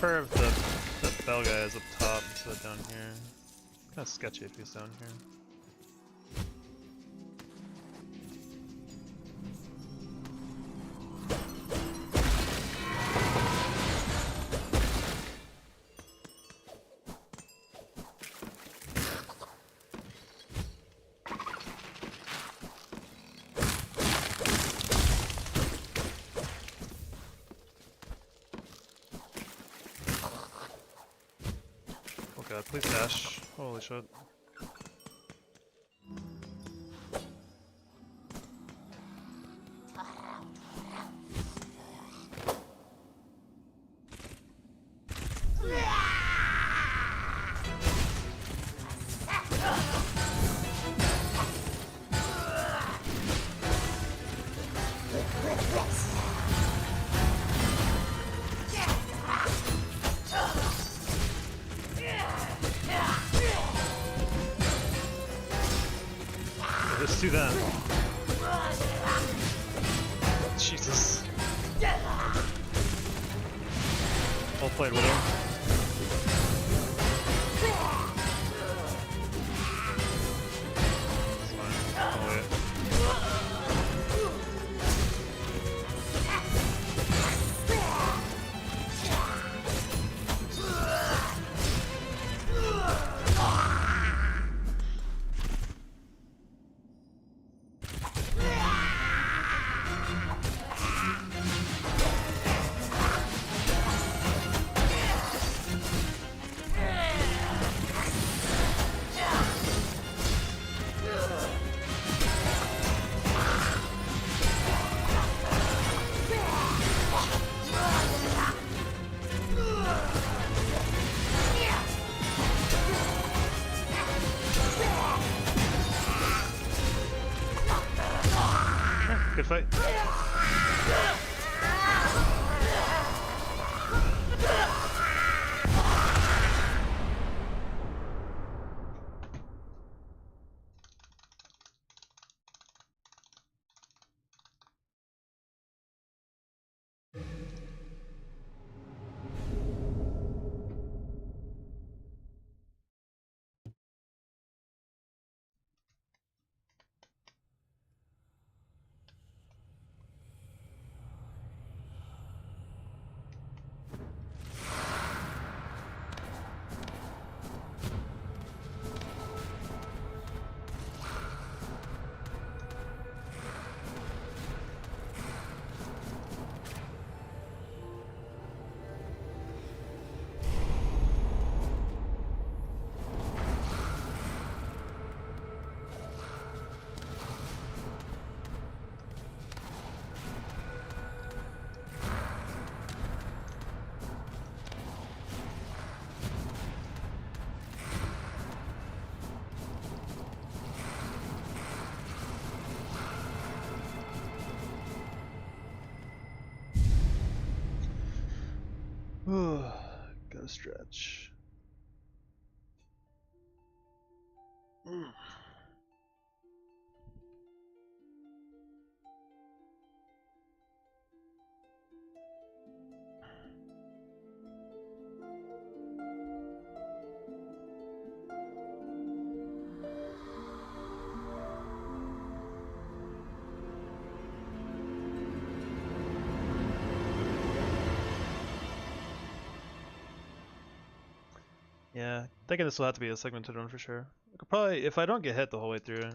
Prefer if the bell guy is up top instead of down here. Kind of sketchy if he's down here. God, please dash. Holy shit. Let's do that. Jesus. Well played, Widow. It's fine. I'll wait. Good fight. Gotta stretch. Yeah, thinking this will have to be a segmented one for sure. I could probably, if I don't get hit the whole way through,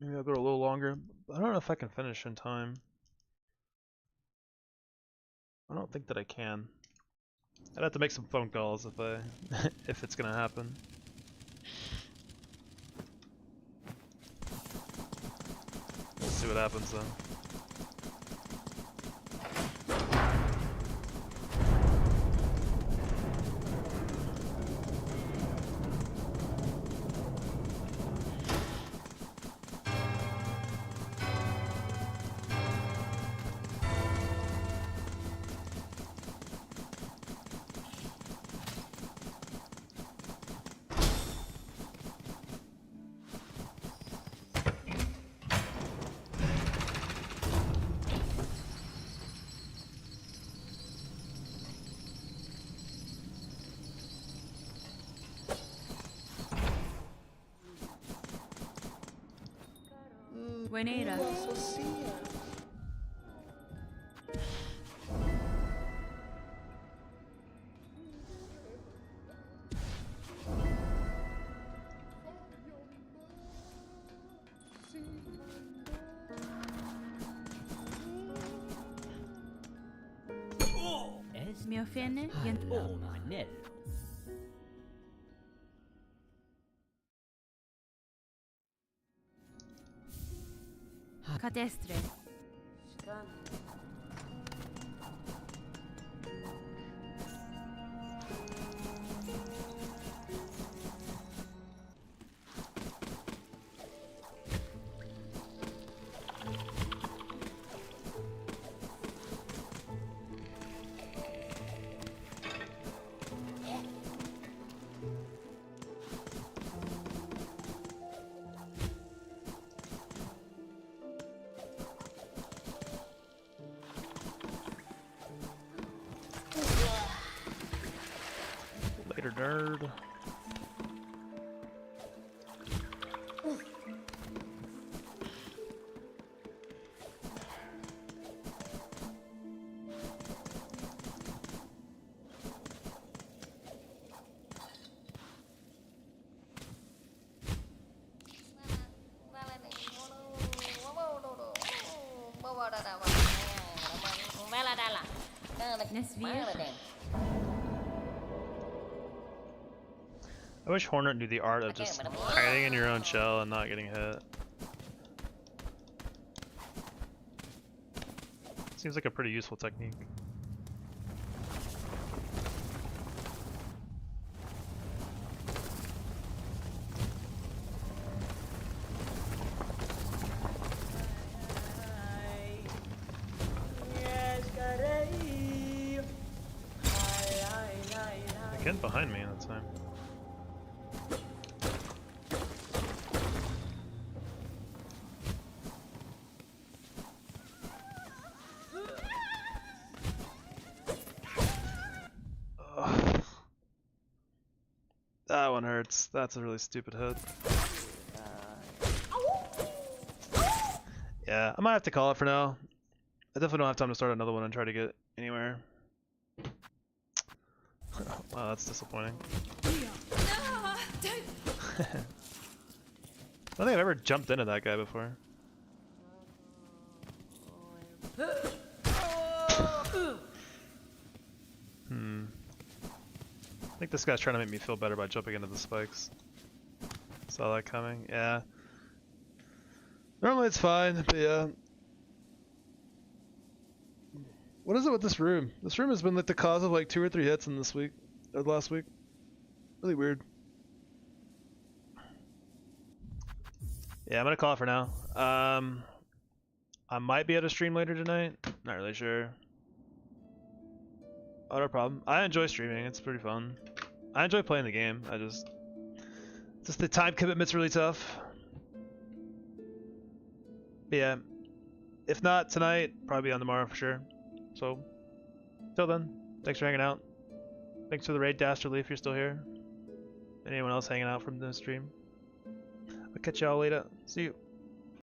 maybe I'll go a little longer. I don't know if I can finish in time. I don't think that I can. I'd have to make some phone calls if I, if it's gonna happen. We'll see what happens though. Buenera. Mi offene? Oh, manello. Catestre. Later, nerd. Nesvir. I wish Hornet knew the art of just hiding in your own shell and not getting hit. Seems like a pretty useful technique. They're getting behind me that time. Ugh. That one hurts. That's a really stupid hit. Yeah, I might have to call it for now. I definitely don't have time to start another one and try to get anywhere. Wow, that's disappointing. I don't think I've ever jumped into that guy before. I think this guy's trying to make me feel better by jumping into the spikes. Saw that coming, yeah. Normally it's fine, but yeah. What is it with this room? This room has been like the cause of like 2 or 3 hits in this week, or last week. Really weird. Yeah, I'm gonna call it for now. I might be able to stream later tonight. Not really sure. Oh, no problem. I enjoy streaming. It's pretty fun. I enjoy playing the game. Just the time commitment's really tough. But yeah, if not tonight, probably on tomorrow for sure. So, till then, thanks for hanging out. Thanks for the raid, Dastardly, if you're still here. Anyone else hanging out from the stream? I'll catch y'all later. See you.